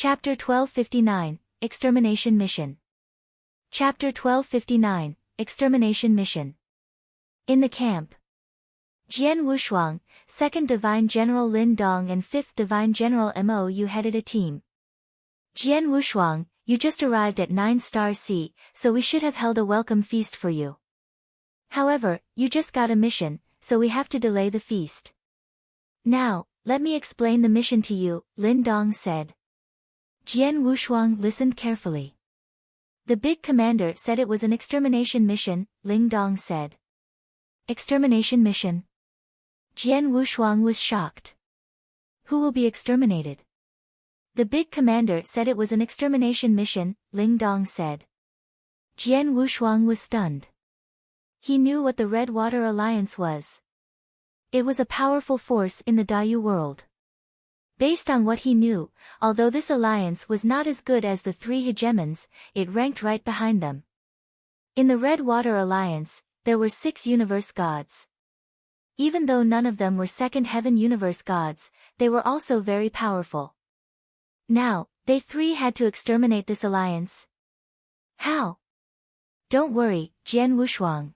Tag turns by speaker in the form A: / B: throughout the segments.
A: Chapter 1259, Extermination Mission. Chapter 1259, Extermination Mission. In the camp. Jian Wushuang, 2nd Divine General Lin Dong and 5th Divine General Mou headed a team. Jian Wushuang, you just arrived at 9-Star Sea, so we should have held a welcome feast for you. However, you just got a mission, so we have to delay the feast. Now, let me explain the mission to you, Lin Dong said. Jian Wushuang listened carefully. The big commander said it was an extermination mission, Ling Dong said. Extermination mission? Jian Wushuang was shocked. Who will be exterminated? The big commander said it was an extermination mission, Ling Dong said. Jian Wushuang was stunned. He knew what the Red Water Alliance was. It was a powerful force in the Dayu world. Based on what he knew, although this alliance was not as good as the three hegemons, it ranked right behind them. In the Red Water Alliance, there were 6 universe gods. Even though none of them were second heaven universe gods, they were also very powerful. Now, they 3 had to exterminate this alliance. How? Don't worry, Jian Wushuang.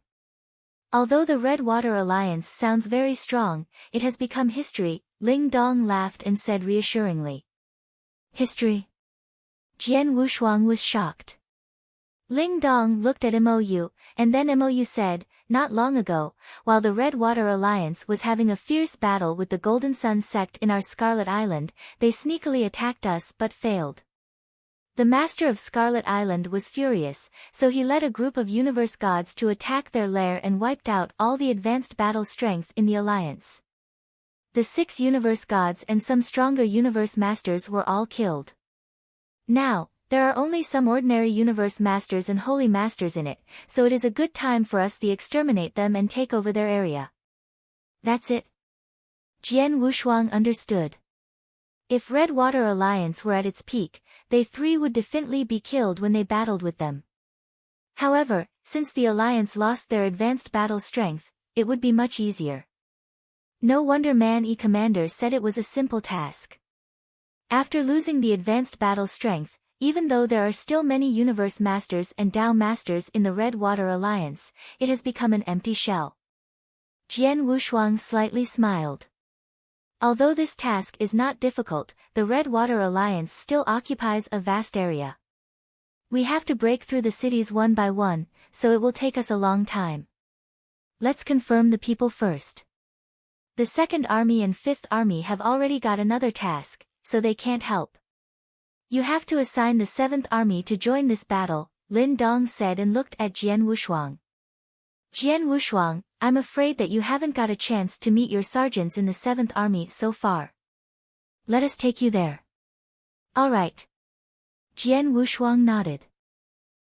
A: Although the Red Water Alliance sounds very strong, it has become history, Ling Dong laughed and said reassuringly. History? Jian Wushuang was shocked. Ling Dong looked at Mou, and then Mou said, not long ago, while the Red Water Alliance was having a fierce battle with the Golden Sun sect in our Scarlet Island, they sneakily attacked us but failed. The master of Scarlet Island was furious, so he led a group of universe gods to attack their lair and wiped out all the advanced battle strength in the alliance. The 6 universe gods and some stronger universe masters were all killed. Now, there are only some ordinary universe masters and holy masters in it, so it is a good time for us to exterminate them and take over their area. That's it. Jian Wushuang understood. If Red Water Alliance were at its peak, they 3 would definitely be killed when they battled with them. However, since the alliance lost their advanced battle strength, it would be much easier. No wonder Man-E Commander said it was a simple task. After losing the advanced battle strength, even though there are still many Universe Masters and Dao Masters in the Red Water Alliance, it has become an empty shell. Jian Wushuang slightly smiled. Although this task is not difficult, the Red Water Alliance still occupies a vast area. We have to break through the cities one by one, so it will take us a long time. Let's confirm the people first. The 2nd Army and 5th Army have already got another task, so they can't help. You have to assign the 7th Army to join this battle, Lin Dong said and looked at Jian Wushuang. Jian Wushuang, I'm afraid that you haven't got a chance to meet your sergeants in the 7th Army so far. Let us take you there. All right. Jian Wushuang nodded.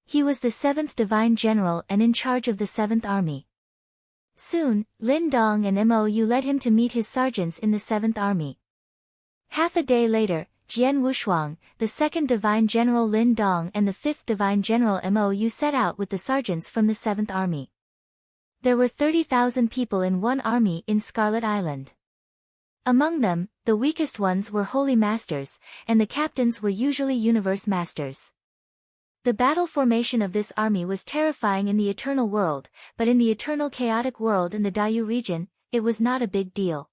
A: He was the 7th Divine General and in charge of the 7th Army. Soon, Lin Dong and Mou led him to meet his sergeants in the 7th Army. Half a day later, Jian Wushuang, the 2nd Divine General Lin Dong and the 5th Divine General Mou set out with the sergeants from the 7th Army. There were 30,000 people in one army in Scarlet Island. Among them, the weakest ones were Holy Masters, and the captains were usually Universe Masters. The battle formation of this army was terrifying in the Eternal World, but in the Eternal Chaotic World in the Dayu region, it was not a big deal.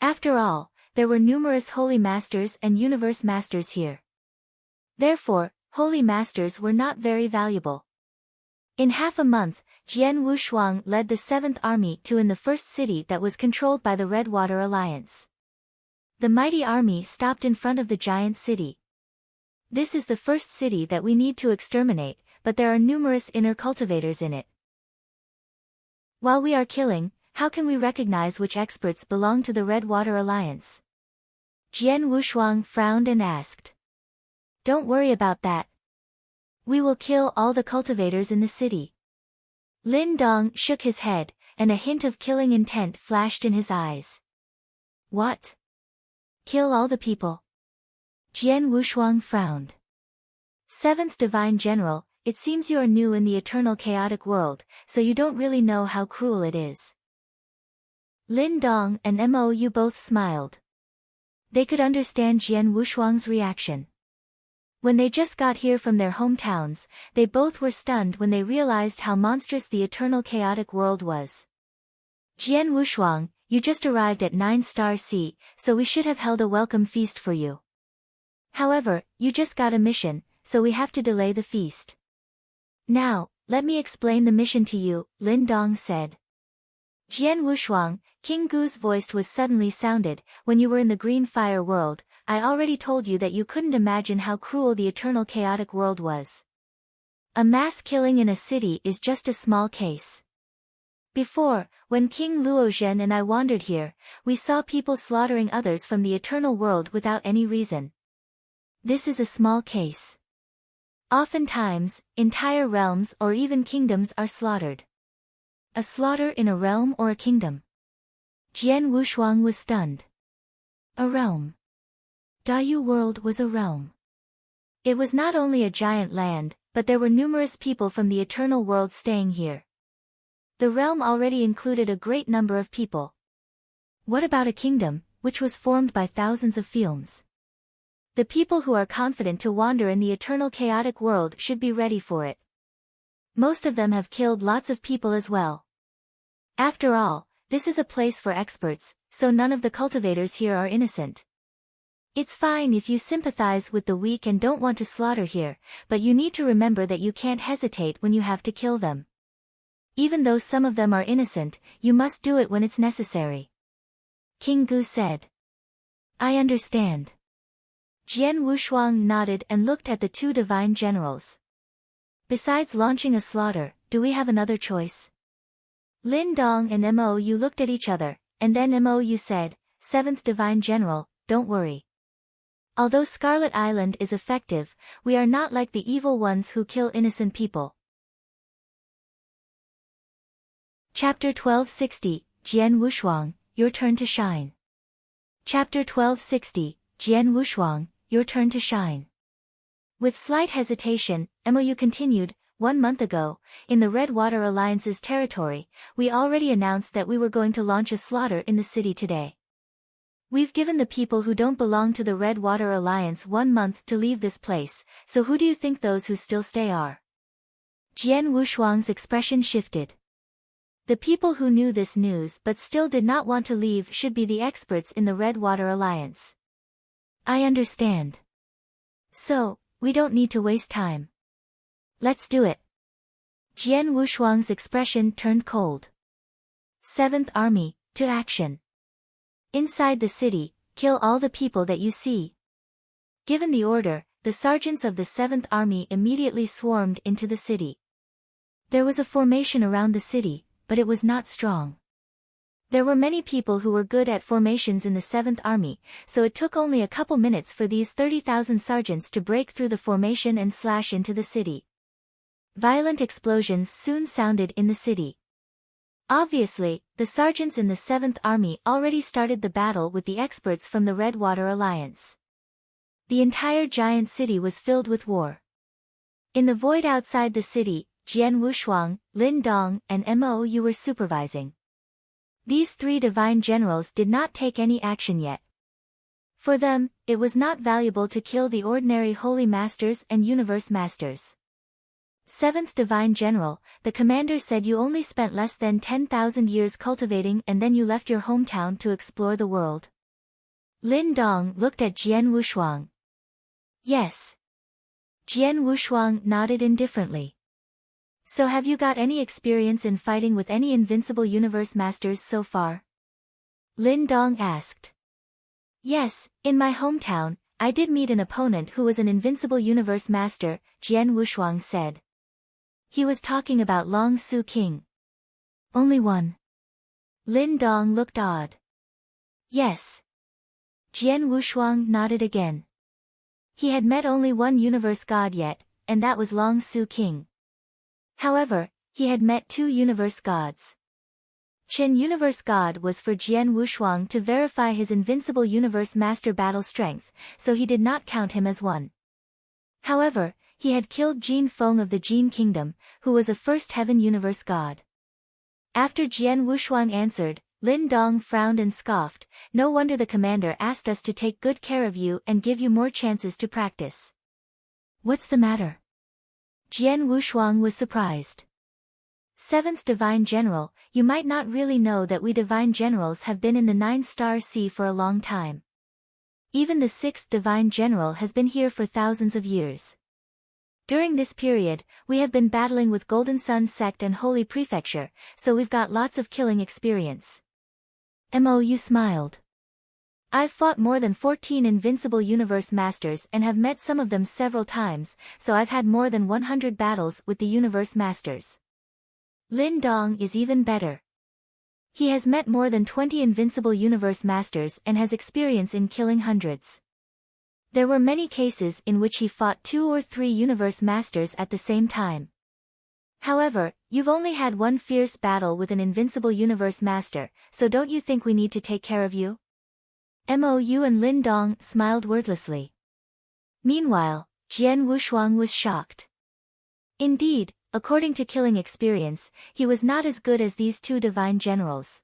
A: After all, there were numerous Holy Masters and Universe Masters here. Therefore, Holy Masters were not very valuable. In half a month, Jian Wushuang led the 7th Army to in the first city that was controlled by the Red Water Alliance. The mighty army stopped in front of the giant city. This is the first city that we need to exterminate, but there are numerous inner cultivators in it. While we are killing, how can we recognize which experts belong to the Red Water Alliance? Jian Wushuang frowned and asked. Don't worry about that. We will kill all the cultivators in the city. Lin Dong shook his head, and a hint of killing intent flashed in his eyes. What? Kill all the people? Jian Wushuang frowned. 7th Divine General, it seems you are new in the Eternal Chaotic World, so you don't really know how cruel it is. Lin Dong and Mou both smiled. They could understand Jian Wushuang's reaction. When they just got here from their hometowns, they both were stunned when they realized how monstrous the eternal chaotic world was. Jian Wushuang, you just arrived at 9-Star Sea, so we should have held a welcome feast for you. However, you just got a mission, so we have to delay the feast. Now, let me explain the mission to you, Lin Dong said. Jian Wushuang, King Gu's voice was suddenly sounded. When you were in the Green Fire world, I already told you that you couldn't imagine how cruel the eternal chaotic world was. A mass killing in a city is just a small case. Before, when King Luozhen and I wandered here, we saw people slaughtering others from the eternal world without any reason. This is a small case. Oftentimes, entire realms or even kingdoms are slaughtered. A slaughter in a realm or a kingdom. Jian Wushuang was stunned. A realm. Dayu world was a realm. It was not only a giant land, but there were numerous people from the eternal world staying here. The realm already included a great number of people. What about a kingdom, which was formed by thousands of films? The people who are confident to wander in the eternal chaotic world should be ready for it. Most of them have killed lots of people as well. After all, this is a place for experts, so none of the cultivators here are innocent. It's fine if you sympathize with the weak and don't want to slaughter here, but you need to remember that you can't hesitate when you have to kill them. Even though some of them are innocent, you must do it when it's necessary. King Gu said. I understand. Jian Wushuang nodded and looked at the two divine generals. Besides launching a slaughter, do we have another choice? Lin Dong and Mou looked at each other, and then Mou said, 7th Divine General, don't worry. Although Scarlet Island is effective, we are not like the evil ones who kill innocent people. Chapter 1260, Jian Wushuang, your turn to shine. Chapter 1260, Jian Wushuang, your turn to shine. With slight hesitation, Mou continued, 1 month ago, in the Red Water Alliance's territory, we already announced that we were going to launch a slaughter in the city today. We've given the people who don't belong to the Red Water Alliance 1 month to leave this place, so who do you think those who still stay are? Jian Wushuang's expression shifted. The people who knew this news but still did not want to leave should be the experts in the Red Water Alliance. I understand. So, we don't need to waste time. Let's do it. Jian Wushuang's expression turned cold. 7th Army, to action. Inside the city, kill all the people that you see. Given the order, the sergeants of the 7th Army immediately swarmed into the city. There was a formation around the city, but it was not strong. There were many people who were good at formations in the 7th Army, so it took only a couple minutes for these 30,000 sergeants to break through the formation and slash into the city. Violent explosions soon sounded in the city. Obviously, the sergeants in the 7th Army already started the battle with the experts from the Red Water Alliance. The entire giant city was filled with war. In the void outside the city, Jian Wushuang, Lin Dong, and Mou were supervising. These 3 divine generals did not take any action yet. For them, it was not valuable to kill the ordinary holy masters and universe masters. 7th Divine General, the commander said you only spent less than 10,000 years cultivating and then you left your hometown to explore the world. Lin Dong looked at Jian Wushuang. Yes. Jian Wushuang nodded indifferently. So have you got any experience in fighting with any invincible universe masters so far? Lin Dong asked. Yes, in my hometown, I did meet an opponent who was an invincible universe master, Jian Wushuang said. He was talking about Long Su King. Only one. Lin Dong looked odd. Yes. Jian Wushuang nodded again. He had met only one universe god yet, and that was Long Su King. However, he had met 2 universe gods. Chen Universe God was for Jian Wushuang to verify his invincible universe master battle strength, so he did not count him as one. However, he had killed Jin Feng of the Jin Kingdom, who was a first heaven universe god. After Jian Wushuang answered, Lin Dong frowned and scoffed, no wonder the commander asked us to take good care of you and give you more chances to practice. What's the matter? Jian Wushuang was surprised. Seventh Divine General, you might not really know that we Divine Generals have been in the Nine-Star Sea for a long time. Even the Sixth Divine General has been here for thousands of years. During this period, we have been battling with Golden Sun Sect and Holy Prefecture, so we've got lots of killing experience. Mou smiled. I've fought more than 14 Invincible Universe Masters and have met some of them several times, so I've had more than 100 battles with the Universe Masters. Lin Dong is even better. He has met more than 20 Invincible Universe Masters and has experience in killing hundreds. There were many cases in which he fought 2 or 3 Universe Masters at the same time. However, you've only had one fierce battle with an Invincible Universe Master, so don't you think we need to take care of you? Mou and Lin Dong smiled wordlessly. Meanwhile, Jian Wushuang was shocked. Indeed, according to killing experience, he was not as good as these 2 Divine Generals.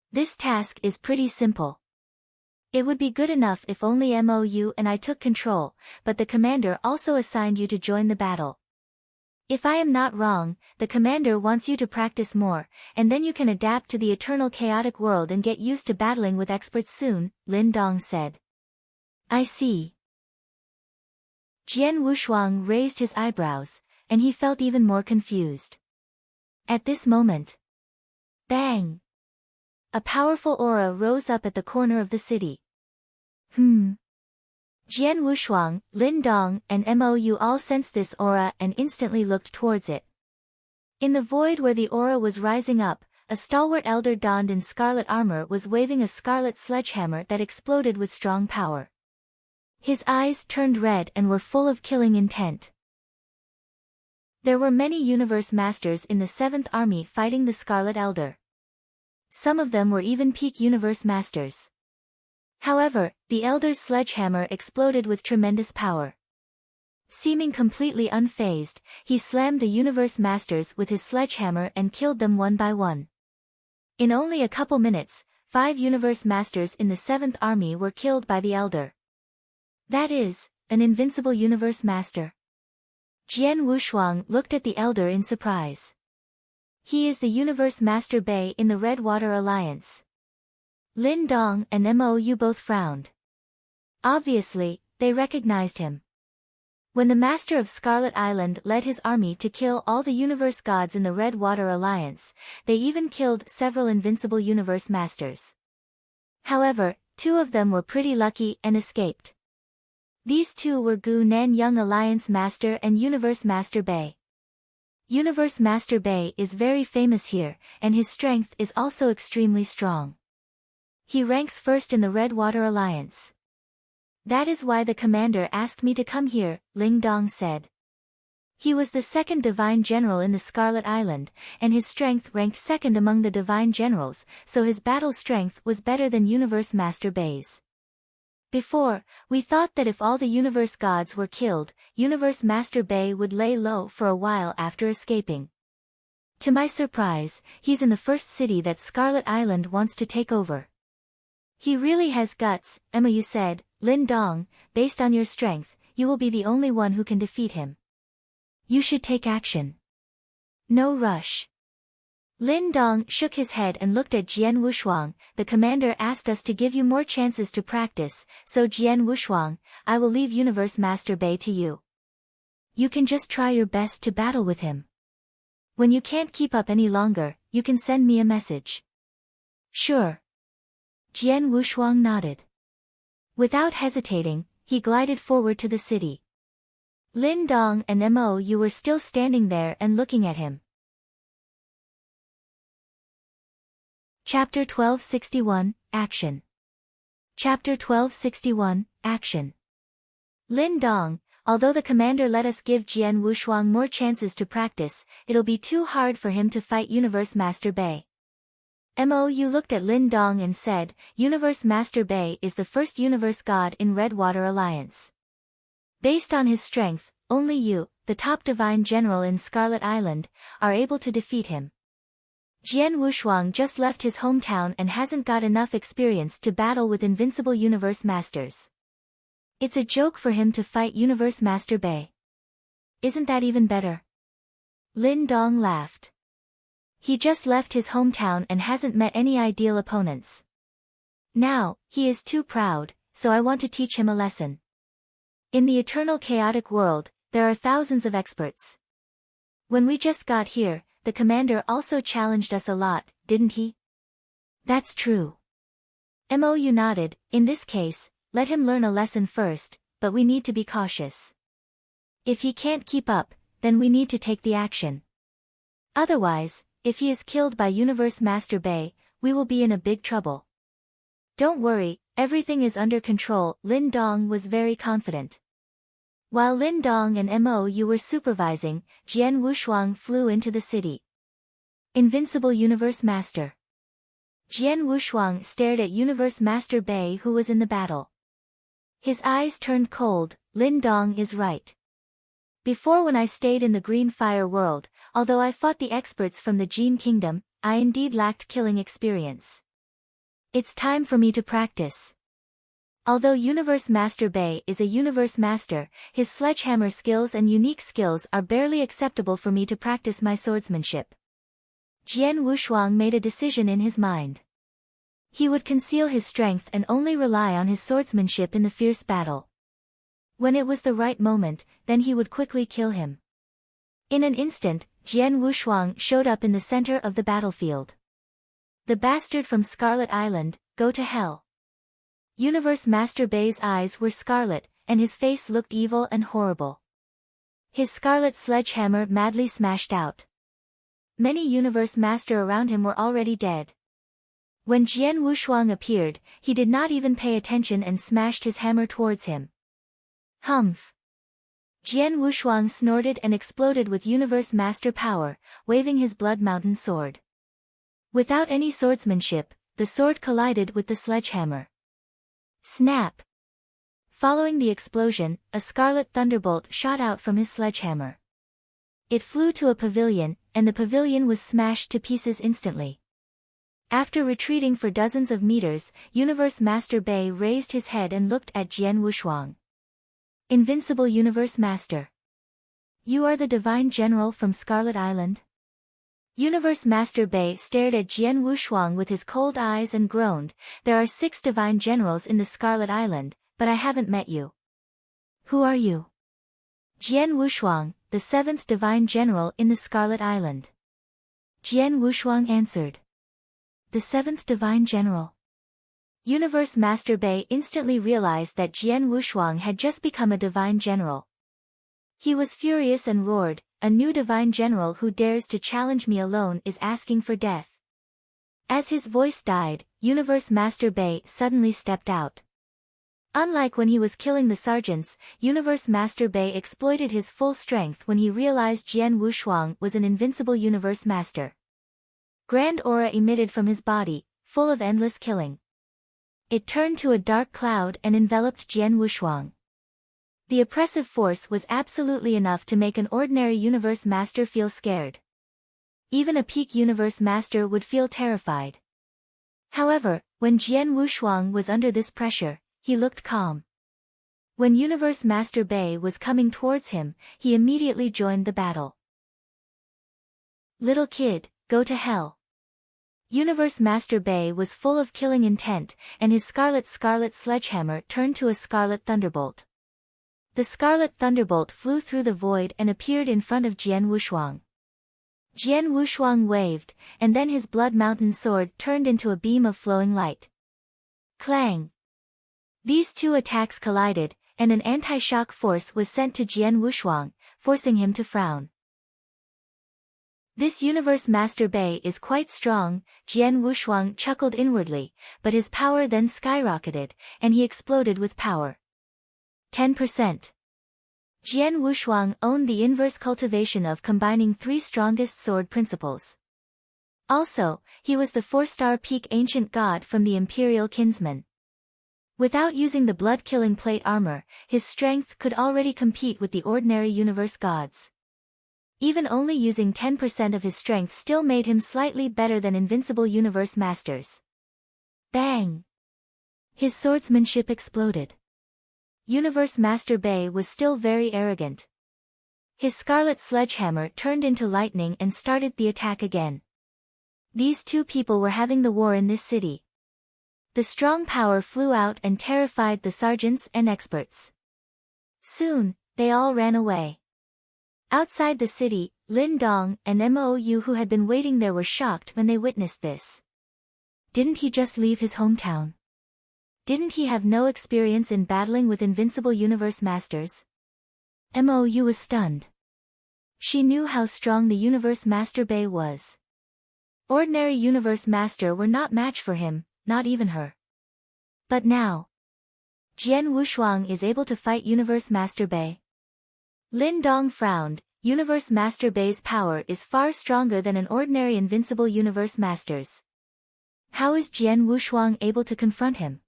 A: This task is pretty simple. It would be good enough if only Mou and I took control, but the commander also assigned you to join the battle. If I am not wrong, the commander wants you to practice more, and then you can adapt to the eternal chaotic world and get used to battling with experts soon, Lin Dong said. I see. Jian Wushuang raised his eyebrows, and he felt even more confused. At this moment, bang! A powerful aura rose up at the corner of the city. Jian Wushuang, Lin Dong, and Mou all sensed this aura and instantly looked towards it. In the void where the aura was rising up, a stalwart elder donned in scarlet armor was waving a scarlet sledgehammer that exploded with strong power. His eyes turned red and were full of killing intent. There were many Universe Masters in the 7th Army fighting the Scarlet Elder. Some of them were even peak Universe Masters. However, the Elder's sledgehammer exploded with tremendous power. Seeming completely unfazed, he slammed the Universe Masters with his sledgehammer and killed them one by one. In only a couple minutes, 5 Universe Masters in the 7th Army were killed by the Elder. That is, an Invincible Universe Master. Jian Wushuang looked at the Elder in surprise. He is the Universe Master Bei in the Redwater Alliance. Lin Dong and Mou both frowned. Obviously, they recognized him. When the Master of Scarlet Island led his army to kill all the Universe Gods in the Redwater Alliance, they even killed several Invincible Universe Masters. However, 2 of them were pretty lucky and escaped. These 2 were Gu Nan Young Alliance Master and Universe Master Bei. Universe Master Bei is very famous here, and his strength is also extremely strong. He ranks first in the Redwater Alliance. That is why the commander asked me to come here, Ling Dong said. He was the 2nd Divine General in the Scarlet Island, and his strength ranked 2nd among the Divine Generals, so his battle strength was better than Universe Master Bei's. Before, we thought that if all the Universe Gods were killed, Universe Master Bei would lay low for a while after escaping. To my surprise, he's in the first city that Scarlet Island wants to take over. He really has guts, Mou said. Lin Dong, based on your strength, you will be the only one who can defeat him. You should take action. No rush. Lin Dong shook his head and looked at Jian Wushuang. The commander asked us to give you more chances to practice, so Jian Wushuang, I will leave Universe Master Bei to you. You can just try your best to battle with him. When you can't keep up any longer, you can send me a message. Sure. Jian Wushuang nodded. Without hesitating, he glided forward to the city. Lin Dong and Mou were still standing there and looking at him. Chapter 1261, Action. Chapter 1261, Action. Lin Dong, although the commander let us give Jian Wushuang more chances to practice, it'll be too hard for him to fight Universe Master Bei. Mou looked at Lin Dong and said, Universe Master Bei is the first Universe God in Redwater Alliance. Based on his strength, only you, the top Divine General in Scarlet Island, are able to defeat him. Jian Wushuang just left his hometown and hasn't got enough experience to battle with Invincible Universe Masters. It's a joke for him to fight Universe Master Bei. isn't that even better? Lin Dong laughed. He just left his hometown and hasn't met any ideal opponents. Now, he is too proud, so I want to teach him a lesson. In the eternal chaotic world, there are thousands of experts. When we just got here, the commander also challenged us a lot, didn't he? That's true. Mou nodded. In this case, let him learn a lesson first, but we need to be cautious. If he can't keep up, then we need to take the action. Otherwise, if he is killed by Universe Master Bei, we will be in a big trouble. Don't worry, everything is under control. Lin Dong was very confident. While Lin Dong and Mou were supervising, Jian Wushuang flew into the city. Invincible Universe Master. Jian Wushuang stared at Universe Master Bei, who was in the battle. His eyes turned cold. Lin Dong is right. Before, when I stayed in the Green Fire world, although I fought the experts from the Jin Kingdom, I indeed lacked killing experience. It's time for me to practice. Although Universe Master Bei is a Universe Master, his sledgehammer skills and unique skills are barely acceptable for me to practice my swordsmanship. Jian Wushuang made a decision in his mind. He would conceal his strength and only rely on his swordsmanship in the fierce battle. When it was the right moment, then he would quickly kill him. In an instant, Jian Wushuang showed up in the center of the battlefield. The bastard from Scarlet Island, go to hell. Universe Master Bei's eyes were scarlet, and his face looked evil and horrible. His scarlet sledgehammer madly smashed out. Many Universe Master around him were already dead. When Jian Wushuang appeared, he did not even pay attention and smashed his hammer towards him. Humph! Jian Wushuang snorted and exploded with Universe Master power, waving his Blood Mountain sword. Without any swordsmanship, the sword collided with the sledgehammer. Snap! Following the explosion, a scarlet thunderbolt shot out from his sledgehammer. It flew to a pavilion, and the pavilion was smashed to pieces instantly. After retreating for dozens of meters, Universe Master Bei raised his head and looked at Jian Wushuang. Invincible Universe Master. You are the Divine General from Scarlet Island? Universe Master Bei stared at Jian Wushuang with his cold eyes and groaned, there are 6 Divine Generals in the Scarlet Island, but I haven't met you. Who are you? Jian Wushuang, the 7th Divine General in the Scarlet Island. Jian Wushuang answered. The 7th Divine General. Universe Master Bei instantly realized that Jian Wushuang had just become a Divine General. He was furious and roared, a new Divine General who dares to challenge me alone is asking for death. As his voice died, Universe Master Bei suddenly stepped out. Unlike when he was killing the sergeants, Universe Master Bei exploited his full strength when he realized Jian Wushuang was an invincible Universe Master. Grand aura emitted from his body, full of endless killing. It turned to a dark cloud and enveloped Jian Wushuang. The oppressive force was absolutely enough to make an ordinary Universe Master feel scared. Even a peak Universe Master would feel terrified. However, when Jian Wushuang was under this pressure, he looked calm. When Universe Master Bei was coming towards him, he immediately joined the battle. Little kid, go to hell. Universe Master Bei was full of killing intent, and his scarlet sledgehammer turned to a scarlet thunderbolt. The scarlet thunderbolt flew through the void and appeared in front of Jian Wushuang. Jian Wushuang waved, and then his Blood Mountain sword turned into a beam of flowing light. Clang! These two attacks collided, and an anti-shock force was sent to Jian Wushuang, forcing him to frown. This Universe Master Bei is quite strong, Jian Wushuang chuckled inwardly, but his power then skyrocketed, and he exploded with power. 10%. Jian Wushuang owned the inverse cultivation of combining 3 strongest sword principles. Also, he was the 4-star peak ancient god from the Imperial Kinsman. Without using the blood-killing plate armor, his strength could already compete with the ordinary universe gods. Even only using 10% of his strength still made him slightly better than invincible universe masters. Bang! His swordsmanship exploded. Universe Master Bei was still very arrogant. His scarlet sledgehammer turned into lightning and started the attack again. These two people were having the war in this city. The strong power flew out and terrified the sergeants and experts. Soon, they all ran away. Outside the city, Lin Dong and Mou, who had been waiting there, were shocked when they witnessed this. Didn't he just leave his hometown? Didn't he have no experience in battling with invincible universe masters? Mou was stunned. She knew how strong the universe master Bei was. Ordinary universe master were not match for him, not even her. But now, Jian Wushuang is able to fight universe master Bei. Lin Dong frowned. Universe master Bei's power is far stronger than an ordinary invincible universe master's. How is Jian Wushuang able to confront him?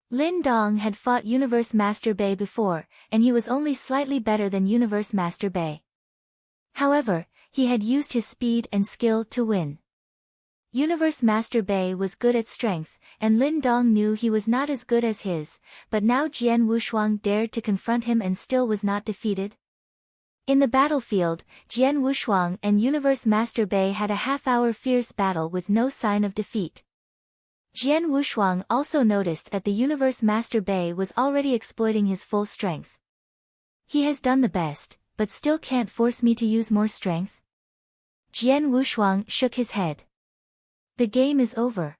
A: Lin Dong had fought universe master Bei before, and he was only slightly better than universe master Bei. However, he had used his speed and skill to win. Universe master Bei was good at strength, and Lin Dong knew he was not as good as his, but now Jian Wushuang dared to confront him and still was not defeated. In the battlefield, Jian Wushuang and Universe Master Bei had a half-hour fierce battle with no sign of defeat. Jian Wushuang also noticed that the Universe Master Bei was already exploiting his full strength. He has done the best, but still can't force me to use more strength. Jian Wushuang shook his head. The game is over.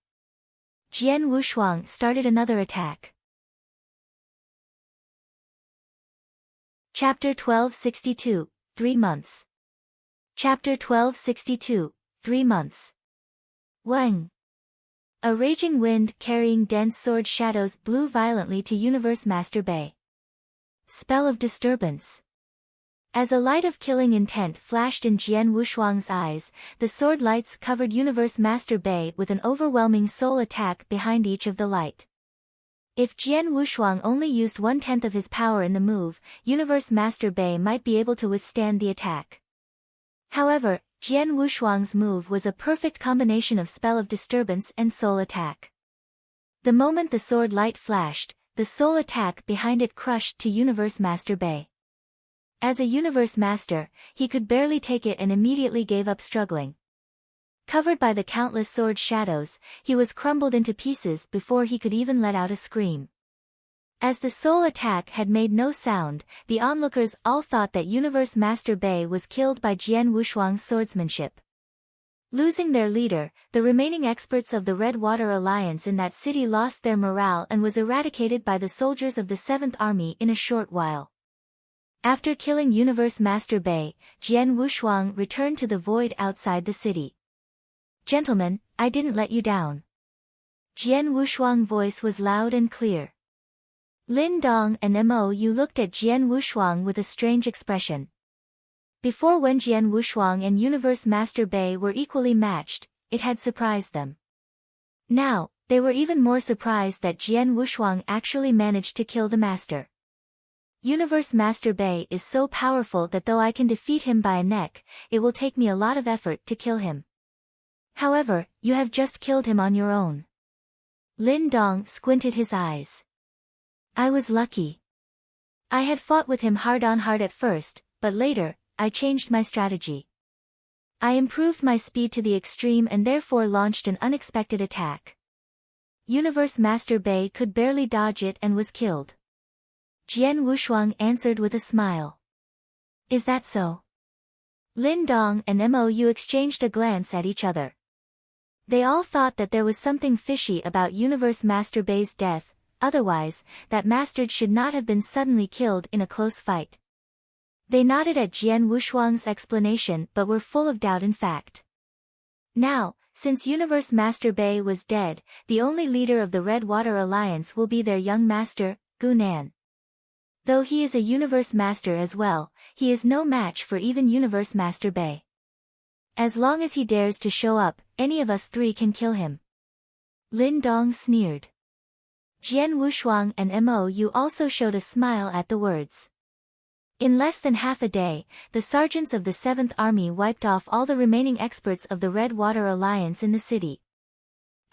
A: Jian Wushuang started another attack. Chapter 1262, 3 months. Chapter 1262, 3 months. Wang. A raging wind carrying dense sword shadows blew violently to Universe Master Bei. Spell of disturbance. As a light of killing intent flashed in Jian Wushuang's eyes, the sword lights covered Universe Master Bei with an overwhelming soul attack behind each of the light. If Jian Wushuang only used 1/10 of his power in the move, Universe Master Bei might be able to withstand the attack. However, Jian Wushuang's move was a perfect combination of spell of disturbance and soul attack. The moment the sword light flashed, the soul attack behind it crushed to Universe Master Bei. As a Universe Master, he could barely take it and immediately gave up struggling. Covered by the countless sword shadows, he was crumbled into pieces before he could even let out a scream. As the soul attack had made no sound, the onlookers all thought that Universe Master Bei was killed by Jian Wushuang's swordsmanship. Losing their leader, the remaining experts of the Red Water Alliance in that city lost their morale and was eradicated by the soldiers of the 7th Army in a short while. After killing Universe Master Bei, Jian Wushuang returned to the void outside the city. Gentlemen, I didn't let you down. Jian Wushuang's voice was loud and clear. Lin Dong and Mou looked at Jian Wushuang with a strange expression. Before, when Jian Wushuang and Universe Master Bei were equally matched, it had surprised them. Now, they were even more surprised that Jian Wushuang actually managed to kill the master. Universe Master Bei is so powerful that though I can defeat him by a neck, it will take me a lot of effort to kill him. However, you have just killed him on your own. Lin Dong squinted his eyes. I was lucky. I had fought with him hard at first, but later, I changed my strategy. I improved my speed to the extreme and therefore launched an unexpected attack. Universe Master Bei could barely dodge it and was killed. Jian Wushuang answered with a smile. Is that so? Lin Dong and Mou exchanged a glance at each other. They all thought that there was something fishy about Universe Master Bei's death, otherwise, that master should not have been suddenly killed in a close fight. They nodded at Jian Wushuang's explanation but were full of doubt in fact. Now, since Universe Master Bei was dead, the only leader of the Red Water Alliance will be their young master, Gu Nan. Though he is a Universe Master as well, he is no match for even Universe Master Bei. As long as he dares to show up, any of us three can kill him. Lin Dong sneered. Jian Wushuang and Mou also showed a smile at the words. In less than half a day, the sergeants of the 7th Army wiped off all the remaining experts of the Red Water Alliance in the city.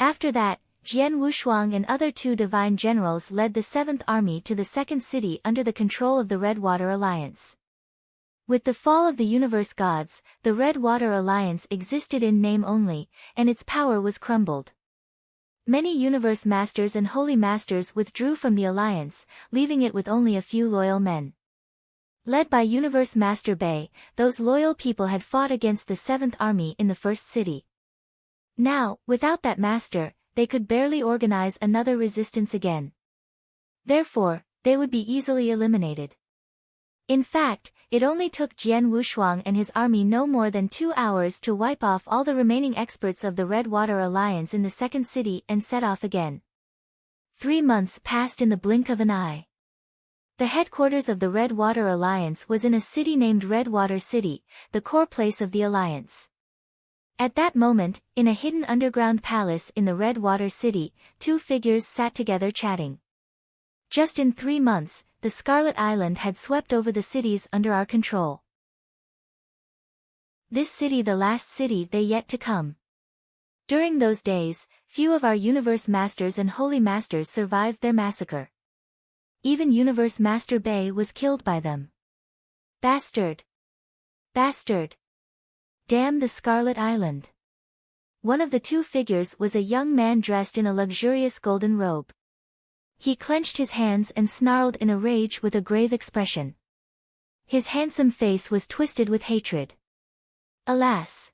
A: After that, Jian Wushuang and other 2 divine generals led the 7th Army to the 2nd city under the control of the Red Water Alliance. With the fall of the universe gods, the Red Water Alliance existed in name only, and its power was crumbled. Many universe masters and holy masters withdrew from the alliance, leaving it with only a few loyal men. Led by Universe Master Bei, those loyal people had fought against the 7th Army in the first city. Now, without that master, they could barely organize another resistance again. Therefore, they would be easily eliminated. In fact, it only took Jian Wushuang and his army no more than 2 hours to wipe off all the remaining experts of the Red Water Alliance in the second city and set off again. 3 months passed in the blink of an eye. The headquarters of the Red Water Alliance was in a city named Red Water City, the core place of the alliance. At that moment, in a hidden underground palace in the Red Water City, 2 figures sat together chatting. Just in 3 months, the Scarlet Island had swept over the cities under our control. This city, the last city they yet to come. During those days, few of our universe masters and holy masters survived their massacre. Even Universe Master Bei was killed by them. Bastard! Bastard! Damn the Scarlet Island! One of the 2 figures was a young man dressed in a luxurious golden robe. He clenched his hands and snarled in a rage with a grave expression. His handsome face was twisted with hatred. Alas!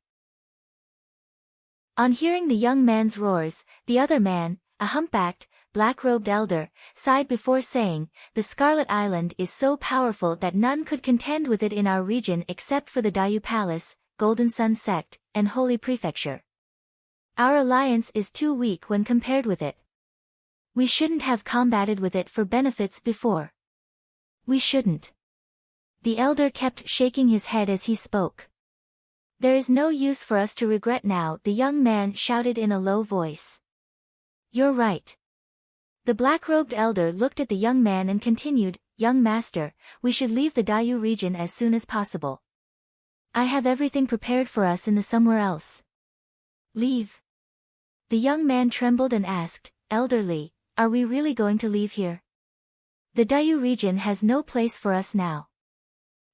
A: On hearing the young man's roars, the other man, a humpbacked, black-robed elder, sighed before saying, "The Scarlet Island is so powerful that none could contend with it in our region except for the Dayu Palace, Golden Sun Sect, and Holy Prefecture. Our alliance is too weak when compared with it. We shouldn't have combated with it for benefits before. We shouldn't." The elder kept shaking his head as he spoke. "There is no use for us to regret now," the young man shouted in a low voice. "You're right." The black-robed elder looked at the young man and continued, "Young master, we should leave the Dayu region as soon as possible. I have everything prepared for us in the somewhere else." "Leave?" The young man trembled and asked, "Elderly, are we really going to leave here? The Dayu region has no place for us now.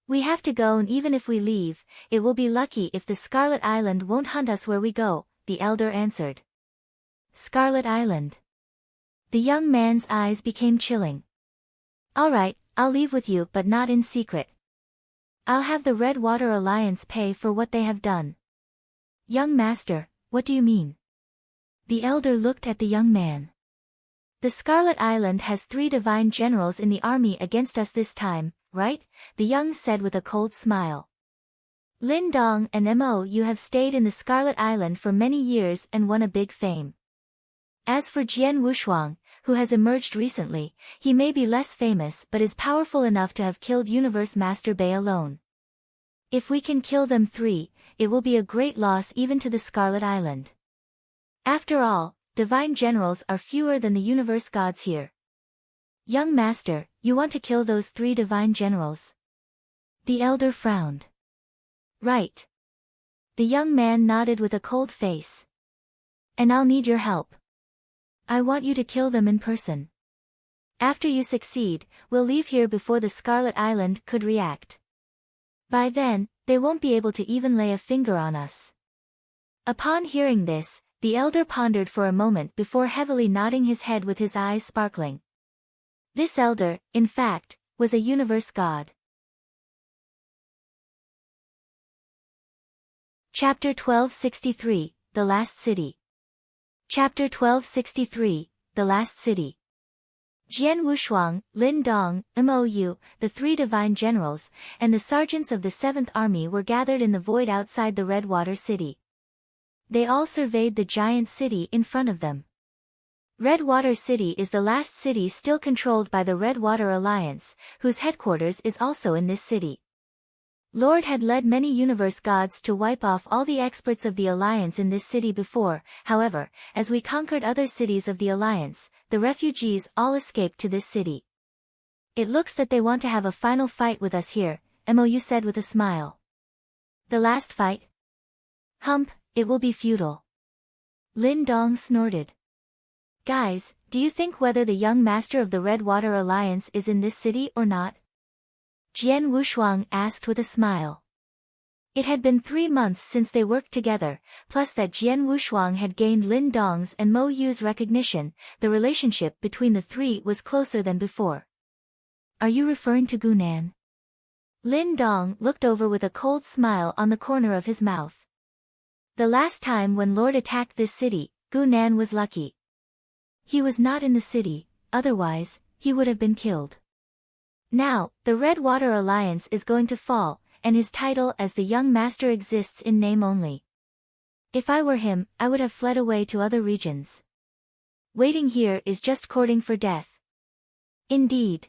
A: We have to go, and even if we leave, it will be lucky if the Scarlet Island won't hunt us where we go," the elder answered. Scarlet Island. The young man's eyes became chilling. "All right, I'll leave with you, but not in secret. I'll have the Red Water Alliance pay for what they have done." "Young master, what do you mean?" The elder looked at the young man. "The Scarlet Island has 3 divine generals in the army against us this time, right?" the young said with a cold smile. "Lin Dong and Mo, you have stayed in the Scarlet Island for many years and won a big fame. As for Jian Wushuang, who has emerged recently, he may be less famous but is powerful enough to have killed Universe Master Bei alone. If we can kill them 3, it will be a great loss even to the Scarlet Island. After all, divine generals are fewer than the universe gods here." "Young master, you want to kill those 3 divine generals?" The elder frowned. "Right." The young man nodded with a cold face. "And I'll need your help. I want you to kill them in person. After you succeed, we'll leave here before the Scarlet Island could react. By then, they won't be able to even lay a finger on us." Upon hearing this, the elder pondered for a moment before heavily nodding his head with his eyes sparkling. This elder, in fact, was a universe god. Chapter 1263, The Last City. Chapter 1263, The Last City. Jian Wushuang, Lin Dong, Mou, the 3 divine generals, and the sergeants of the 7th Army were gathered in the void outside the Red Water City. They all surveyed the giant city in front of them. Red Water City is the last city still controlled by the Red Water Alliance, whose headquarters is also in this city. Lord had led many universe gods to wipe off all the experts of the Alliance in this city before. However, as we conquered other cities of the Alliance, the refugees all escaped to this city. "It looks that they want to have a final fight with us here," Mou said with a smile. "The last fight? Hump, it will be futile." Lin Dong snorted. "Guys, do you think whether the young master of the Red Water Alliance is in this city or not?" Jian Wushuang asked with a smile. It had been 3 months since they worked together, plus that Jian Wushuang had gained Lin Dong's and Mo Yu's recognition. The relationship between the three was closer than before. Are you referring to Gu Nan? Lin Dong looked over with a cold smile on the corner of his mouth. The last time when Lord attacked this city, Gu Nan was lucky. He was not in the city, otherwise, he would have been killed. Now, the Red Water Alliance is going to fall, and his title as the young master exists in name only. If I were him, I would have fled away to other regions. Waiting here is just courting for death. Indeed.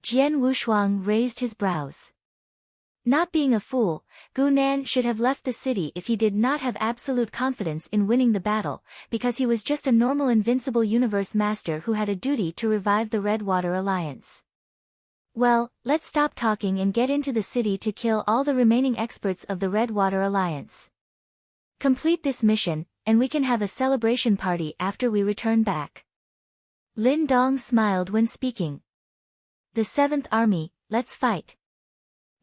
A: Jian Wushuang raised his brows. Not being a fool, Gu Nan should have left the city if he did not have absolute confidence in winning the battle, because he was just a normal invincible universe master who had a duty to revive the Red Water Alliance. Well, let's stop talking and get into the city to kill all the remaining experts of the Red Water Alliance. Complete this mission, and we can have a celebration party after we return back. Lin Dong smiled when speaking. The 7th Army, let's fight.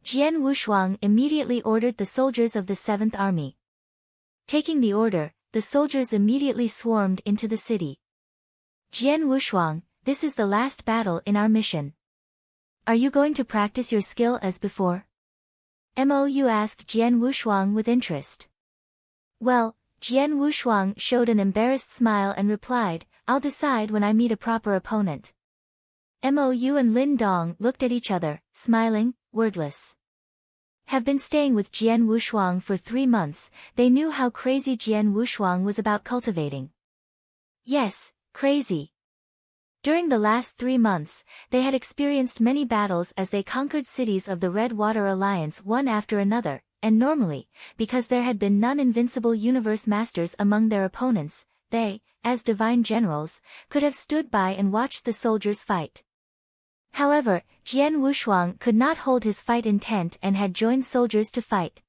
A: Jian Wushuang immediately ordered the soldiers of the 7th Army. Taking the order, the soldiers immediately swarmed into the city. Jian Wushuang, this is the last battle in our mission. Are you going to practice your skill as before? Mou asked Jian Wushuang with interest. Well, Jian Wushuang showed an embarrassed smile and replied, I'll decide when I meet a proper opponent. Mou and Lin Dong looked at each other, smiling, wordless. Have been staying with Jian Wushuang for 3 months, they knew how crazy Jian Wushuang was about cultivating. Yes, crazy. During the last 3 months, they had experienced many battles as they conquered cities of the Red Water Alliance one after another, and normally, because there had been none invincible universe masters among their opponents, they, as divine generals, could have stood by and watched the soldiers fight. However, Jian Wushuang could not hold his fight intent and had joined soldiers to fight.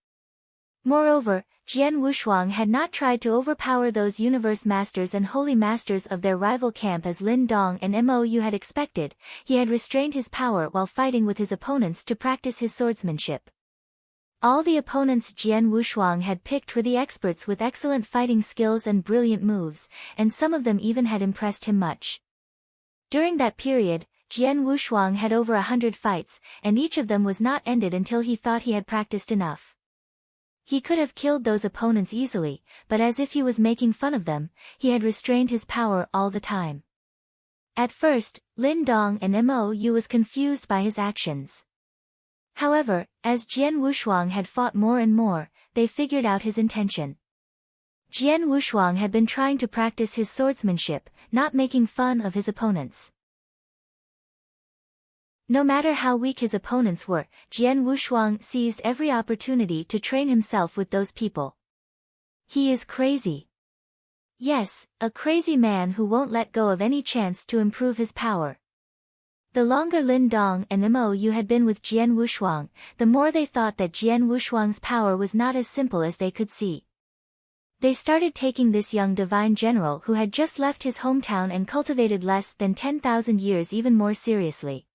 A: Moreover, Jian Wushuang had not tried to overpower those universe masters and holy masters of their rival camp as Lin Dong and Mou had expected. He had restrained his power while fighting with his opponents to practice his swordsmanship. All the opponents Jian Wushuang had picked were the experts with excellent fighting skills and brilliant moves, and some of them even had impressed him much. During that period, Jian Wushuang had over 100 fights, and each of them was not ended until he thought he had practiced enough. He could have killed those opponents easily, but as if he was making fun of them, he had restrained his power all the time. At first, Lin Dong and Mou was confused by his actions. However, as Jian Wushuang had fought more and more, they figured out his intention. Jian Wushuang had been trying to practice his swordsmanship, not making fun of his opponents. No matter how weak his opponents were, Jian Wushuang seized every opportunity to train himself with those people. He is crazy. Yes, a crazy man who won't let go of any chance to improve his power. The longer Lin Dong and Mou had been with Jian Wushuang, the more they thought that Jian Wushuang's power was not as simple as they could see. They started taking this young divine general who had just left his hometown and cultivated less than 10,000 years even more seriously.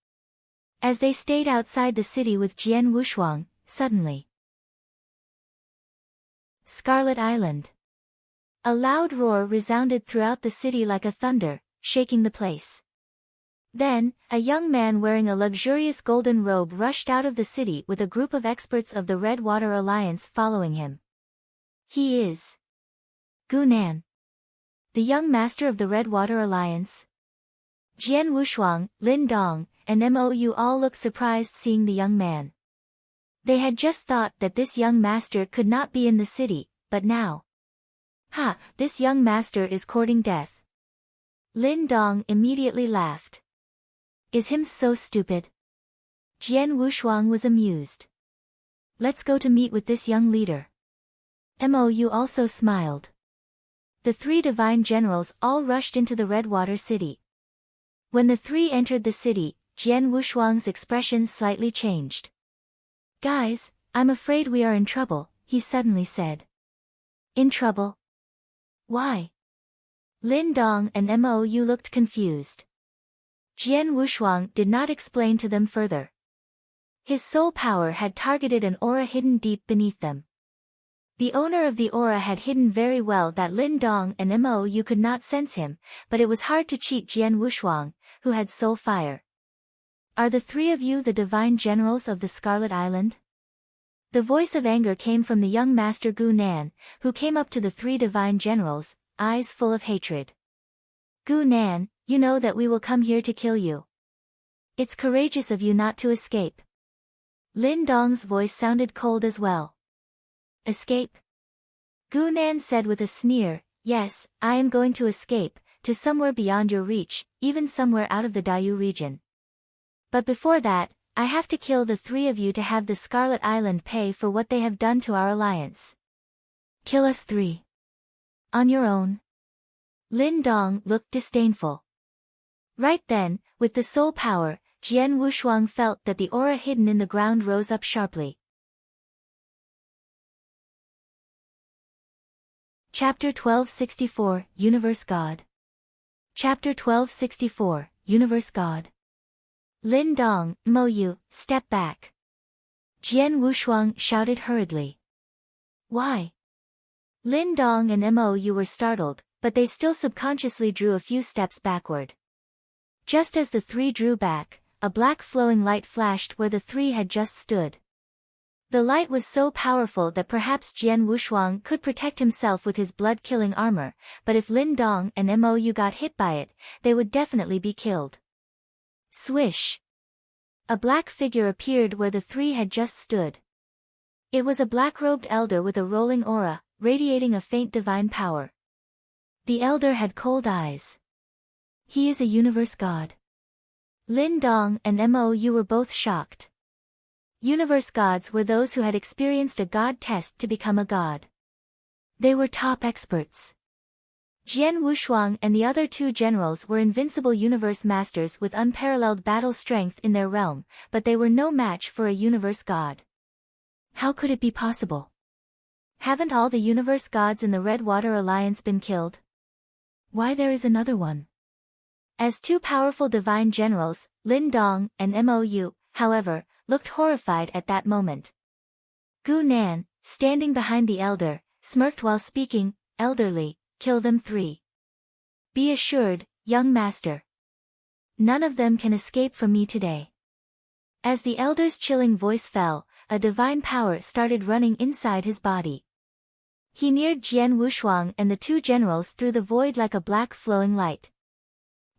A: As they stayed outside the city with Jian Wushuang, suddenly. Scarlet Island. A loud roar resounded throughout the city like a thunder, shaking the place. Then, a young man wearing a luxurious golden robe rushed out of the city with a group of experts of the Red Water Alliance following him. He is Gu Nan, the young master of the Red Water Alliance. Jian Wushuang, Lin Dong, and Mou all looked surprised seeing the young man. They had just thought that this young master could not be in the city, but now. Ha, this young master is courting death. Lin Dong immediately laughed. Is him so stupid? Jian Wushuang was amused. Let's go to meet with this young leader. Mou also smiled. The 3 divine generals all rushed into the Redwater City. When the 3 entered the city, Jian Wushuang's expression slightly changed. Guys, I'm afraid we are in trouble, he suddenly said. In trouble? Why? Lin Dong and Mou looked confused. Jian Wushuang did not explain to them further. His soul power had targeted an aura hidden deep beneath them. The owner of the aura had hidden very well that Lin Dong and Mo could not sense him, but it was hard to cheat Jian Wushuang, who had soul fire. Are the three of you the divine generals of the Scarlet Island? The voice of anger came from the young master Gu Nan, who came up to the three divine generals, eyes full of hatred. Gu Nan, you know that we will come here to kill you. It's courageous of you not to escape. Lin Dong's voice sounded cold as well. Escape? Gu Nan said with a sneer, yes, I am going to escape, to somewhere beyond your reach, even somewhere out of the Dayu region. But before that, I have to kill the three of you to have the Scarlet Island pay for what they have done to our alliance. Kill us three. On your own. Lin Dong looked disdainful. Right then, with the soul power, Jian Wushuang felt that the aura hidden in the ground rose up sharply. Chapter 1264, Universe God. Chapter 1264, Universe God. Lin Dong, Mo Yu, step back. Jian Wushuang shouted hurriedly. Why? Lin Dong and Mo Yu were startled, but they still subconsciously drew a few steps backward. Just as the three drew back, a black flowing light flashed where the three had just stood. The light was so powerful that perhaps Jian Wushuang could protect himself with his blood-killing armor, but if Lin Dong and Mo Yu got hit by it, they would definitely be killed. Swish! A black figure appeared where the three had just stood. It was a black-robed elder with a rolling aura, radiating a faint divine power. The elder had cold eyes. He is a universe god. Lin Dong and Mo Yu were both shocked. Universe gods were those who had experienced a god test to become a god. They were top experts. Jian Wushuang and the other two generals were invincible universe masters with unparalleled battle strength in their realm, but they were no match for a universe god. How could it be possible? Haven't all the universe gods in the Red Water Alliance been killed? Why there is another one? As two powerful divine generals, Lin Dong and Mo Yu, however, looked horrified at that moment. Gu Nan, standing behind the elder, smirked while speaking, elderly, kill them three. Be assured, young master. None of them can escape from me today. As the elder's chilling voice fell, a divine power started running inside his body. He neared Jian Wushuang and the two generals through the void like a black flowing light.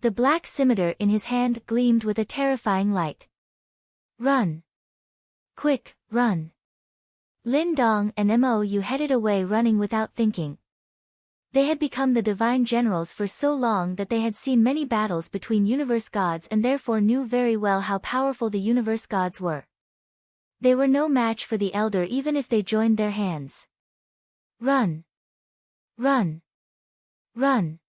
A: The black scimitar in his hand gleamed with a terrifying light. Run! Quick, run! Lin Dong and Mo Yu headed away running without thinking. They had become the divine generals for so long that they had seen many battles between universe gods and therefore knew very well how powerful the universe gods were. They were no match for the elder even if they joined their hands. Run! Run! Run!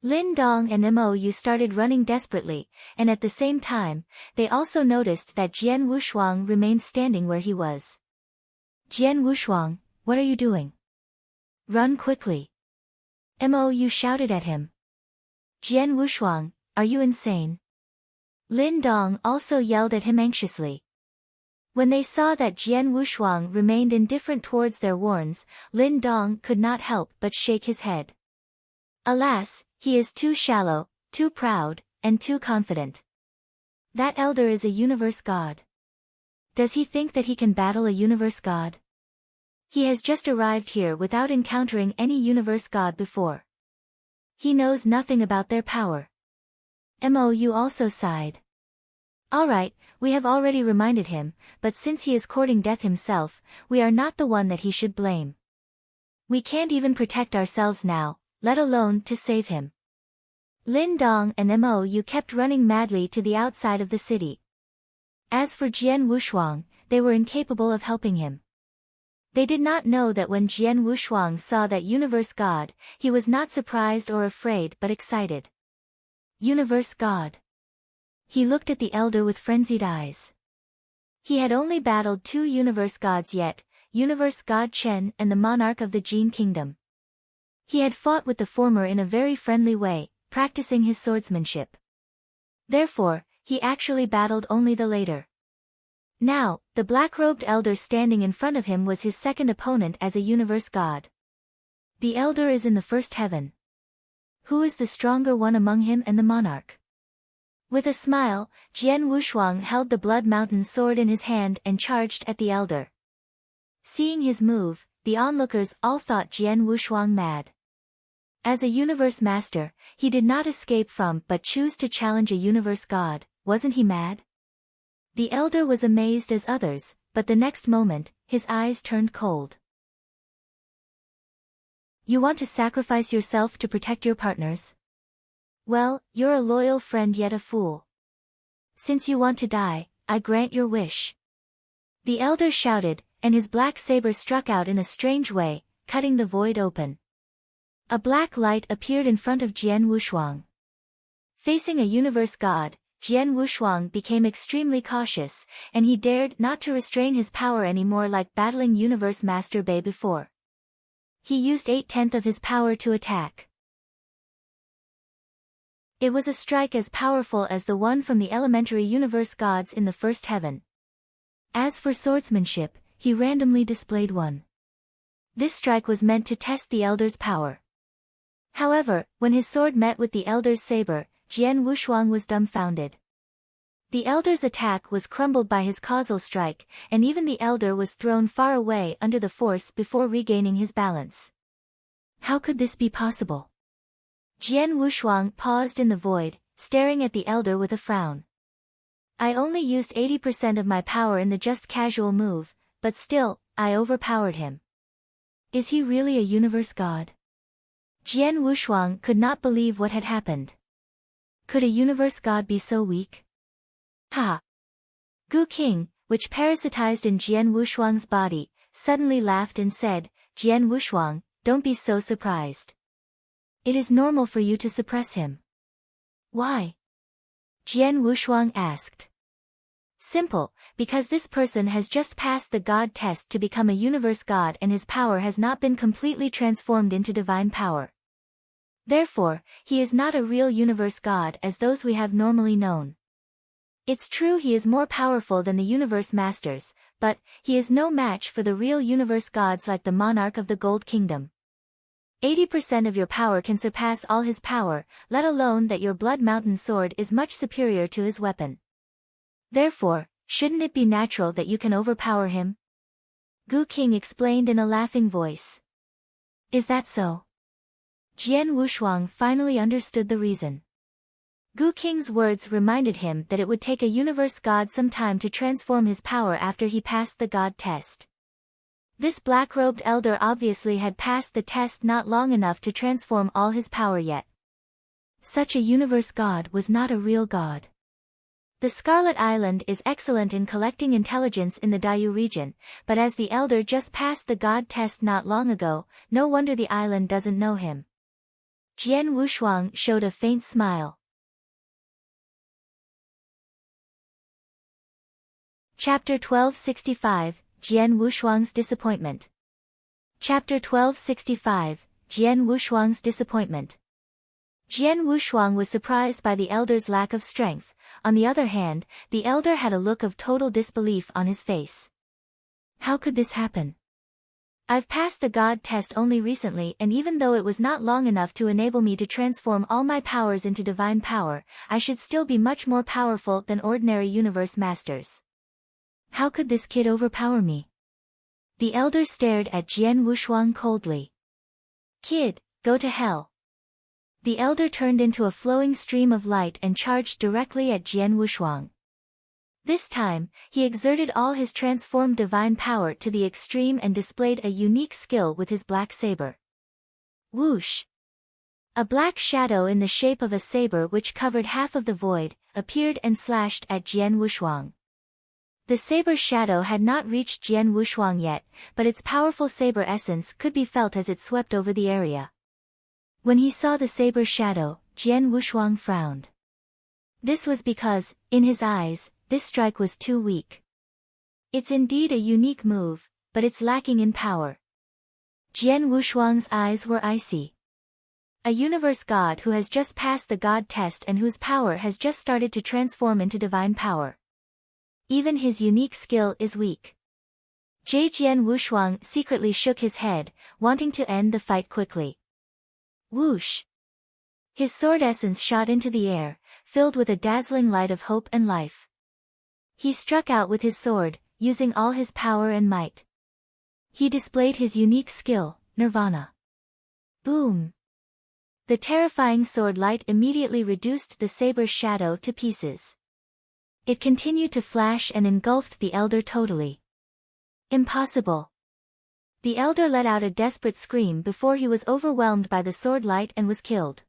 A: Lin Dong and Mo Yu started running desperately, and at the same time, they also noticed that Jian Wushuang remained standing where he was. Jian Wushuang, what are you doing? Run quickly! Mo Yu shouted at him. Jian Wushuang, are you insane? Lin Dong also yelled at him anxiously. When they saw that Jian Wushuang remained indifferent towards their warns, Lin Dong could not help but shake his head. Alas, he is too shallow, too proud, and too confident. That elder is a universe god. Does he think that he can battle a universe god? He has just arrived here without encountering any universe god before. He knows nothing about their power. Mo Yu also sighed. Alright, we have already reminded him, but since he is courting death himself, we are not the one that he should blame. We can't even protect ourselves now, let alone to save him. Lin Dong and Mo Yu kept running madly to the outside of the city. As for Jian Wushuang, they were incapable of helping him. They did not know that when Jian Wushuang saw that universe god, he was not surprised or afraid but excited. Universe god. He looked at the elder with frenzied eyes. He had only battled two universe gods yet, universe god Chen and the monarch of the Jin kingdom. He had fought with the former in a very friendly way, practicing his swordsmanship. Therefore, he actually battled only the later. Now, the black-robed elder standing in front of him was his second opponent as a universe god. The elder is in the first heaven. Who is the stronger one among him and the monarch? With a smile, Jian Wushuang held the Blood Mountain sword in his hand and charged at the elder. Seeing his move, the onlookers all thought Jian Wushuang mad. As a universe master, he did not escape from but choose to challenge a universe god. Wasn't he mad? The elder was amazed as others, but the next moment, his eyes turned cold. You want to sacrifice yourself to protect your partners? Well, you're a loyal friend yet a fool. Since you want to die, I grant your wish. The elder shouted, and his black saber struck out in a strange way, cutting the void open. A black light appeared in front of Jian Wushuang. Facing a universe god, Jian Wushuang became extremely cautious, and he dared not to restrain his power anymore like battling universe master Bei before. He used 8/10 of his power to attack. It was a strike as powerful as the one from the elementary universe gods in the first heaven. As for swordsmanship, he randomly displayed one. This strike was meant to test the elder's power. However, when his sword met with the elder's saber, Jian Wushuang was dumbfounded. The elder's attack was crumbled by his causal strike, and even the elder was thrown far away under the force before regaining his balance. How could this be possible? Jian Wushuang paused in the void, staring at the elder with a frown. I only used 80% of my power in the just casual move, but still, I overpowered him. Is he really a universe god? Jian Wushuang could not believe what had happened. Could a universe god be so weak? Ha! Gu King, which parasitized in Jian Wushuang's body, suddenly laughed and said, Jian Wushuang, don't be so surprised. It is normal for you to suppress him. Why? Jian Wushuang asked. Simple, because this person has just passed the god test to become a universe god and his power has not been completely transformed into divine power. Therefore, he is not a real universe god as those we have normally known. It's true he is more powerful than the universe masters, but he is no match for the real universe gods like the monarch of the Gold Kingdom. 80% of your power can surpass all his power, let alone that your Blood Mountain sword is much superior to his weapon. Therefore, shouldn't it be natural that you can overpower him? Gu King explained in a laughing voice. Is that so? Jian Wushuang finally understood the reason. Gu King's words reminded him that it would take a universe god some time to transform his power after he passed the god test. This black-robed elder obviously had passed the test not long enough to transform all his power yet. Such a universe god was not a real god. The Scarlet Island is excellent in collecting intelligence in the Dayu region, but as the elder just passed the god test not long ago, no wonder the island doesn't know him. Jian Wushuang showed a faint smile. Chapter 1265, Jian Wushuang's Disappointment. Chapter 1265, Jian Wushuang's Disappointment. Jian Wushuang was surprised by the elder's lack of strength. On the other hand, the elder had a look of total disbelief on his face. How could this happen? I've passed the god test only recently, and even though it was not long enough to enable me to transform all my powers into divine power, I should still be much more powerful than ordinary universe masters. How could this kid overpower me? The elder stared at Jian Wushuang coldly. Kid, go to hell. The elder turned into a flowing stream of light and charged directly at Jian Wushuang. This time, he exerted all his transformed divine power to the extreme and displayed a unique skill with his black saber. Whoosh! A black shadow in the shape of a saber which covered half of the void, appeared and slashed at Jian Wushuang. The saber shadow had not reached Jian Wushuang yet, but its powerful saber essence could be felt as it swept over the area. When he saw the saber shadow, Jian Wushuang frowned. This was because, in his eyes, this strike was too weak. It's indeed a unique move, but it's lacking in power. Jian Wushuang's eyes were icy. A universe god who has just passed the god test and whose power has just started to transform into divine power. Even his unique skill is weak. Jian Wushuang secretly shook his head, wanting to end the fight quickly. Whoosh! His sword essence shot into the air, filled with a dazzling light of hope and life. He struck out with his sword, using all his power and might. He displayed his unique skill, Nirvana. Boom! The terrifying sword light immediately reduced the saber's shadow to pieces. It continued to flash and engulfed the elder totally. Impossible! The elder let out a desperate scream before he was overwhelmed by the sword light and was killed.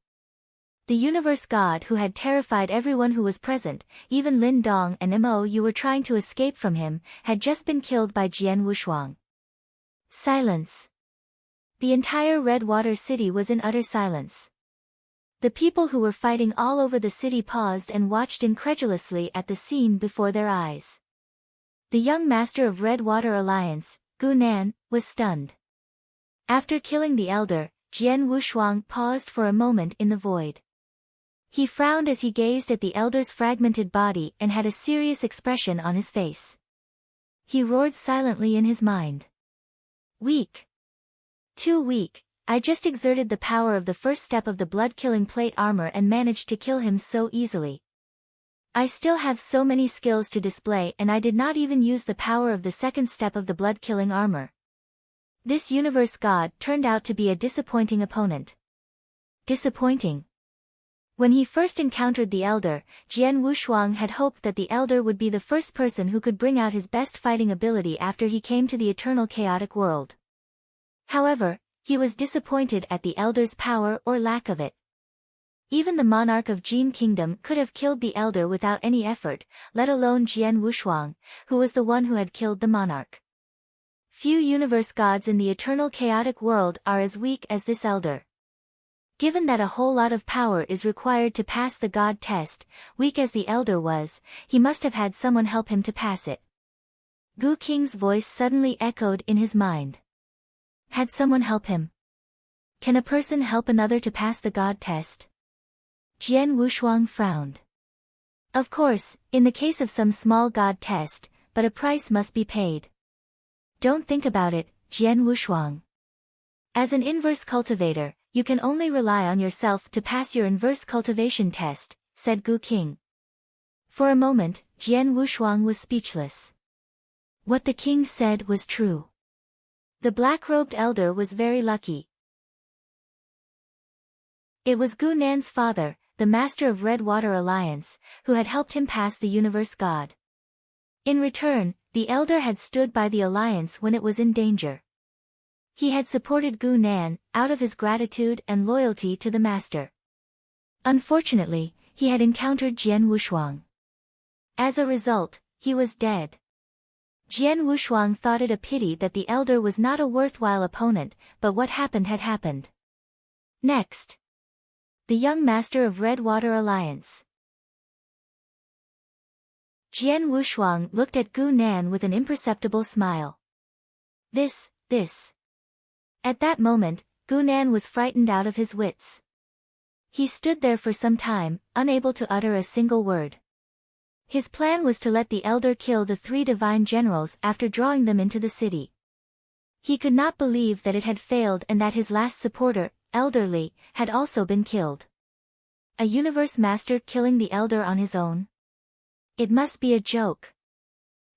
A: The universe god who had terrified everyone who was present, even Lin Dong and Mo Yu were trying to escape from him, had just been killed by Jian Wushuang. Silence. The entire Red Water City was in utter silence. The people who were fighting all over the city paused and watched incredulously at the scene before their eyes. The young master of Red Water Alliance, Gu Nan, was stunned. After killing the elder, Jian Wushuang paused for a moment in the void. He frowned as he gazed at the elder's fragmented body and had a serious expression on his face. He roared silently in his mind. Weak. Too weak. I just exerted the power of the first step of the blood-killing plate armor and managed to kill him so easily. I still have so many skills to display and I did not even use the power of the second step of the blood-killing armor. This universe god turned out to be a disappointing opponent. Disappointing. When he first encountered the elder, Jian Wushuang had hoped that the elder would be the first person who could bring out his best fighting ability after he came to the eternal chaotic world. However, he was disappointed at the elder's power or lack of it. Even the monarch of Jin Kingdom could have killed the elder without any effort, let alone Jian Wushuang, who was the one who had killed the monarch. Few universe gods in the eternal chaotic world are as weak as this elder. Given that a whole lot of power is required to pass the god test, weak as the elder was, he must have had someone help him to pass it. Gu Qing's voice suddenly echoed in his mind. Had someone help him? Can a person help another to pass the god test? Jian Wushuang frowned. Of course, in the case of some small god test, but a price must be paid. Don't think about it, Jian Wushuang. As an inverse cultivator, you can only rely on yourself to pass your inverse cultivation test, said Gu Qing. For a moment, Jian Wushuang was speechless. What the king said was true. The black-robed elder was very lucky. It was Gu Nan's father, the master of Red Water Alliance, who had helped him pass the universe god. In return, the elder had stood by the alliance when it was in danger. He had supported Gu Nan, out of his gratitude and loyalty to the master. Unfortunately, he had encountered Jian Wushuang. As a result, he was dead. Jian Wushuang thought it a pity that the elder was not a worthwhile opponent, but what happened had happened. Next. The young master of Red Water Alliance. Jian Wushuang looked at Gu Nan with an imperceptible smile. This. At that moment, Gu Nan was frightened out of his wits. He stood there for some time, unable to utter a single word. His plan was to let the elder kill the 3 divine generals after drawing them into the city. He could not believe that it had failed and that his last supporter, Elder Li, had also been killed. A universe master killing the elder on his own? It must be a joke.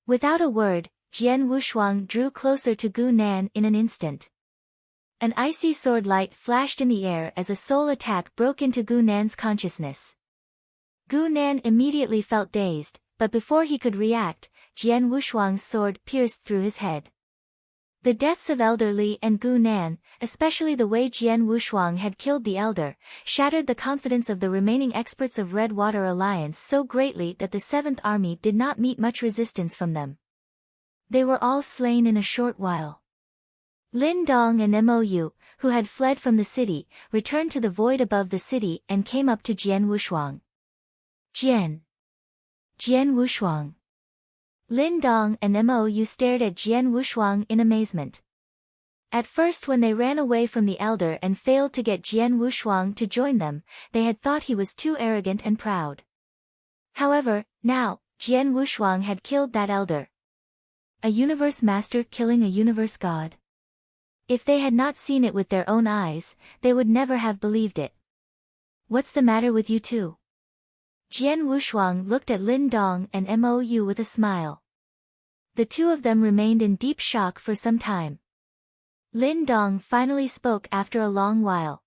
A: Without a word, Jian Wushuang drew closer to Gu Nan in an instant. An icy sword light flashed in the air as a soul attack broke into Gu Nan's consciousness. Gu Nan immediately felt dazed, but before he could react, Jian Wushuang's sword pierced through his head. The deaths of Elder Li and Gu Nan, especially the way Jian Wushuang had killed the elder, shattered the confidence of the remaining experts of Red Water Alliance so greatly that the 7th Army did not meet much resistance from them. They were all slain in a short while. Lin Dong and Mo Yu, who had fled from the city, returned to the void above the city and came up to Jian Wushuang. Jian Wushuang. Lin Dong and Mo Yu stared at Jian Wushuang in amazement. At first when they ran away from the elder and failed to get Jian Wushuang to join them, they had thought he was too arrogant and proud. However, now, Jian Wushuang had killed that elder. A universe master killing a universe god. If they had not seen it with their own eyes, they would never have believed it. What's the matter with you two? Jian Wushuang looked at Lin Dong and Mou with a smile. The two of them remained in deep shock for some time. Lin Dong finally spoke after a long while.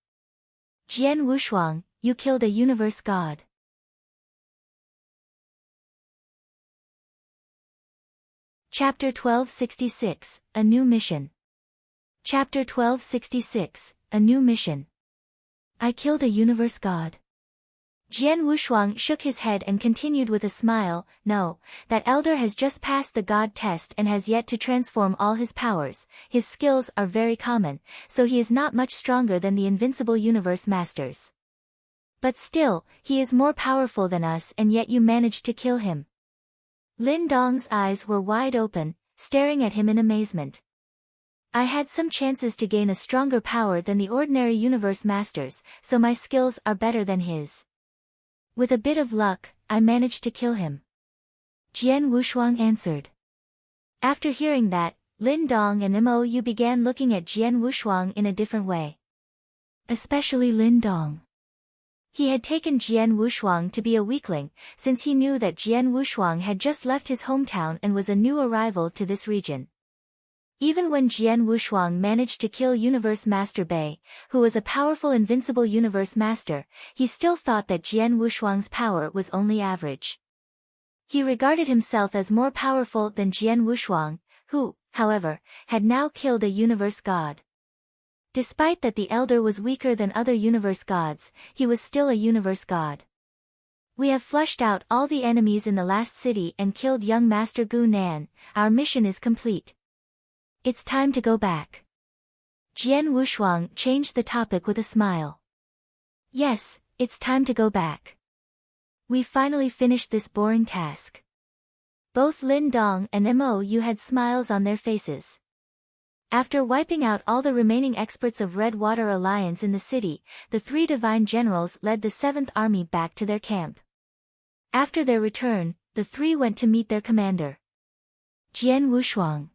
A: Jian Wushuang, you killed a universe god. Chapter 1266, A New Mission. Chapter 1266, A New Mission. I killed a universe god. Jian Wushuang shook his head and continued with a smile, no, that elder has just passed the god test and has yet to transform all his powers. His skills are very common, so he is not much stronger than the invincible universe masters. But still, he is more powerful than us and yet you managed to kill him. Lin Dong's eyes were wide open, staring at him in amazement. I had some chances to gain a stronger power than the ordinary universe masters, so my skills are better than his. With a bit of luck, I managed to kill him. Jian Wushuang answered. After hearing that, Lin Dong and Mou began looking at Jian Wushuang in a different way. Especially Lin Dong. He had taken Jian Wushuang to be a weakling, since he knew that Jian Wushuang had just left his hometown and was a new arrival to this region. Even when Jian Wushuang managed to kill Universe Master Bei, who was a powerful invincible Universe Master, he still thought that Jian Wushuang's power was only average. He regarded himself as more powerful than Jian Wushuang, who, however, had now killed a Universe God. Despite that the Elder was weaker than other Universe Gods, he was still a Universe God. We have flushed out all the enemies in the last city and killed young Master Gu Nan. Our mission is complete. It's time to go back. Jian Wushuang changed the topic with a smile. Yes, it's time to go back. We finally finished this boring task. Both Lin Dong and Mou had smiles on their faces. After wiping out all the remaining experts of Red Water Alliance in the city, the three divine generals led the 7th Army back to their camp. After their return, the three went to meet their commander. Jian Wushuang.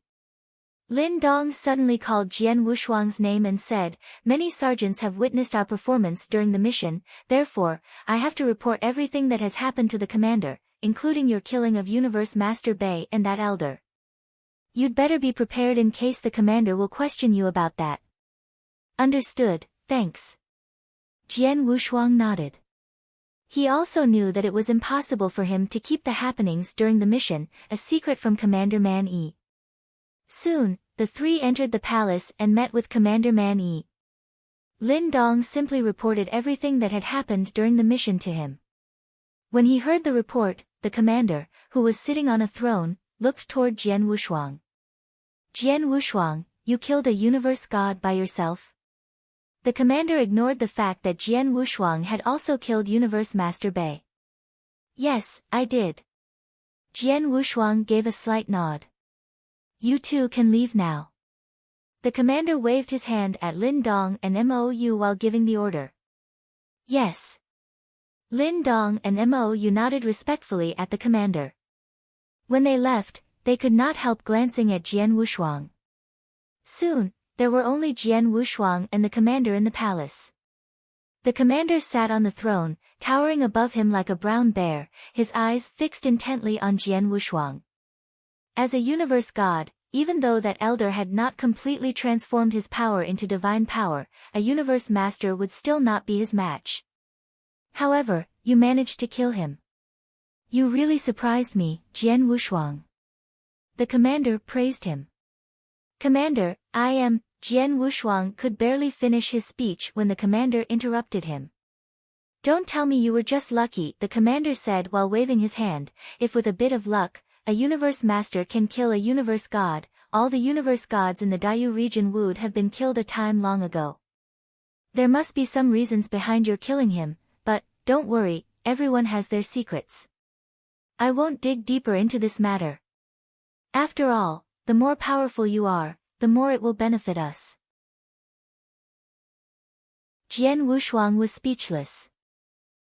A: Lin Dong suddenly called Jian Wushuang's name and said, "Many sergeants have witnessed our performance during the mission, therefore, I have to report everything that has happened to the commander, including your killing of Universe Master Bei and that elder. You'd better be prepared in case the commander will question you about that." Understood, thanks. Jian Wushuang nodded. He also knew that it was impossible for him to keep the happenings during the mission a secret from Commander Man Yi. Soon, the three entered the palace and met with Commander Man Yi. Lin Dong simply reported everything that had happened during the mission to him. When he heard the report, the commander, who was sitting on a throne, looked toward Jian Wushuang. Jian Wushuang, you killed a universe god by yourself? The commander ignored the fact that Jian Wushuang had also killed Universe Master Bei. Yes, I did. Jian Wushuang gave a slight nod. You two can leave now. The commander waved his hand at Lin Dong and Mou while giving the order. Yes. Lin Dong and Mou nodded respectfully at the commander. When they left, they could not help glancing at Jian Wushuang. Soon, there were only Jian Wushuang and the commander in the palace. The commander sat on the throne, towering above him like a brown bear, his eyes fixed intently on Jian Wushuang. As a universe god, even though that elder had not completely transformed his power into divine power, a universe master would still not be his match. However, you managed to kill him. You really surprised me, Jian Wushuang. The commander praised him. Commander, I am... Jian Wushuang could barely finish his speech when the commander interrupted him. Don't tell me you were just lucky, the commander said while waving his hand. If with a bit of luck, a universe master can kill a universe god, all the universe gods in the Dayu region would have been killed a time long ago. There must be some reasons behind your killing him, but, don't worry, everyone has their secrets. I won't dig deeper into this matter. After all, the more powerful you are, the more it will benefit us. Jian Wushuang was speechless.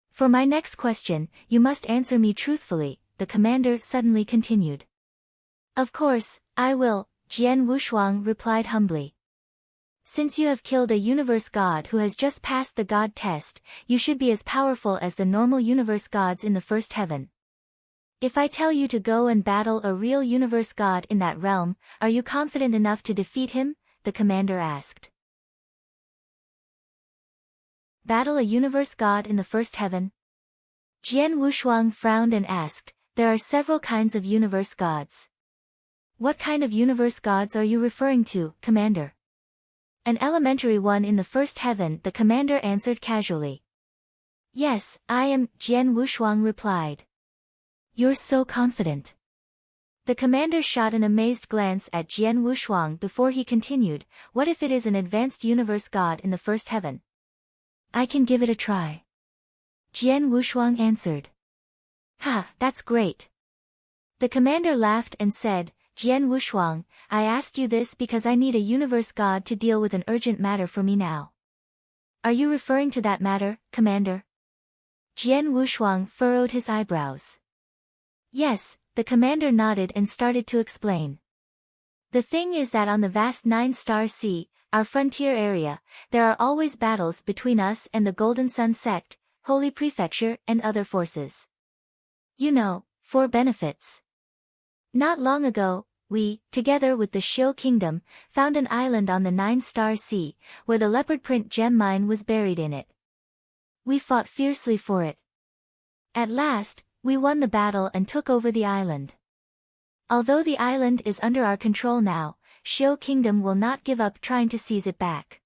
A: For my next question, you must answer me truthfully, the commander suddenly continued. Of course, I will, Jian Wushuang replied humbly. Since you have killed a universe god who has just passed the god test, you should be as powerful as the normal universe gods in the first heaven. If I tell you to go and battle a real universe god in that realm, are you confident enough to defeat him? The commander asked. Battle a universe god in the first heaven? Jian Wushuang frowned and asked, there are several kinds of universe gods. What kind of universe gods are you referring to, Commander? An elementary one in the first heaven, the commander answered casually. Yes, I am, Jian Wushuang replied. You're so confident. The commander shot an amazed glance at Jian Wushuang before he continued, what if it is an advanced universe god in the first heaven? I can give it a try. Jian Wushuang answered. Ha, that's great. The commander laughed and said, Jian Wushuang, I asked you this because I need a universe god to deal with an urgent matter for me now. Are you referring to that matter, Commander? Jian Wushuang furrowed his eyebrows. Yes, the commander nodded and started to explain. The thing is that on the vast 9-star sea, our frontier area, there are always battles between us and the Golden Sun sect, Holy Prefecture and other forces. You know, for benefits. Not long ago, we, together with the Xiu Kingdom, found an island on the 9-star sea, where the leopard print gem mine was buried in it. We fought fiercely for it. At last, we won the battle and took over the island. Although the island is under our control now, Xiu Kingdom will not give up trying to seize it back.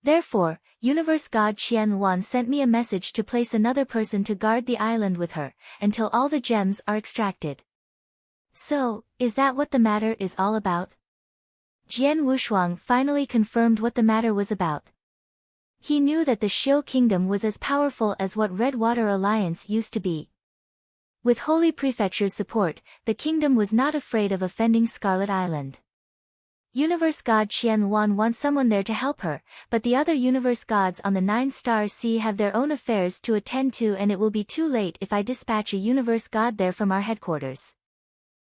A: Therefore, Universe God Qian Wan sent me a message to place another person to guard the island with her, until all the gems are extracted. So, is that what the matter is all about? Jian Wushuang finally confirmed what the matter was about. He knew that the Xiu Kingdom was as powerful as what Red Water Alliance used to be. With Holy Prefecture's support, the kingdom was not afraid of offending Scarlet Island. Universe God Qian Wan wants someone there to help her, but the other universe gods on the 9-star sea have their own affairs to attend to, and it will be too late if I dispatch a universe god there from our headquarters.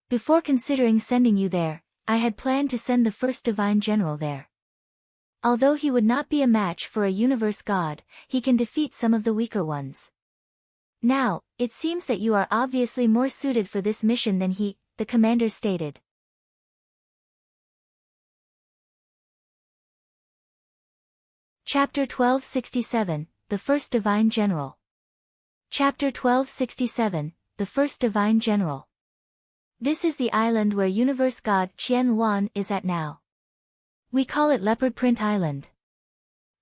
A: Before considering sending you there, I had planned to send the first divine general there. Although he would not be a match for a universe god, he can defeat some of the weaker ones. Now, it seems that you are obviously more suited for this mission than he, the commander stated. Chapter 1267, The First Divine General. Chapter 1267, The First Divine General. This is the island where Universe God Qian Wan is at now. We call it Leopard Print Island.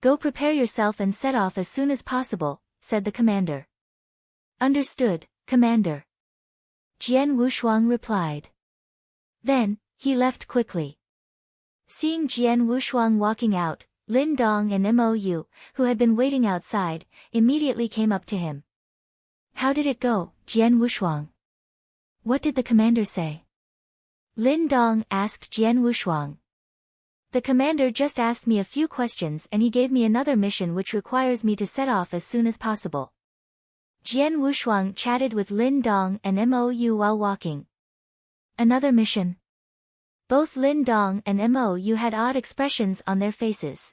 A: Go prepare yourself and set off as soon as possible, said the commander. Understood, Commander. Jian Wushuang replied. Then, he left quickly. Seeing Jian Wushuang walking out, Lin Dong and Mou, who had been waiting outside, immediately came up to him. How did it go, Jian Wushuang? What did the commander say? Lin Dong asked Jian Wushuang. The commander just asked me a few questions and he gave me another mission which requires me to set off as soon as possible. Jian Wushuang chatted with Lin Dong and Mou while walking. Another mission? Both Lin Dong and Mou had odd expressions on their faces.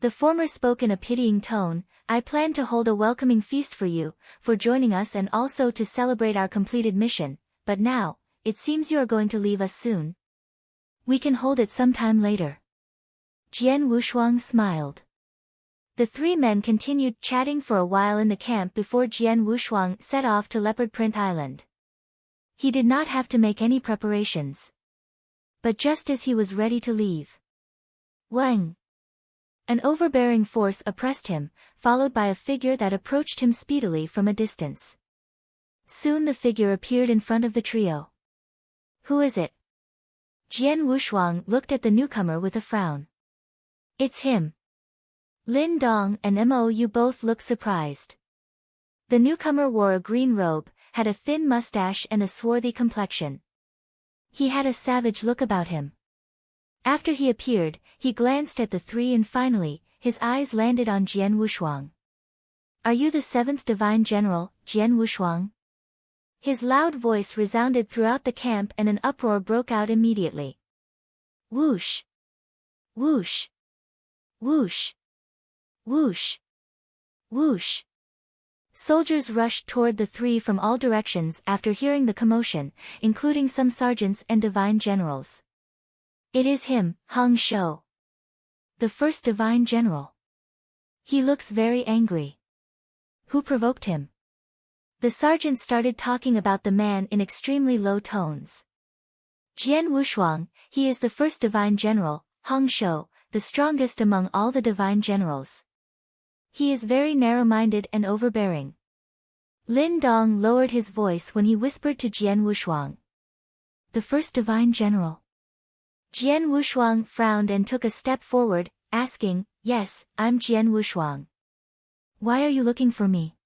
A: The former spoke in a pitying tone, I plan to hold a welcoming feast for you, for joining us and also to celebrate our completed mission, but now, it seems you are going to leave us soon. We can hold it sometime later. Jian Wushuang smiled. The three men continued chatting for a while in the camp before Jian Wushuang set off to Leopard Print Island. He did not have to make any preparations. But just as he was ready to leave, Wang! An overbearing force oppressed him, followed by a figure that approached him speedily from a distance. Soon the figure appeared in front of the trio. Who is it? Jian Wushuang looked at the newcomer with a frown. It's him. Lin Dong and Mou both looked surprised. The newcomer wore a green robe, had a thin mustache and a swarthy complexion. He had a savage look about him. After he appeared, he glanced at the three and finally, his eyes landed on Jian Wushuang. Are you the seventh divine general, Jian Wushuang? His loud voice resounded throughout the camp and an uproar broke out immediately. Whoosh! Whoosh! Whoosh! Whoosh! Whoosh! Soldiers rushed toward the three from all directions after hearing the commotion, including some sergeants and divine generals. It is him, Hong Shou. The first divine general. He looks very angry. Who provoked him? The sergeant started talking about the man in extremely low tones. Jian Wushuang, he is the first divine general, Hong Shou, the strongest among all the divine generals. He is very narrow-minded and overbearing. Lin Dong lowered his voice when he whispered to Jian Wushuang. The first divine general. Jian Wushuang frowned and took a step forward, asking, Yes, I'm Jian Wushuang. Why are you looking for me?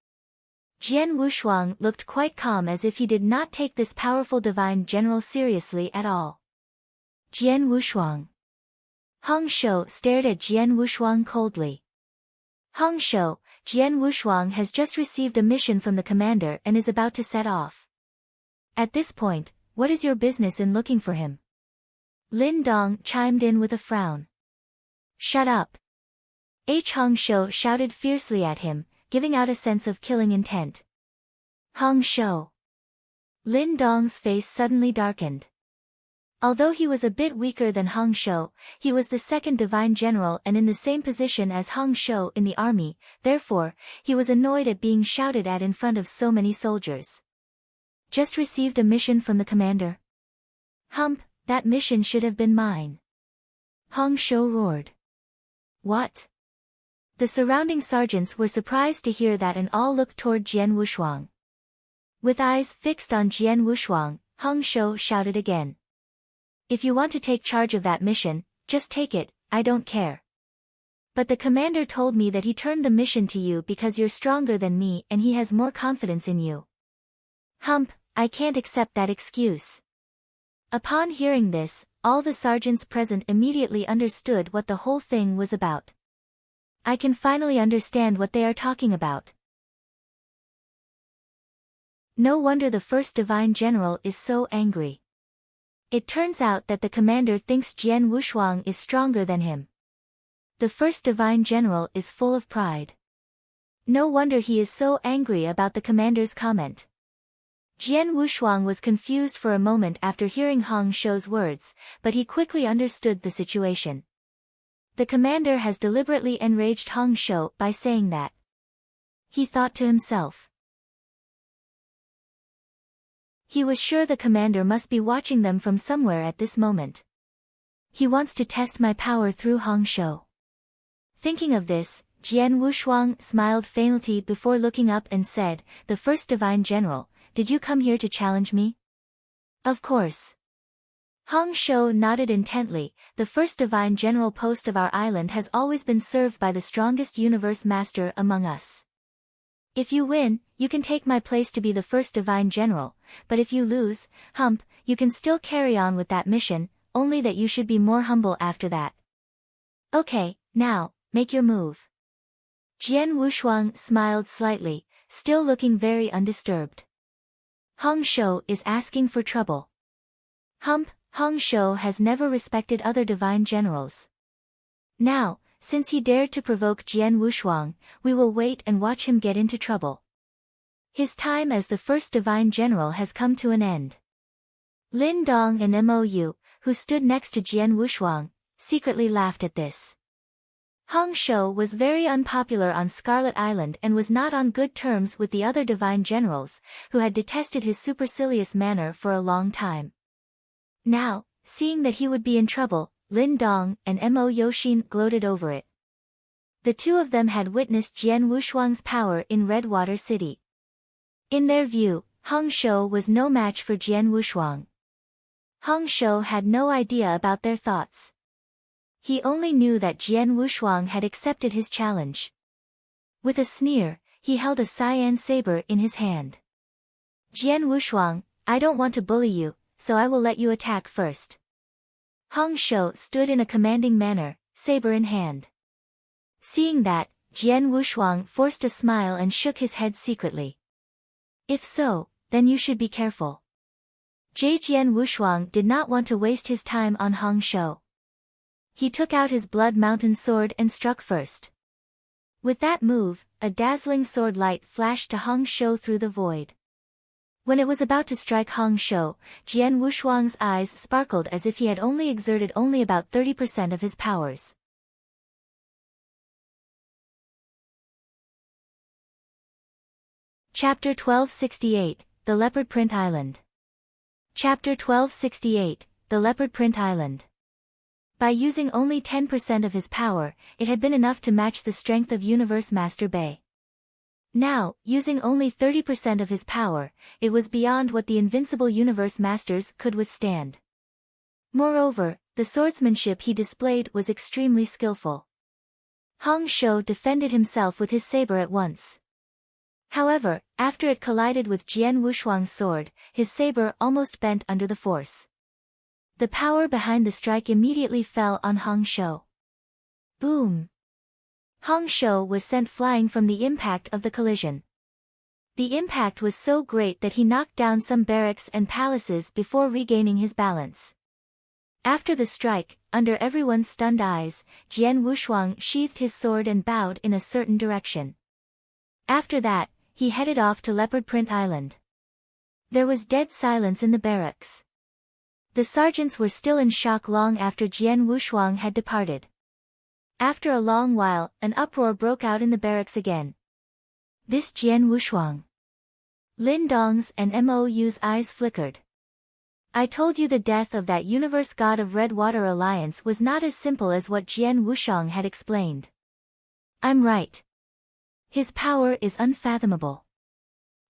A: Jian Wushuang looked quite calm as if he did not take this powerful divine general seriously at all. Jian Wushuang. Hong Shou stared at Jian Wushuang coldly. Hong Shou, Jian Wushuang has just received a mission from the commander and is about to set off. At this point, what is your business in looking for him? Lin Dong chimed in with a frown. Shut up! Hong Shou shouted fiercely at him, giving out a sense of killing intent. Hong Shou. Lin Dong's face suddenly darkened. Although he was a bit weaker than Hong Shou, he was the second divine general and in the same position as Hong Shou in the army, therefore, he was annoyed at being shouted at in front of so many soldiers. Just received a mission from the commander. Hump, that mission should have been mine. Hong Shou roared. What? The surrounding sergeants were surprised to hear that and all looked toward Jian Wushuang. With eyes fixed on Jian Wushuang, Hong Shou shouted again. If you want to take charge of that mission, just take it, I don't care. But the commander told me that he turned the mission to you because you're stronger than me and he has more confidence in you. Hump, I can't accept that excuse. Upon hearing this, all the sergeants present immediately understood what the whole thing was about. I can finally understand what they are talking about. No wonder the first divine general is so angry. It turns out that the commander thinks Jian Wushuang is stronger than him. The first divine general is full of pride. No wonder he is so angry about the commander's comment. Jian Wushuang was confused for a moment after hearing Hong Shou's words, but he quickly understood the situation. The commander has deliberately enraged Hong Shou by saying that. He thought to himself. He was sure the commander must be watching them from somewhere at this moment. He wants to test my power through Hong Shou. Thinking of this, Jian Wushuang smiled faintly before looking up and said, The first divine general, did you come here to challenge me? Of course. Hong Shou nodded intently. The first divine general post of our island has always been served by the strongest universe master among us. If you win, you can take my place to be the first divine general, but if you lose, Hump, you can still carry on with that mission, only that you should be more humble after that. Okay, now, make your move. Jian Wushuang smiled slightly, still looking very undisturbed. Hong Shou is asking for trouble. Hump, Hong Shou has never respected other divine generals. Now, since he dared to provoke Jian Wushuang, we will wait and watch him get into trouble. His time as the first divine general has come to an end. Lin Dong and Mou, who stood next to Jian Wushuang, secretly laughed at this. Hong Shou was very unpopular on Scarlet Island and was not on good terms with the other divine generals, who had detested his supercilious manner for a long time. Now, seeing that he would be in trouble, Lin Dong and Mo Yoshin gloated over it. The two of them had witnessed Jian Wushuang's power in Redwater City. In their view, Hong Shou was no match for Jian Wushuang. Hong Shou had no idea about their thoughts. He only knew that Jian Wushuang had accepted his challenge. With a sneer, he held a cyan saber in his hand. Jian Wushuang, I don't want to bully you, so I will let you attack first. Hong Shou stood in a commanding manner, saber in hand. Seeing that, Jian Wushuang forced a smile and shook his head secretly. If so, then you should be careful. Jian Wushuang did not want to waste his time on Hong Shou. He took out his Blood Mountain sword and struck first. With that move, a dazzling sword light flashed to Hong Shou through the void. When it was about to strike Hong Shou, Jian Wushuang's eyes sparkled as if he had only exerted about 30% of his powers. Chapter 1268, The Leopard Print Island. Chapter 1268, The Leopard Print Island. By using only 10% of his power, it had been enough to match the strength of Universe Master Bei. Now, using only 30% of his power, it was beyond what the invincible Universe Masters could withstand. Moreover, the swordsmanship he displayed was extremely skillful. Hong Shou defended himself with his saber at once. However, after it collided with Jian Wushuang's sword, his saber almost bent under the force. The power behind the strike immediately fell on Hong Shou. Boom! Hong Shou was sent flying from the impact of the collision. The impact was so great that he knocked down some barracks and palaces before regaining his balance. After the strike, under everyone's stunned eyes, Jian Wushuang sheathed his sword and bowed in a certain direction. After that, he headed off to Leopard Print Island. There was dead silence in the barracks. The sergeants were still in shock long after Jian Wushuang had departed. After a long while, an uproar broke out in the barracks again. This Jian Wushuang. Lin Dong's and Mou's eyes flickered. I told you the death of that universe god of Red Water Alliance was not as simple as what Jian Wushuang had explained. I'm right. His power is unfathomable.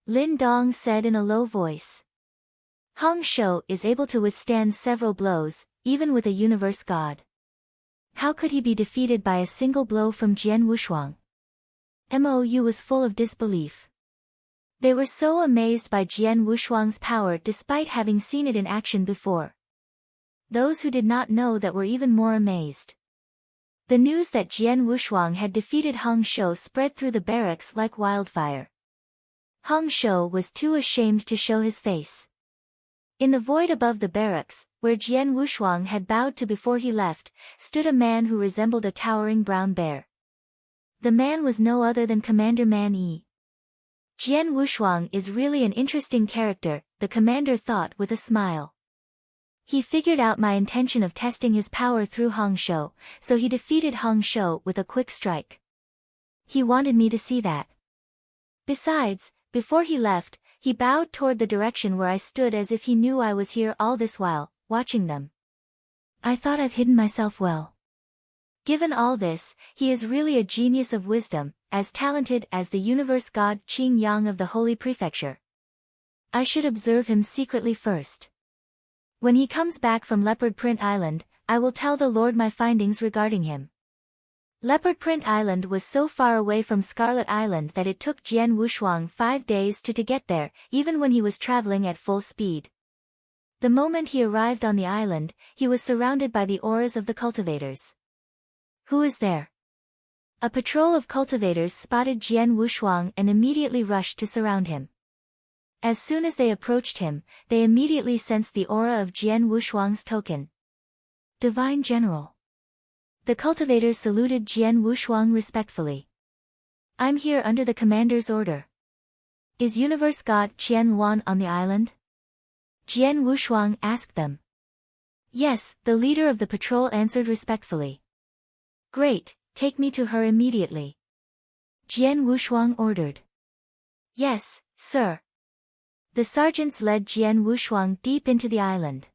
A: Lin Dong said in a low voice. Hong Shou is able to withstand several blows, even with a universe god. How could he be defeated by a single blow from Jian Wushuang? Mou was full of disbelief. They were so amazed by Jian Wushuang's power despite having seen it in action before. Those who did not know that were even more amazed. The news that Jian Wushuang had defeated Hong Shou spread through the barracks like wildfire. Hong Shou was too ashamed to show his face. In the void above the barracks, where Jian Wushuang had bowed to before he left, stood a man who resembled a towering brown bear. The man was no other than Commander Man Yi. Jian Wushuang is really an interesting character, the commander thought with a smile. He figured out my intention of testing his power through Hong Shou, so he defeated Hong Shou with a quick strike. He wanted me to see that. Besides, before he left, he bowed toward the direction where I stood as if he knew I was here all this while, watching them. I thought I've hidden myself well. Given all this, he is really a genius of wisdom, as talented as the universe god Qing Yang of the Holy Prefecture. I should observe him secretly first. When he comes back from Leopard Print Island, I will tell the Lord my findings regarding him. Leopard Print Island was so far away from Scarlet Island that it took Jian Wushuang 5 days to get there, even when he was traveling at full speed. The moment he arrived on the island, he was surrounded by the auras of the cultivators. Who is there? A patrol of cultivators spotted Jian Wushuang and immediately rushed to surround him. As soon as they approached him, they immediately sensed the aura of Jian Wushuang's token. Divine General. The cultivators saluted Jian Wushuang respectfully. I'm here under the commander's order. Is Universe God Qian Wan on the island? Jian Wushuang asked them. Yes, the leader of the patrol answered respectfully. Great, take me to her immediately. Jian Wushuang ordered. Yes, sir. The sergeants led Jian Wushuang deep into the island.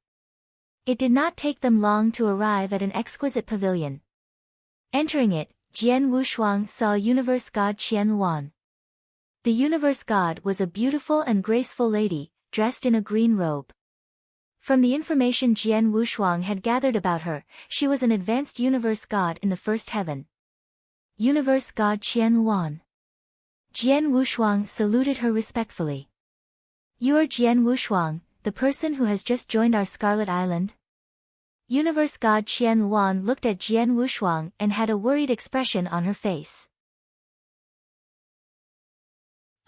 A: It did not take them long to arrive at an exquisite pavilion. Entering it, Jian Wushuang saw Universe God Qian Wan. The Universe God was a beautiful and graceful lady, dressed in a green robe. From the information Jian Wushuang had gathered about her, she was an advanced Universe God in the first heaven. Universe God Qian Wan. Jian Wushuang saluted her respectfully. You are Jian Wushuang, the person who has just joined our Scarlet Island? Universe God Qian Wan looked at Jian Wushuang and had a worried expression on her face.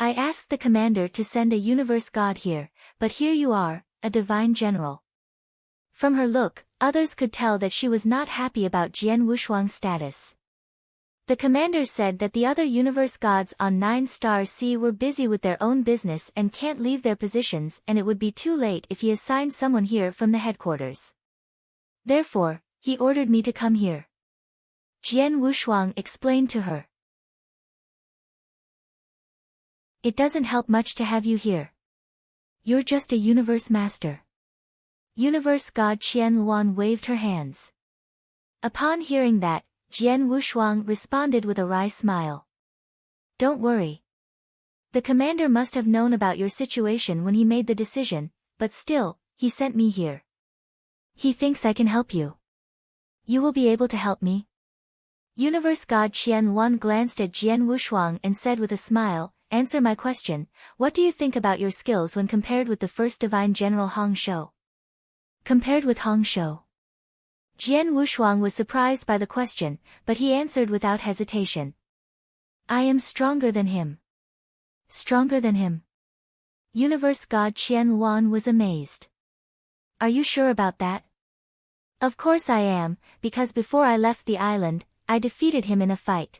A: I asked the commander to send a universe god here, but here you are, a divine general. From her look, others could tell that she was not happy about Jian Wushuang's status. The commander said that the other universe gods on 9-star sea were busy with their own business and can't leave their positions, and it would be too late if he assigned someone here from the headquarters. Therefore, he ordered me to come here. Jian Wushuang explained to her. It doesn't help much to have you here. You're just a universe master. Universe god Qian Luan waved her hands. Upon hearing that, Jian Wushuang responded with a wry smile. Don't worry. The commander must have known about your situation when he made the decision, but still, he sent me here. He thinks I can help you. You will be able to help me? Universe god Qian Luan glanced at Jian Wushuang and said with a smile, answer my question, what do you think about your skills when compared with the first divine general Hong Shou? Compared with Hong Shou. Jian Wushuang was surprised by the question, but he answered without hesitation. I am stronger than him. Stronger than him. Universe god Qian Luan was amazed. Are you sure about that? Of course I am, because before I left the island, I defeated him in a fight.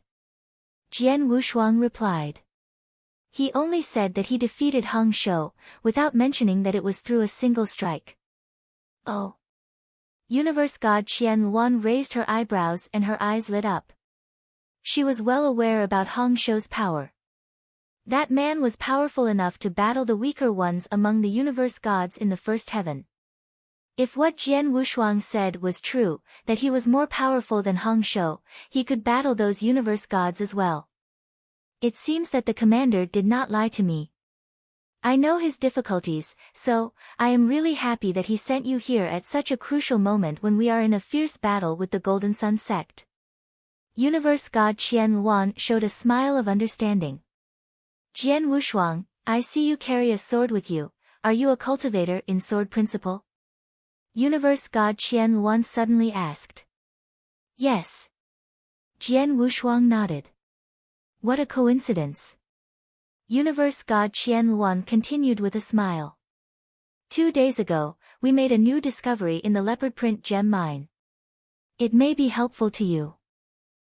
A: Jian Wushuang replied. He only said that he defeated Hong Shou, without mentioning that it was through a single strike. Oh. Universe god Qian Luan raised her eyebrows and her eyes lit up. She was well aware about Hong Shou's power. That man was powerful enough to battle the weaker ones among the universe gods in the first heaven. If what Jian Wushuang said was true, that he was more powerful than Hong Shou, he could battle those universe gods as well. It seems that the commander did not lie to me. I know his difficulties, so, I am really happy that he sent you here at such a crucial moment when we are in a fierce battle with the Golden Sun sect. Universe god Qian Luan showed a smile of understanding. Jian Wushuang, I see you carry a sword with you, are you a cultivator in sword principle? Universe god Qian Luan suddenly asked. Yes. Jian Wushuang nodded. What a coincidence. Universe god Qian Luan continued with a smile. 2 days ago, we made a new discovery in the leopard print gem mine. It may be helpful to you.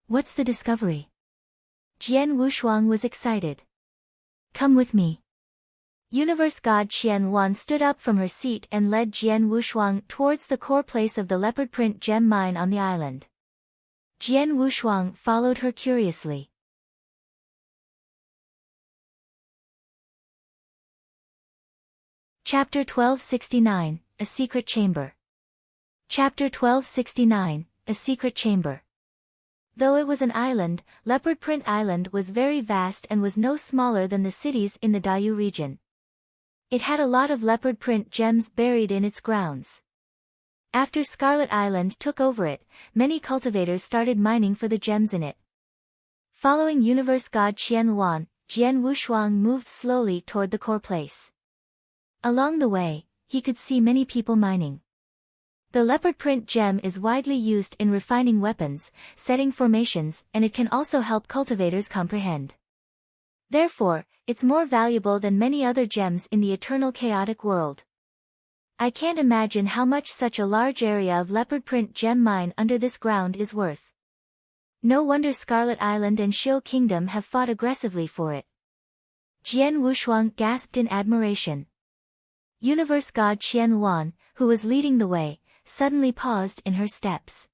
A: What's the discovery? Jian Wushuang was excited. Come with me. Universe god Qian Luan stood up from her seat and led Jian Wushuang towards the core place of the leopard print gem mine on the island. Jian Wushuang followed her curiously. Chapter 1269, A Secret Chamber. Chapter 1269, A Secret Chamber. Though it was an island, Leopard Print Island was very vast and was no smaller than the cities in the Dayu region. It had a lot of leopard print gems buried in its grounds. After Scarlet Island took over it, many cultivators started mining for the gems in it. Following universe god Qian Luan, Jian Wushuang moved slowly toward the core place. Along the way, he could see many people mining. The leopard print gem is widely used in refining weapons, setting formations, and it can also help cultivators comprehend. Therefore, it's more valuable than many other gems in the eternal chaotic world. I can't imagine how much such a large area of leopard print gem mine under this ground is worth. No wonder Scarlet Island and Xiu Kingdom have fought aggressively for it. Jian Wushuang gasped in admiration. Universe god Qian Luan, who was leading the way, suddenly paused in her steps.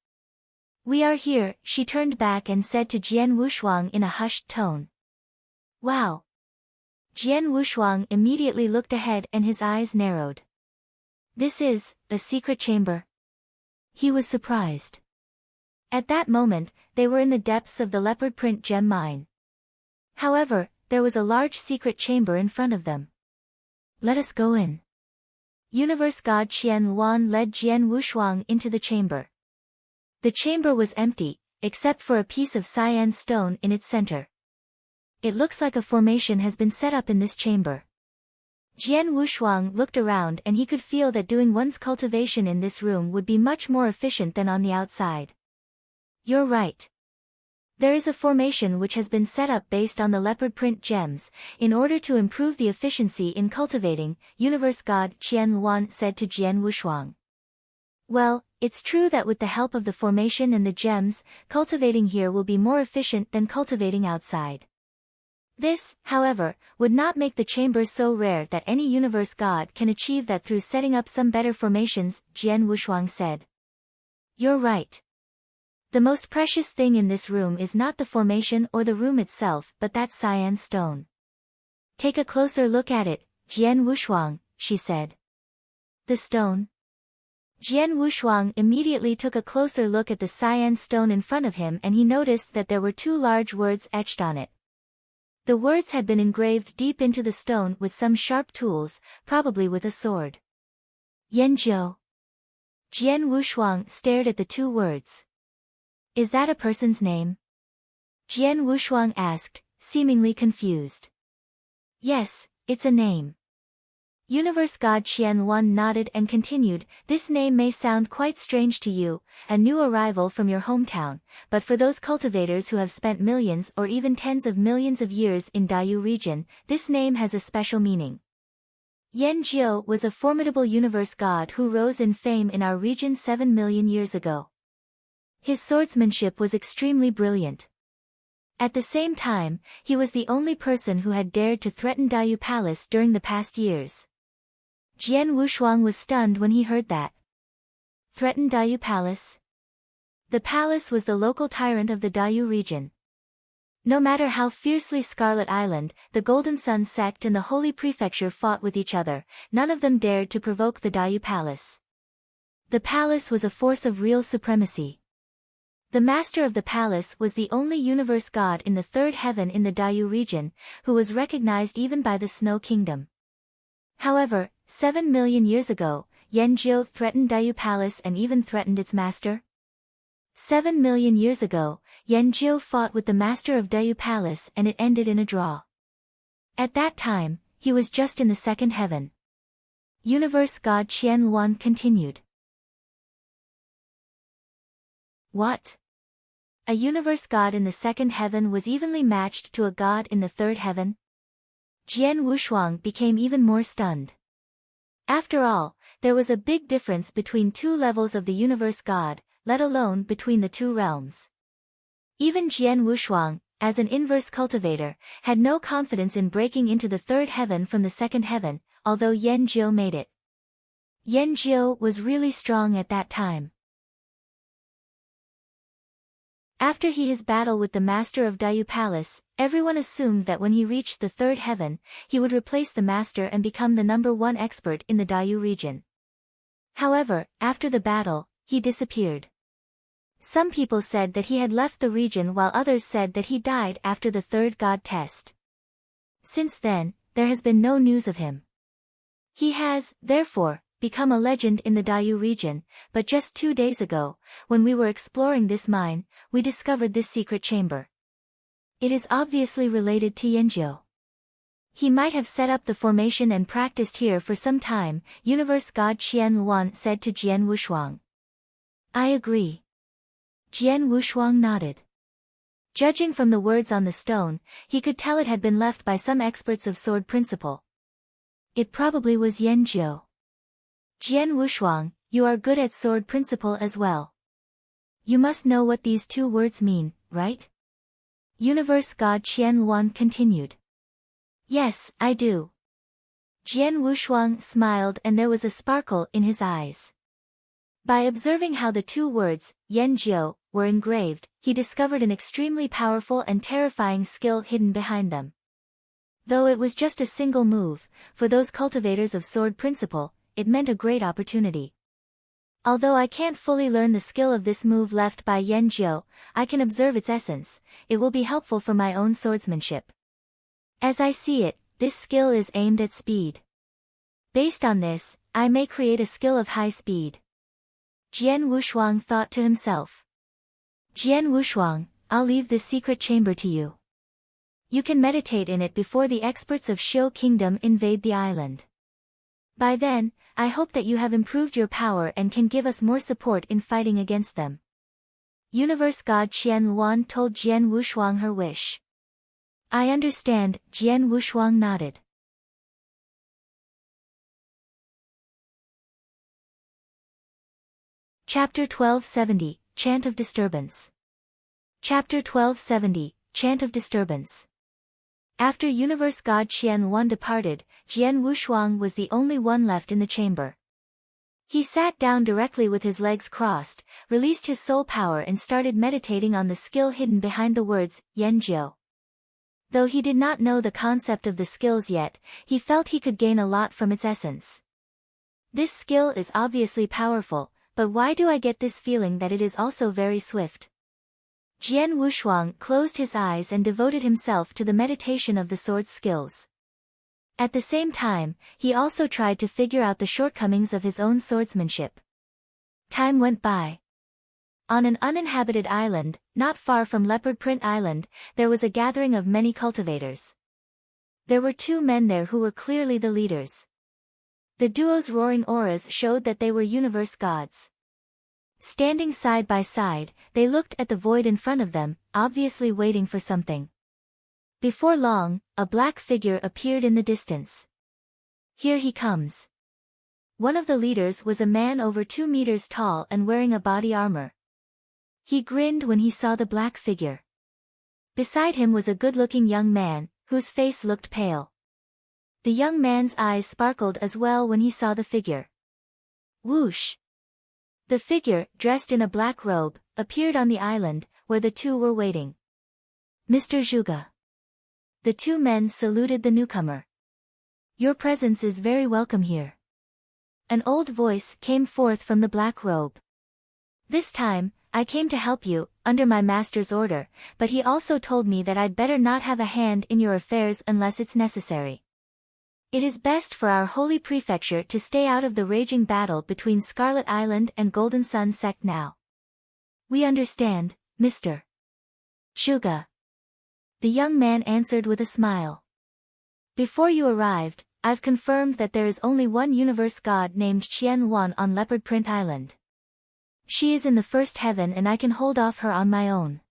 A: We are here, she turned back and said to Jian Wushuang in a hushed tone. Wow! Jian Wushuang immediately looked ahead and his eyes narrowed. This is, a secret chamber. He was surprised. At that moment, they were in the depths of the leopard print gem mine. However, there was a large secret chamber in front of them. Let us go in. Universe god Qian Luan led Jian Wushuang into the chamber. The chamber was empty, except for a piece of cyan stone in its center. It looks like a formation has been set up in this chamber. Jian Wushuang looked around and he could feel that doing one's cultivation in this room would be much more efficient than on the outside. You're right. There is a formation which has been set up based on the leopard print gems, in order to improve the efficiency in cultivating, Universe God Qian Luan said to Jian Wushuang. Well, it's true that with the help of the formation and the gems, cultivating here will be more efficient than cultivating outside. This, however, would not make the chambers so rare that any universe god can achieve that through setting up some better formations, Jian Wushuang said. You're right. The most precious thing in this room is not the formation or the room itself but that cyan stone. Take a closer look at it, Jian Wushuang, she said. The stone? Jian Wushuang immediately took a closer look at the cyan stone in front of him and he noticed that there were two large words etched on it. The words had been engraved deep into the stone with some sharp tools, probably with a sword. Yanjiu. Jian Wushuang stared at the two words. Is that a person's name? Jian Wushuang asked, seemingly confused. Yes, it's a name. Universe God Qian Luan nodded and continued, this name may sound quite strange to you, a new arrival from your hometown, but for those cultivators who have spent millions or even tens of millions of years in Dayu region, this name has a special meaning. Yan Jiu was a formidable universe god who rose in fame in our region 7 million years ago. His swordsmanship was extremely brilliant. At the same time, he was the only person who had dared to threaten Dayu Palace during the past years. Jian Wushuang was stunned when he heard that. Threaten Dayu Palace? The palace was the local tyrant of the Dayu region. No matter how fiercely Scarlet Island, the Golden Sun sect and the Holy Prefecture fought with each other, none of them dared to provoke the Dayu Palace. The palace was a force of real supremacy. The master of the palace was the only universe god in the third heaven in the Dayu region, who was recognized even by the Snow Kingdom. However, 7 million years ago, Yanjiu threatened Dayu Palace and even threatened its master. 7 million years ago, Yanjiu fought with the master of Dayu Palace and it ended in a draw. At that time, he was just in the second heaven. Universe God Qian Luan continued. What? A universe god in the second heaven was evenly matched to a god in the third heaven? Jian Wushuang became even more stunned. After all, there was a big difference between two levels of the universe god, let alone between the two realms. Even Jian Wushuang, as an inverse cultivator, had no confidence in breaking into the third heaven from the second heaven, although Yan Jiu made it. Yan Jiu was really strong at that time. After his battle with the master of Dayu Palace, everyone assumed that when he reached the third heaven, he would replace the master and become the #1 expert in the Dayu region. However, after the battle, he disappeared. Some people said that he had left the region while others said that he died after the third god test. Since then, there has been no news of him. He has, therefore, become a legend in the Dayu region, but just 2 days ago, when we were exploring this mine, we discovered this secret chamber. It is obviously related to Yanjiu. He might have set up the formation and practiced here for some time, Universe God Qian Luan said to Jian Wushuang. I agree. Jian Wushuang nodded. Judging from the words on the stone, he could tell it had been left by some experts of sword principle. It probably was Yanjiu. Jian Wushuang, you are good at sword principle as well. You must know what these two words mean, right? Universe God Qian Luan continued. Yes, I do. Jian Wushuang smiled and there was a sparkle in his eyes. By observing how the two words, Yanjiu, were engraved, he discovered an extremely powerful and terrifying skill hidden behind them. Though it was just a single move, for those cultivators of sword principle, it meant a great opportunity. Although I can't fully learn the skill of this move left by Yanjiu, I can observe its essence. It will be helpful for my own swordsmanship. As I see it, this skill is aimed at speed. Based on this, I may create a skill of high speed. Jian Wushuang thought to himself. Jian Wushuang, I'll leave this secret chamber to you. You can meditate in it before the experts of Shou Kingdom invade the island. By then, I hope that you have improved your power and can give us more support in fighting against them. Universe God Qian Luan told Jian Wushuang her wish. I understand, Jian Wushuang nodded. Chapter 1270, Chant of Disturbance. Chapter 1270, Chant of Disturbance. After Universe God Qian Luan departed, Jian Wushuang was the only one left in the chamber. He sat down directly with his legs crossed, released his soul power and started meditating on the skill hidden behind the words, Yanjiu. Though he did not know the concept of the skills yet, he felt he could gain a lot from its essence. This skill is obviously powerful, but why do I get this feeling that it is also very swift? Jian Wushuang closed his eyes and devoted himself to the meditation of the sword's skills. At the same time, he also tried to figure out the shortcomings of his own swordsmanship. Time went by. On an uninhabited island, not far from Leopard Print Island, there was a gathering of many cultivators. There were 2 men there who were clearly the leaders. The duo's roaring auras showed that they were universe gods. Standing side by side, they looked at the void in front of them, obviously waiting for something. Before long, a black figure appeared in the distance. Here he comes. One of the leaders was a man over 2 meters tall and wearing a body armor. He grinned when he saw the black figure. Beside him was a good-looking young man, whose face looked pale. The young man's eyes sparkled as well when he saw the figure. Whoosh! The figure, dressed in a black robe, appeared on the island, where the 2 were waiting. Mr. Zhuge. The 2 men saluted the newcomer. Your presence is very welcome here. An old voice came forth from the black robe. This time, I came to help you, under my master's order, but he also told me that I'd better not have a hand in your affairs unless it's necessary. It is best for our holy prefecture to stay out of the raging battle between Scarlet Island and Golden Sun sect now. We understand, Mr. Zhuge. The young man answered with a smile. Before you arrived, I've confirmed that there is only one universe god named Qian Luan on Leopard Print Island. She is in the first heaven and I can hold off her on my own.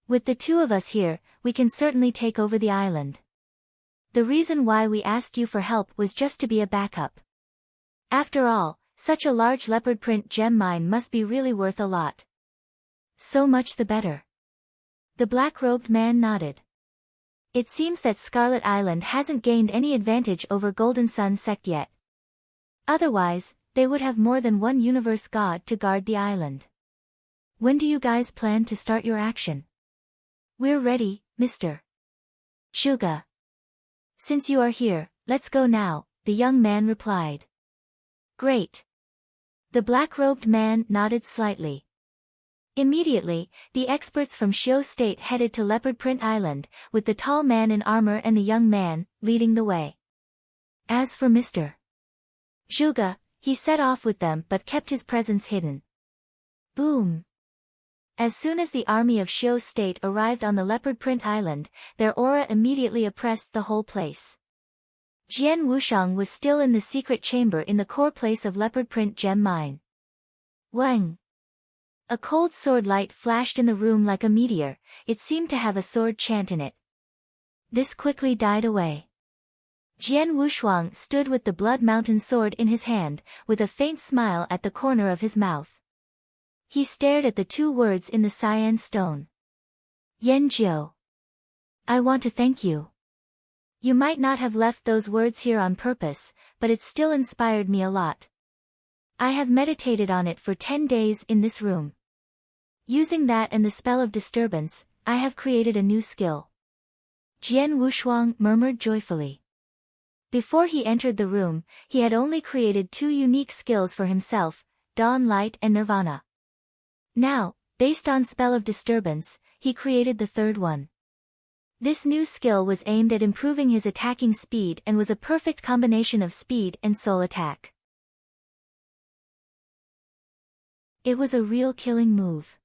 A: With the 2 of us here, we can certainly take over the island. The reason why we asked you for help was just to be a backup. After all, such a large leopard print gem mine must be really worth a lot. So much the better. The black-robed man nodded. It seems that Scarlet Island hasn't gained any advantage over Golden Sun sect yet. Otherwise, they would have more than one universe god to guard the island. When do you guys plan to start your action? We're ready, Mr. Zhuge. Since you are here, let's go now, the young man replied. Great. The black-robed man nodded slightly. Immediately, the experts from Xiu State headed to Leopard Print Island, with the tall man in armor and the young man, leading the way. As for Mr. Zhuge, he set off with them but kept his presence hidden. Boom! As soon as the army of Xiu State arrived on the Leopard Print Island, their aura immediately oppressed the whole place. Jian Wushuang was still in the secret chamber in the core place of Leopard Print Gem Mine. Wang! A cold sword light flashed in the room like a meteor, it seemed to have a sword chant in it. This quickly died away. Jian Wushuang stood with the Blood Mountain sword in his hand, with a faint smile at the corner of his mouth. He stared at the 2 words in the cyan stone. Yanjiu. I want to thank you. You might not have left those words here on purpose, but it still inspired me a lot. I have meditated on it for 10 days in this room. Using that and the spell of disturbance, I have created a new skill. Jian Wushuang murmured joyfully. Before he entered the room, he had only created 2 unique skills for himself, Dawn Light and Nirvana. Now, based on spell of disturbance, he created the 3rd one. This new skill was aimed at improving his attacking speed and was a perfect combination of speed and soul attack. It was a real killing move.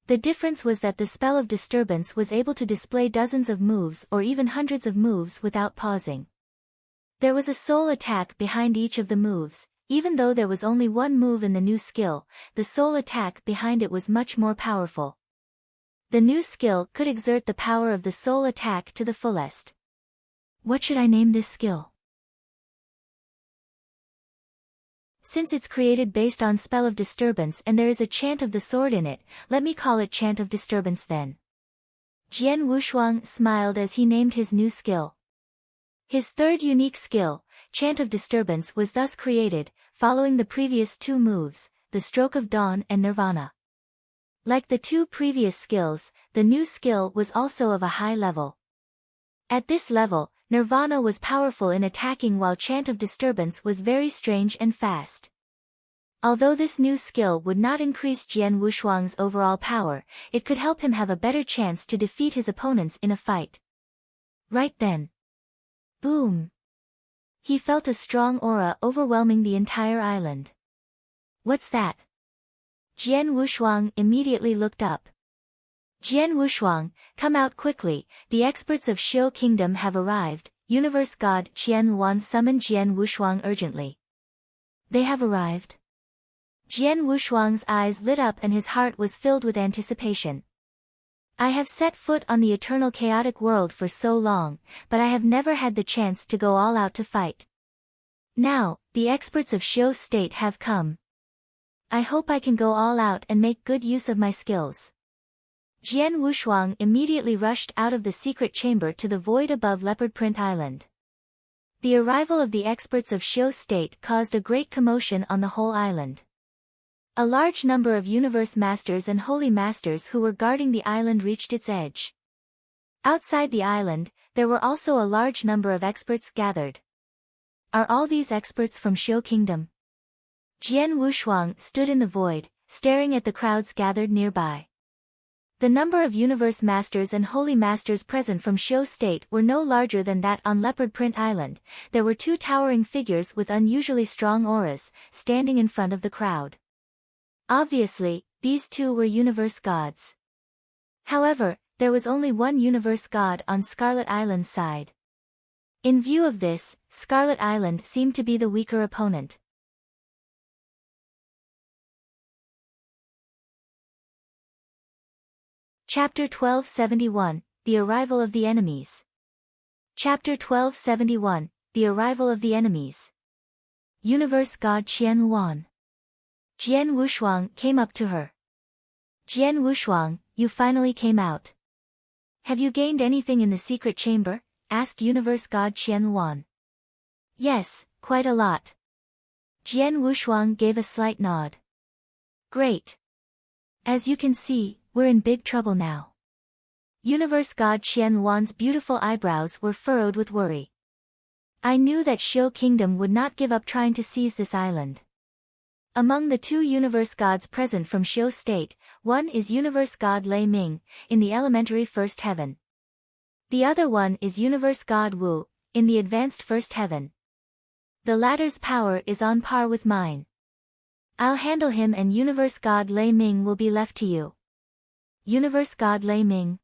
A: The difference was that the spell of disturbance was able to display dozens of moves or even hundreds of moves without pausing. There was a soul attack behind each of the moves, even though there was only one move in the new skill, the soul attack behind it was much more powerful. The new skill could exert the power of the soul attack to the fullest. What should I name this skill? Since it's created based on Spell of Disturbance and there is a chant of the sword in it, let me call it Chant of Disturbance then. Jian Wushuang smiled as he named his new skill. His third unique skill, Chant of Disturbance, was thus created, following the previous two moves, the Stroke of Dawn and Nirvana. Like the two previous skills, the new skill was also of a high level. At this level, Nirvana was powerful in attacking while Chant of Disturbance was very strange and fast. Although this new skill would not increase Jian Wushuang's overall power, it could help him have a better chance to defeat his opponents in a fight. Right then. Boom! He felt a strong aura overwhelming the entire island. What's that? Jian Wushuang immediately looked up. Jian Wushuang, come out quickly, the experts of Xiu Kingdom have arrived, Universe God Qian Luan summoned Jian Wushuang urgently. They have arrived? Jian Wushuang's eyes lit up and his heart was filled with anticipation. I have set foot on the eternal chaotic world for so long, but I have never had the chance to go all out to fight. Now, the experts of Xiu State have come. I hope I can go all out and make good use of my skills. Jian Wushuang immediately rushed out of the secret chamber to the void above Leopard Print Island. The arrival of the experts of Xiu State caused a great commotion on the whole island. A large number of universe masters and holy masters who were guarding the island reached its edge. Outside the island, there were also a large number of experts gathered. Are all these experts from Xiu Kingdom? Jian Wushuang stood in the void, staring at the crowds gathered nearby. The number of universe masters and holy masters present from Xiu State were no larger than that on Leopard Print Island. There were two towering figures with unusually strong auras, standing in front of the crowd. Obviously, these two were universe gods. However, there was only one universe god on Scarlet Island's side. In view of this, Scarlet Island seemed to be the weaker opponent. Chapter 1271, The Arrival of the Enemies. Chapter 1271, The Arrival of the Enemies. Universe God Qian Luan. Jian Wushuang came up to her. Jian Wushuang, you finally came out. Have you gained anything in the secret chamber? Asked Universe God Qian Luan. Yes, quite a lot. Jian Wushuang gave a slight nod. Great. As you can see, we're in big trouble now. Universe God Qian Luan's beautiful eyebrows were furrowed with worry. I knew that Xiu Kingdom would not give up trying to seize this island. Among the two universe gods present from Xiu State, one is Universe God Lei Ming, in the elementary first heaven. The other one is Universe God Wu, in the advanced first heaven. The latter's power is on par with mine. I'll handle him and Universe God Lei Ming will be left to you. Universe God Lei Ming.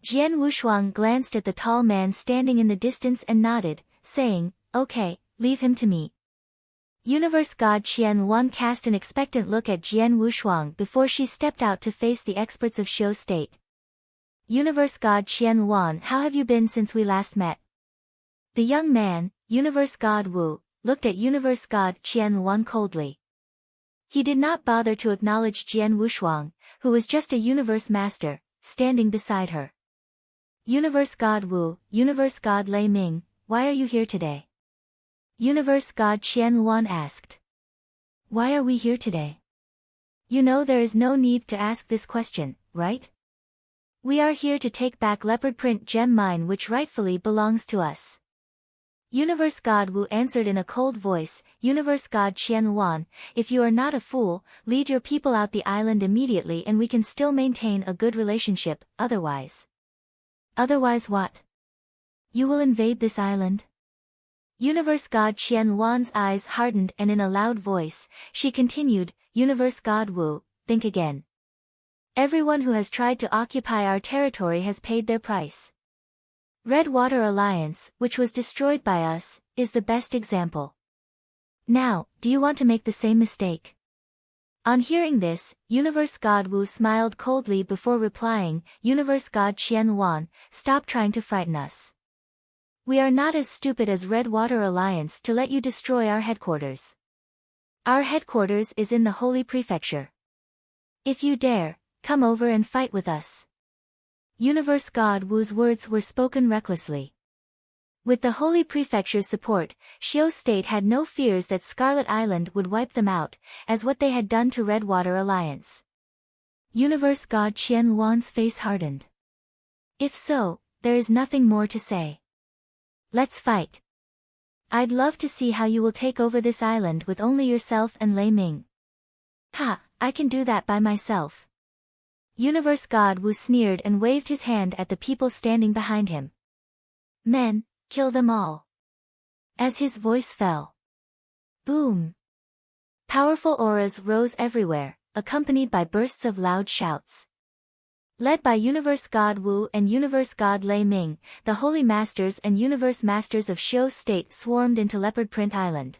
A: Jian Wushuang glanced at the tall man standing in the distance and nodded, saying, Okay, leave him to me. Universe God Qian Luan cast an expectant look at Jian Wushuang before she stepped out to face the experts of Xiu State. Universe God Qian Luan, how have you been since we last met? The young man, Universe God Wu, looked at Universe God Qian Luan coldly. He did not bother to acknowledge Jian Wushuang, who was just a universe master, standing beside her. Universe God Wu, Universe God Lei Ming, why are you here today? Universe God Qian Luan asked. Why are we here today? You know there is no need to ask this question, right? We are here to take back Leopard Print Gem Mine which rightfully belongs to us. Universe God Wu answered in a cold voice, Universe God Qian Luan, if you are not a fool, lead your people out the island immediately and we can still maintain a good relationship, otherwise. Otherwise what? You will invade this island? Universe God Qian Luan's eyes hardened and in a loud voice, she continued, Universe God Wu, think again. Everyone who has tried to occupy our territory has paid their price. Red Water Alliance, which was destroyed by us, is the best example. Now, do you want to make the same mistake? On hearing this, Universe God Wu smiled coldly before replying, Universe God Qian Wan, stop trying to frighten us. We are not as stupid as Red Water Alliance to let you destroy our headquarters. Our headquarters is in the Holy Prefecture. If you dare, come over and fight with us. Universe God Wu's words were spoken recklessly. With the Holy Prefecture's support, Xiu State had no fears that Scarlet Island would wipe them out, as what they had done to Red Water Alliance. Universe God Qian Wan's face hardened. If so, there is nothing more to say. Let's fight. I'd love to see how you will take over this island with only yourself and Lei Ming. Ha, I can do that by myself. Universe God Wu sneered and waved his hand at the people standing behind him. Men, kill them all. As his voice fell. Boom. Powerful auras rose everywhere, accompanied by bursts of loud shouts. Led by Universe God Wu and Universe God Lei Ming, the Holy Masters and Universe Masters of Xiu State swarmed into Leopard Print Island.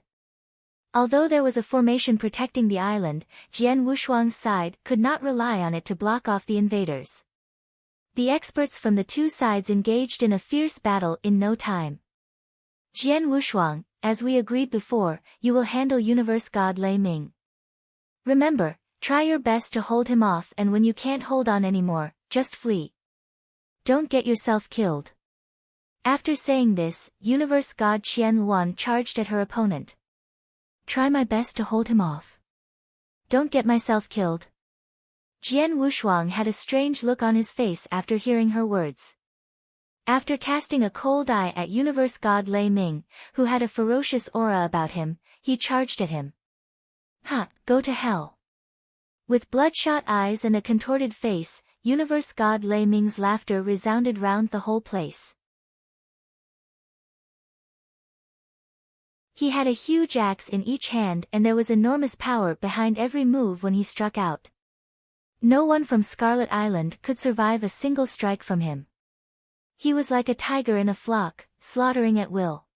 A: Although there was a formation protecting the island, Jian Wushuang's side could not rely on it to block off the invaders. The experts from the two sides engaged in a fierce battle in no time. Jian Wushuang, as we agreed before, you will handle Universe God Lei Ming. Remember, try your best to hold him off, and when you can't hold on anymore, just flee. Don't get yourself killed. After saying this, Universe God Qian Wan charged at her opponent. Try my best to hold him off. Don't get myself killed. Jian Wushuang had a strange look on his face after hearing her words. After casting a cold eye at Universe God Lei Ming, who had a ferocious aura about him, he charged at him. Ha, go to hell. With bloodshot eyes and a contorted face, Universe God Lei Ming's laughter resounded round the whole place. He had a huge axe in each hand and there was enormous power behind every move when he struck out. No one from Scarlet Island could survive a single strike from him. He was like a tiger in a flock, slaughtering at will.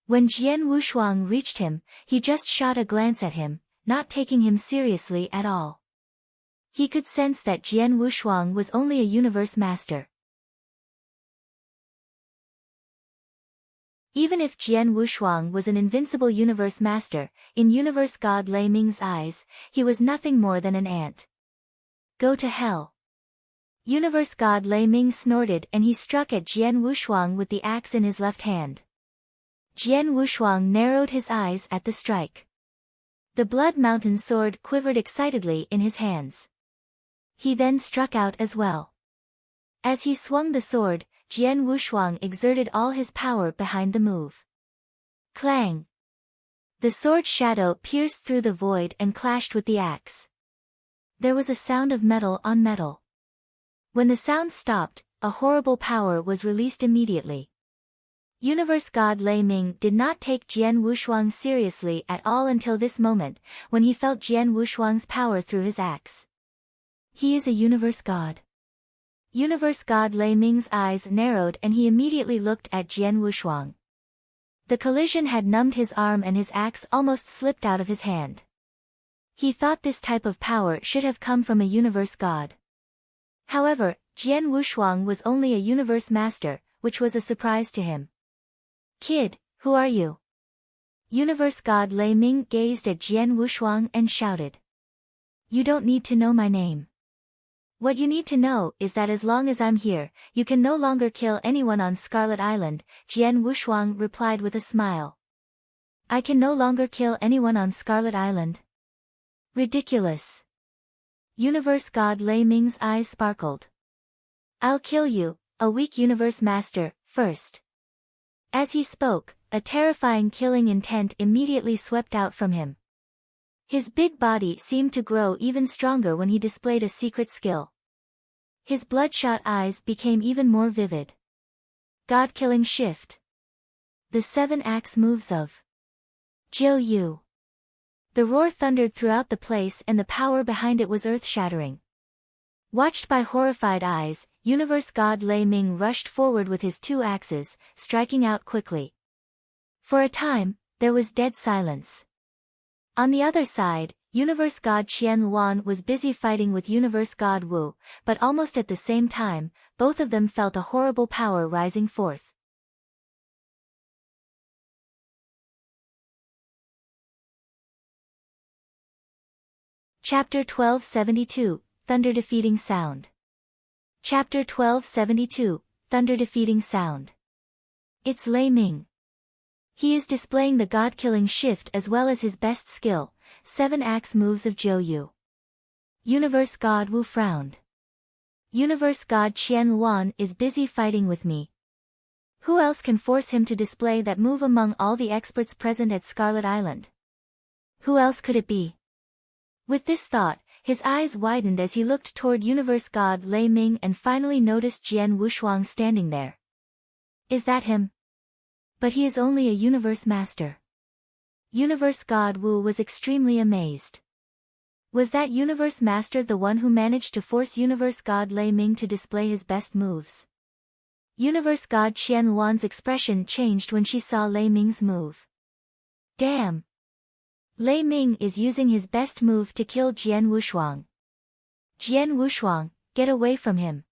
A: When Jian Wushuang reached him, he just shot a glance at him, not taking him seriously at all. He could sense that Jian Wushuang was only a universe master. Even if Jian Wushuang was an invincible universe master, in Universe God Lei Ming's eyes, he was nothing more than an ant. Go to hell. Universe God Lei Ming snorted and he struck at Jian Wushuang with the axe in his left hand. Jian Wushuang narrowed his eyes at the strike. The Blood Mountain sword quivered excitedly in his hands. He then struck out as well. As he swung the sword, Jian Wushuang exerted all his power behind the move. Clang! The sword shadow pierced through the void and clashed with the axe. There was a sound of metal on metal. When the sound stopped, a horrible power was released immediately. Universe God Lei Ming did not take Jian Wushuang seriously at all until this moment, when he felt Jian Wushuang's power through his axe. He is a universe god. Universe God Lei Ming's eyes narrowed and he immediately looked at Jian Wushuang. The collision had numbed his arm and his axe almost slipped out of his hand. He thought this type of power should have come from a universe god. However, Jian Wushuang was only a universe master, which was a surprise to him. Kid, who are you? Universe God Lei Ming gazed at Jian Wushuang and shouted. You don't need to know my name. What you need to know is that as long as I'm here, you can no longer kill anyone on Scarlet Island, Jian Wushuang replied with a smile. I can no longer kill anyone on Scarlet Island? Ridiculous. Universe God Lei Ming's eyes sparkled. I'll kill you, a weak universe master, first. As he spoke, a terrifying killing intent immediately swept out from him. His big body seemed to grow even stronger when he displayed a secret skill. His bloodshot eyes became even more vivid. God-killing shift. The 7 axe moves of Jiu Yu. The roar thundered throughout the place and the power behind it was earth-shattering. Watched by horrified eyes, Universe God Lei Ming rushed forward with his 2 axes, striking out quickly. For a time, there was dead silence. On the other side, Universe God Qian Luan was busy fighting with Universe God Wu, but almost at the same time, both of them felt a horrible power rising forth. Chapter 1272, Thunder Defeating Sound. Chapter 1272, Thunder Defeating Sound. It's Lei Ming. He is displaying the god-killing shift as well as his best skill, 7 axe moves of Zhou Yu. Universe God Wu frowned. Universe God Qian Luan is busy fighting with me. Who else can force him to display that move among all the experts present at Scarlet Island? Who else could it be? With this thought, his eyes widened as he looked toward Universe God Lei Ming and finally noticed Jian Wushuang standing there. Is that him? But he is only a Universe Master. Universe God Wu was extremely amazed. Was that Universe Master the one who managed to force Universe God Lei Ming to display his best moves? Universe God Qian Luan's expression changed when she saw Lei Ming's move. Damn! Lei Ming is using his best move to kill Jian Wushuang. Jian Wushuang, get away from him.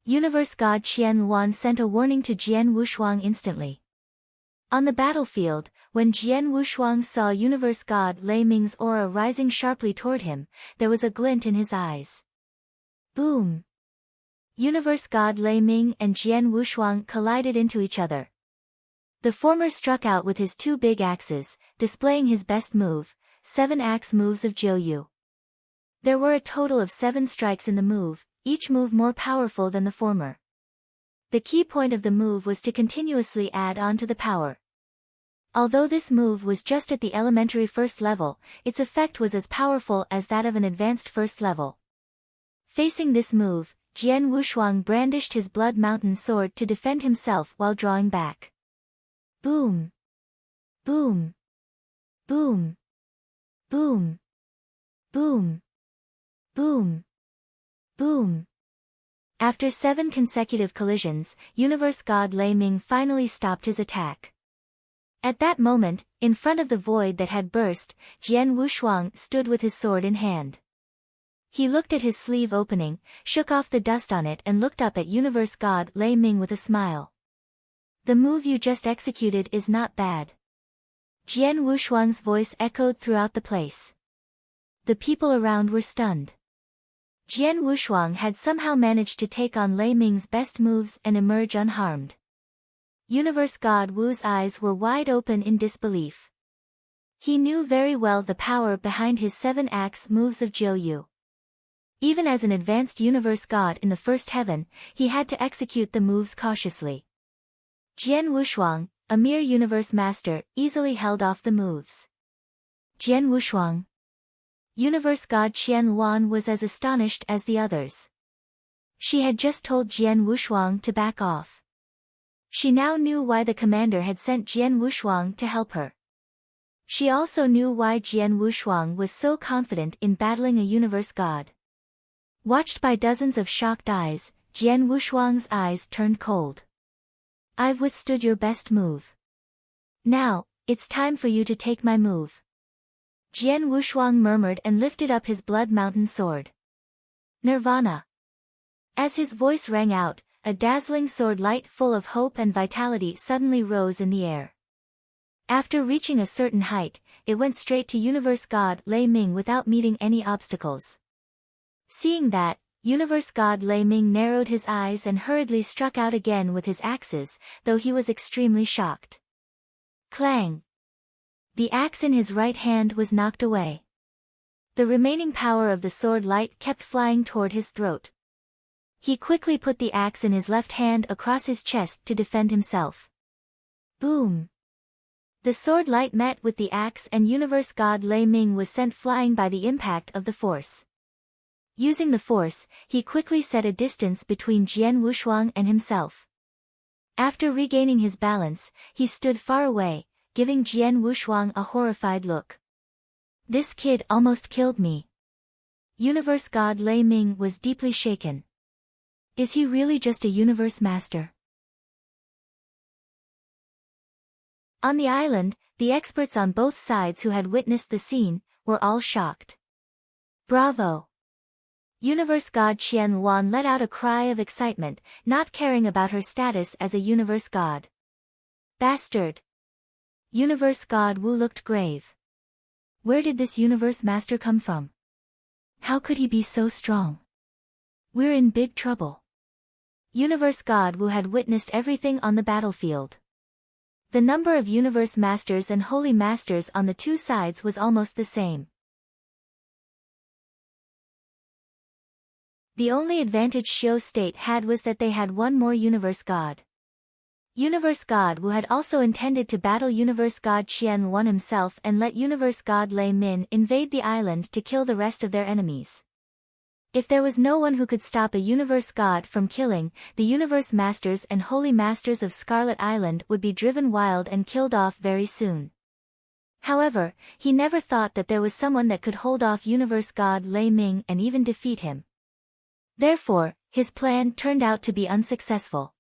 A: Universe God Qian Luan sent a warning to Jian Wushuang instantly. On the battlefield, when Jian Wushuang saw Universe God Lei Ming's aura rising sharply toward him, there was a glint in his eyes. Boom! Universe God Lei Ming and Jian Wushuang collided into each other. The former struck out with his 2 big axes, displaying his best move, 7 axe moves of Zhou Yu. There were a total of 7 strikes in the move, each move more powerful than the former. The key point of the move was to continuously add on to the power. Although this move was just at the elementary first level, its effect was as powerful as that of an advanced first level. Facing this move, Jian Wushuang brandished his Blood Mountain sword to defend himself while drawing back. Boom! Boom! Boom! Boom! Boom! Boom! Boom! After 7 consecutive collisions, Universe God Lei Ming finally stopped his attack. At that moment, in front of the void that had burst, Jian Wushuang stood with his sword in hand. He looked at his sleeve opening, shook off the dust on it and looked up at Universe God Lei Ming with a smile. The move you just executed is not bad. Jian Wushuang's voice echoed throughout the place. The people around were stunned. Jian Wushuang had somehow managed to take on Lei Ming's best moves and emerge unharmed. Universe God Wu's eyes were wide open in disbelief. He knew very well the power behind his 7 axe moves of Zhou Yu. Even as an advanced Universe God in the first heaven, he had to execute the moves cautiously. Jian Wushuang, a mere Universe Master, easily held off the moves. Jian Wushuang. Universe God Qian Luan was as astonished as the others. She had just told Jian Wushuang to back off. She now knew why the commander had sent Jian Wushuang to help her. She also knew why Jian Wushuang was so confident in battling a Universe God. Watched by dozens of shocked eyes, Jian Wushuang's eyes turned cold. I've withstood your best move. Now, it's time for you to take my move. Jian Wushuang murmured and lifted up his Blood Mountain sword. Nirvana. As his voice rang out, a dazzling sword light full of hope and vitality suddenly rose in the air. After reaching a certain height, it went straight to Universe God Lei Ming without meeting any obstacles. Seeing that, Universe God Lei Ming narrowed his eyes and hurriedly struck out again with his axes, though he was extremely shocked. Clang! The axe in his right hand was knocked away. The remaining power of the sword light kept flying toward his throat. He quickly put the axe in his left hand across his chest to defend himself. Boom! The sword light met with the axe and Universe God Lei Ming was sent flying by the impact of the force. Using the force, he quickly set a distance between Jian Wushuang and himself. After regaining his balance, he stood far away, giving Jian Wushuang a horrified look. This kid almost killed me. Universe God Lei Ming was deeply shaken. Is he really just a Universe Master? On the island, the experts on both sides who had witnessed the scene were all shocked. Bravo! Universe God Qian Luan let out a cry of excitement, not caring about her status as a universe god. Bastard! Universe God Wu looked grave. Where did this universe master come from? How could he be so strong? We're in big trouble. Universe God Wu had witnessed everything on the battlefield. The number of universe masters and holy masters on the two sides was almost the same. The only advantage Xiu State had was that they had one more universe god. Universe God Wu had also intended to battle Universe God Qian Luan himself and let Universe God Lei Min invade the island to kill the rest of their enemies. If there was no one who could stop a universe god from killing, the universe masters and holy masters of Scarlet Island would be driven wild and killed off very soon. However, he never thought that there was someone that could hold off universe god Lei Ming and even defeat him. Therefore, his plan turned out to be unsuccessful.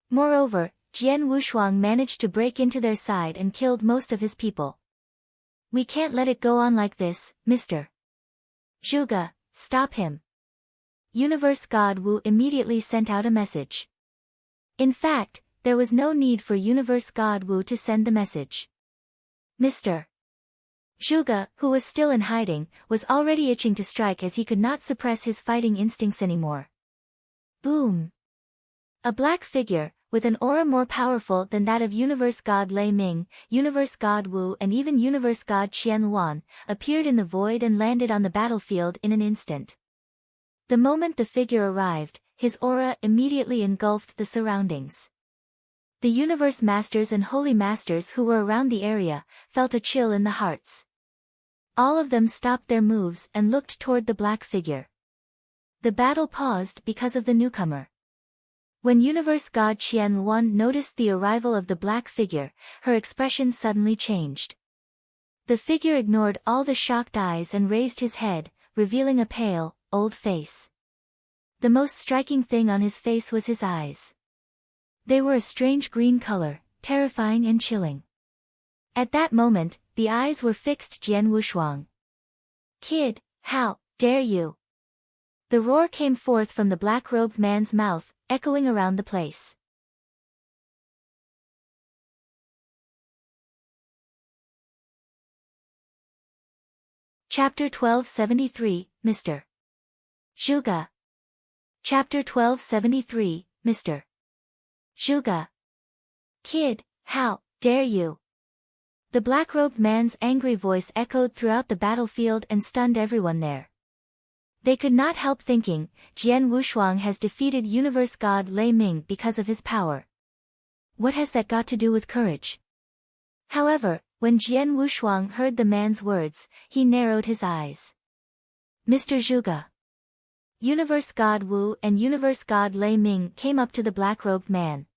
A: Moreover, Jian Wushuang managed to break into their side and killed most of his people. We can't let it go on like this, Mr. Zhuge, stop him. Universe God Wu immediately sent out a message. In fact, there was no need for Universe God Wu to send the message. Mr. Zhuge, who was still in hiding, was already itching to strike as he could not suppress his fighting instincts anymore. Boom! A black figure, with an aura more powerful than that of Universe God Lei Ming, Universe God Wu and even Universe God Qian Luan, appeared in the void and landed on the battlefield in an instant. The moment the figure arrived, his aura immediately engulfed the surroundings. The universe masters and holy masters who were around the area felt a chill in the hearts. All of them stopped their moves and looked toward the black figure. The battle paused because of the newcomer. When Universe God Qian Luan noticed the arrival of the black figure, her expression suddenly changed. The figure ignored all the shocked eyes and raised his head, revealing a pale, old face. The most striking thing on his face was his eyes. They were a strange green color, terrifying and chilling. At that moment, the eyes were fixed Jian Wushuang. Kid, how dare you? The roar came forth from the black-robed man's mouth, echoing around the place. Chapter 1273, Mr. Zhuge. Chapter 1273, Mr. Zhuge. Kid, how dare you? The black-robed man's angry voice echoed throughout the battlefield and stunned everyone there. They could not help thinking, Jian Wushuang has defeated Universe God Lei Ming because of his power. What has that got to do with courage? However, when Jian Wushuang heard the man's words, he narrowed his eyes. Mr. Zhuge. Universe God Wu and Universe God Lei Ming came up to the black-robed man.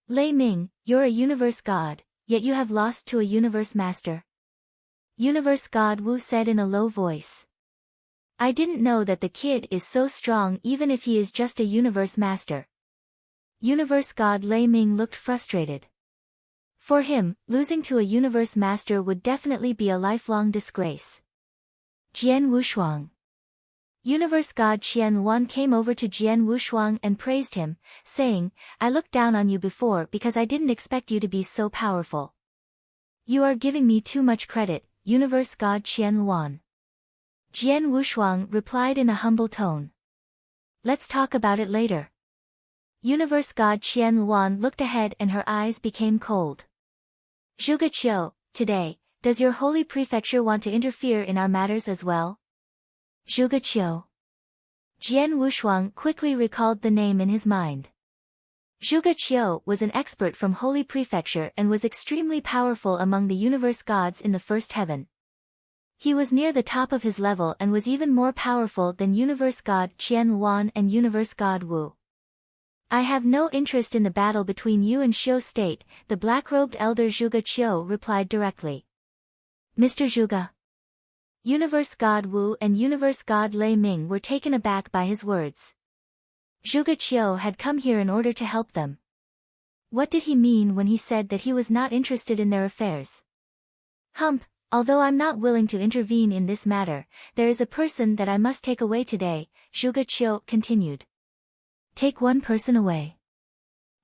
A: Lei Ming, you're a universe god, yet you have lost to a universe master. Universe God Wu said in a low voice. I didn't know that the kid is so strong even if he is just a universe master. Universe God Lei Ming looked frustrated. For him, losing to a universe master would definitely be a lifelong disgrace. Jian Wushuang. Universe God Qian Luan came over to Jian Wushuang and praised him, saying, I looked down on you before because I didn't expect you to be so powerful. You are giving me too much credit, Universe God Qian Luan. Jian Wushuang replied in a humble tone. Let's talk about it later. Universe God Qian Luan looked ahead and her eyes became cold. Zhuge Qiu, today, does your holy prefecture want to interfere in our matters as well? Zhuge Qiu. Jian Wushuang quickly recalled the name in his mind. Zhuge Qiu was an expert from Holy Prefecture and was extremely powerful among the universe gods in the first heaven. He was near the top of his level and was even more powerful than Universe God Qian Luan and Universe God Wu. I have no interest in the battle between you and Xiu State, the black-robed elder Zhuge Qiu replied directly. Mr. Zhuge. Universe God Wu and Universe God Lei Ming were taken aback by his words. Zhuge Qiu had come here in order to help them. What did he mean when he said that he was not interested in their affairs? Although I'm not willing to intervene in this matter, there is a person that I must take away today, Zhuge Qiu continued. Take one person away.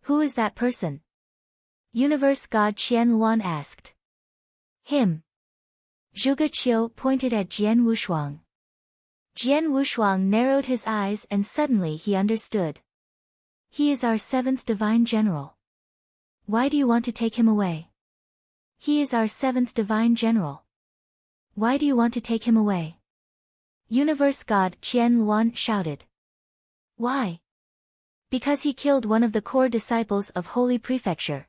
A: Who is that person? Universe God Qian Luan asked. Him. Zhuge Qiu pointed at Jian Wushuang. Jian Wushuang narrowed his eyes and suddenly he understood. He is our 7th divine general. Why do you want to take him away? He is our 7th divine general. Why do you want to take him away? Universe God Qian Luan shouted. Why? Because he killed one of the core disciples of Holy Prefecture.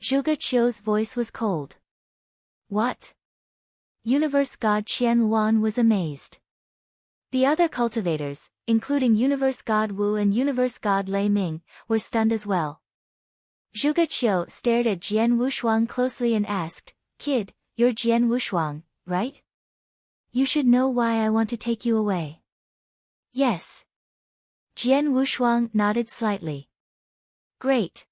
A: Zhuge Qiu's voice was cold. What? Universe God Qian Luan was amazed. The other cultivators, including Universe God Wu and Universe God Lei Ming, were stunned as well. Zhuge Qiu stared at Jian Wushuang closely and asked, Kid, you're Jian Wushuang, right? You should know why I want to take you away. Yes. Jian Wushuang nodded slightly. Great.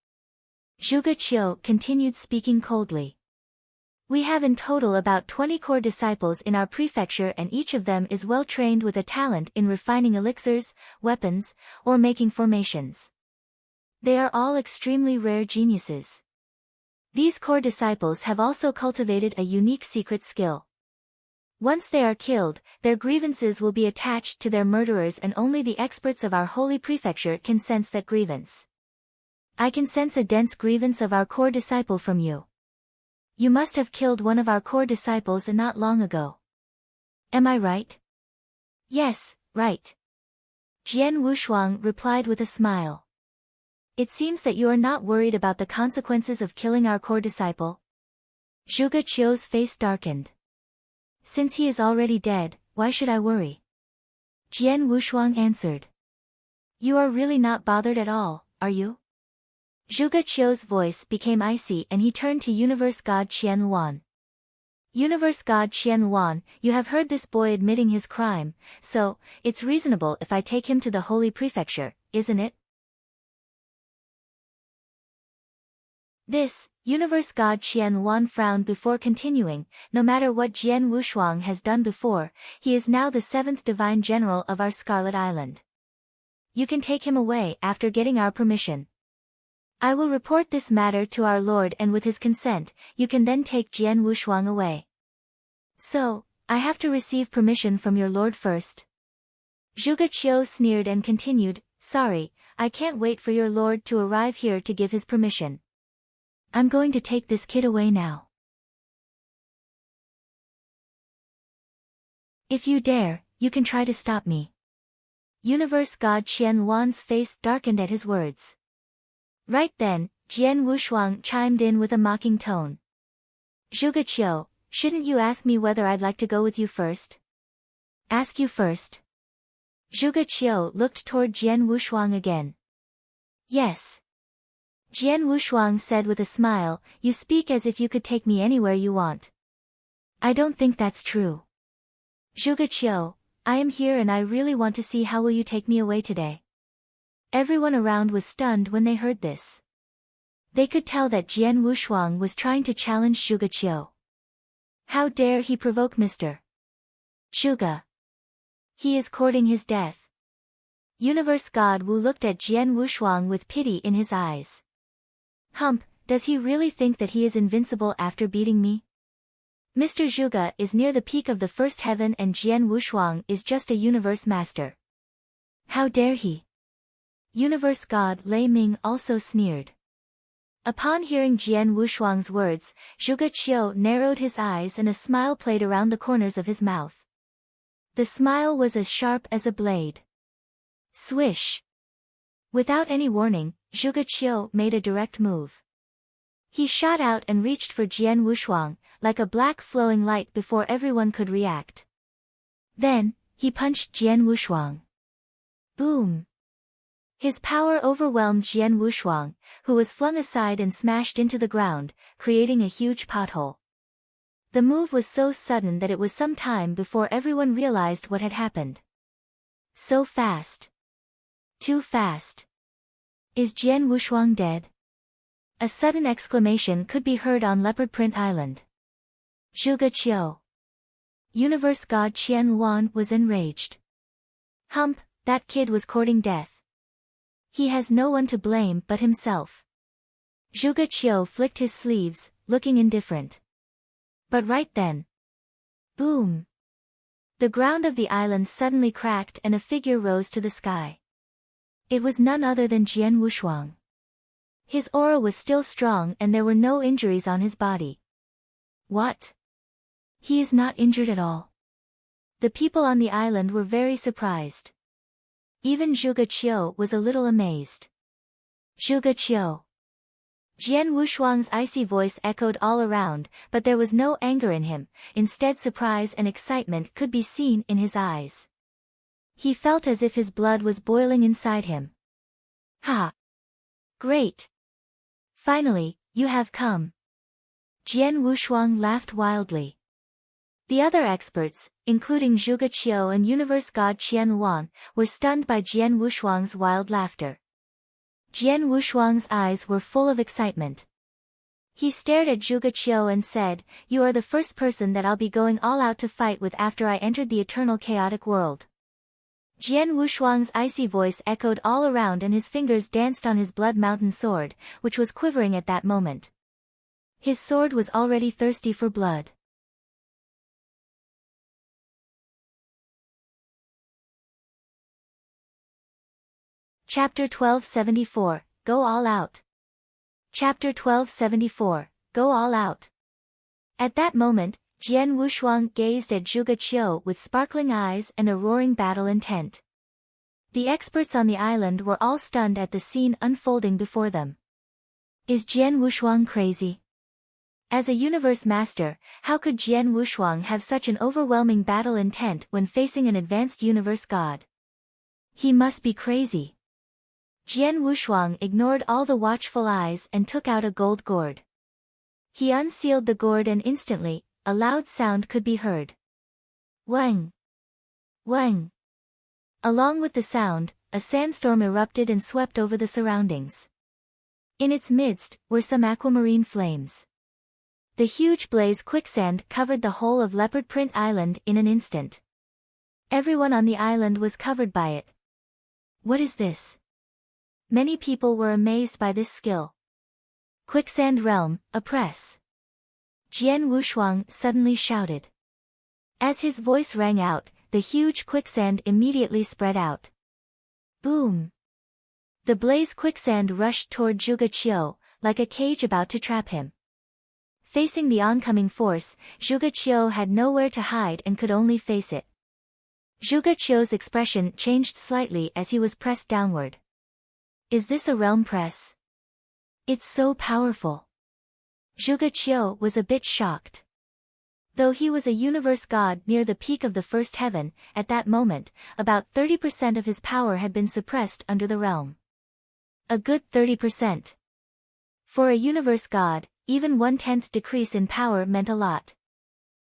A: Zhuge Qiu continued speaking coldly. We have in total about 20 core disciples in our prefecture and each of them is well trained with a talent in refining elixirs, weapons, or making formations. They are all extremely rare geniuses. These core disciples have also cultivated a unique secret skill. Once they are killed, their grievances will be attached to their murderers and only the experts of our holy prefecture can sense that grievance. I can sense a dense grievance of our core disciple from you. You must have killed one of our core disciples not long ago. Am I right? Yes, right. Jian Wushuang replied with a smile. It seems that you are not worried about the consequences of killing our core disciple. Zhuge Qiu's face darkened. Since he is already dead, why should I worry? Jian Wushuang answered. You are really not bothered at all, are you? Zhuge Qiu's voice became icy and he turned to Universe God Qian Luan. Universe God Qian Luan, you have heard this boy admitting his crime, so, it's reasonable if I take him to the Holy Prefecture, isn't it? This, Universe God Qian Luan frowned before continuing, no matter what Jian Wushuang has done before, he is now the 7th divine general of our Scarlet Island. You can take him away after getting our permission. I will report this matter to our lord and with his consent, you can then take Jian Wushuang away. So, I have to receive permission from your lord first? Zhuge Qiu sneered and continued, sorry, I can't wait for your lord to arrive here to give his permission. I'm going to take this kid away now. If you dare, you can try to stop me. Universe God Qian Luan's face darkened at his words. Right then, Jian Wushuang chimed in with a mocking tone. Zhuge Qiu, shouldn't you ask me whether I'd like to go with you first? Ask you first. Zhuge Qiu looked toward Jian Wushuang again. Yes. Jian Wushuang said with a smile, you speak as if you could take me anywhere you want. I don't think that's true. Zhuge Qiu, I am here and I really want to see how will you take me away today. Everyone around was stunned when they heard this. They could tell that Jian Wushuang was trying to challenge Zhuge Qiu. How dare he provoke Mr. Zhuge? He is courting his death. Universe God Wu looked at Jian Wushuang with pity in his eyes. Does he really think that he is invincible after beating me? Mr. Zhuge is near the peak of the first heaven and Jian Wushuang is just a universe master. How dare he? Universe God Lei Ming also sneered. Upon hearing Jian Wushuang's words, Zhuge Qiu narrowed his eyes and a smile played around the corners of his mouth. The smile was as sharp as a blade. Swish! Without any warning, Zhuge Qiu made a direct move. He shot out and reached for Jian Wushuang, like a black flowing light before everyone could react. Then, he punched Jian Wushuang. Boom! His power overwhelmed Jian Wushuang, who was flung aside and smashed into the ground, creating a huge pothole. The move was so sudden that it was some time before everyone realized what had happened. So fast. Too fast. Is Jian Wushuang dead? A sudden exclamation could be heard on Leopard Print Island. Zhuge Qiu. Universe god Qian Luan was enraged. Hump, that kid was courting death. He has no one to blame but himself. Zhuge Qiu flicked his sleeves, looking indifferent. But right then. Boom! The ground of the island suddenly cracked and a figure rose to the sky. It was none other than Jian Wushuang. His aura was still strong and there were no injuries on his body. What? He is not injured at all. The people on the island were very surprised. Even Zhuge Qiu was a little amazed. Zhuge Qiu. Jian Wushuang's icy voice echoed all around, but there was no anger in him, instead surprise and excitement could be seen in his eyes. He felt as if his blood was boiling inside him. Ha! Great! Finally, you have come. Jian Wushuang laughed wildly. The other experts, including Zhuge Qiu and Universe God Qian Luan, were stunned by Jian Wushuang's wild laughter. Jian Wushuang's eyes were full of excitement. He stared at Zhuge Qiu and said, "You are the first person that I'll be going all out to fight with after I entered the eternal chaotic world." Jian Wushuang's icy voice echoed all around and his fingers danced on his blood mountain sword, which was quivering at that moment. His sword was already thirsty for blood. Chapter 1274, Go All Out. Chapter 1274, Go All Out. At that moment, Jian Wushuang gazed at Zhuge Qiu with sparkling eyes and a roaring battle intent. The experts on the island were all stunned at the scene unfolding before them. Is Jian Wushuang crazy? As a universe master, how could Jian Wushuang have such an overwhelming battle intent when facing an advanced universe god? He must be crazy. Jian Wushuang ignored all the watchful eyes and took out a gold gourd. He unsealed the gourd and instantly, a loud sound could be heard. Wang! Wang! Along with the sound, a sandstorm erupted and swept over the surroundings. In its midst were some aquamarine flames. The huge blaze quicksand covered the whole of Leopard Print Island in an instant. Everyone on the island was covered by it. What is this? Many people were amazed by this skill. Quicksand realm, oppress. Jian Wushuang suddenly shouted. As his voice rang out, the huge quicksand immediately spread out. Boom! The blaze quicksand rushed toward Zhuge Qiu, like a cage about to trap him. Facing the oncoming force, Zhuge Qiu had nowhere to hide and could only face it. Zhuge Qiu's expression changed slightly as he was pressed downward. Is this a realm press? It's so powerful. Zhuge Qiu was a bit shocked. Though he was a universe god near the peak of the first heaven, at that moment, about 30% of his power had been suppressed under the realm. A good 30%. For a universe god, even 1/10 decrease in power meant a lot.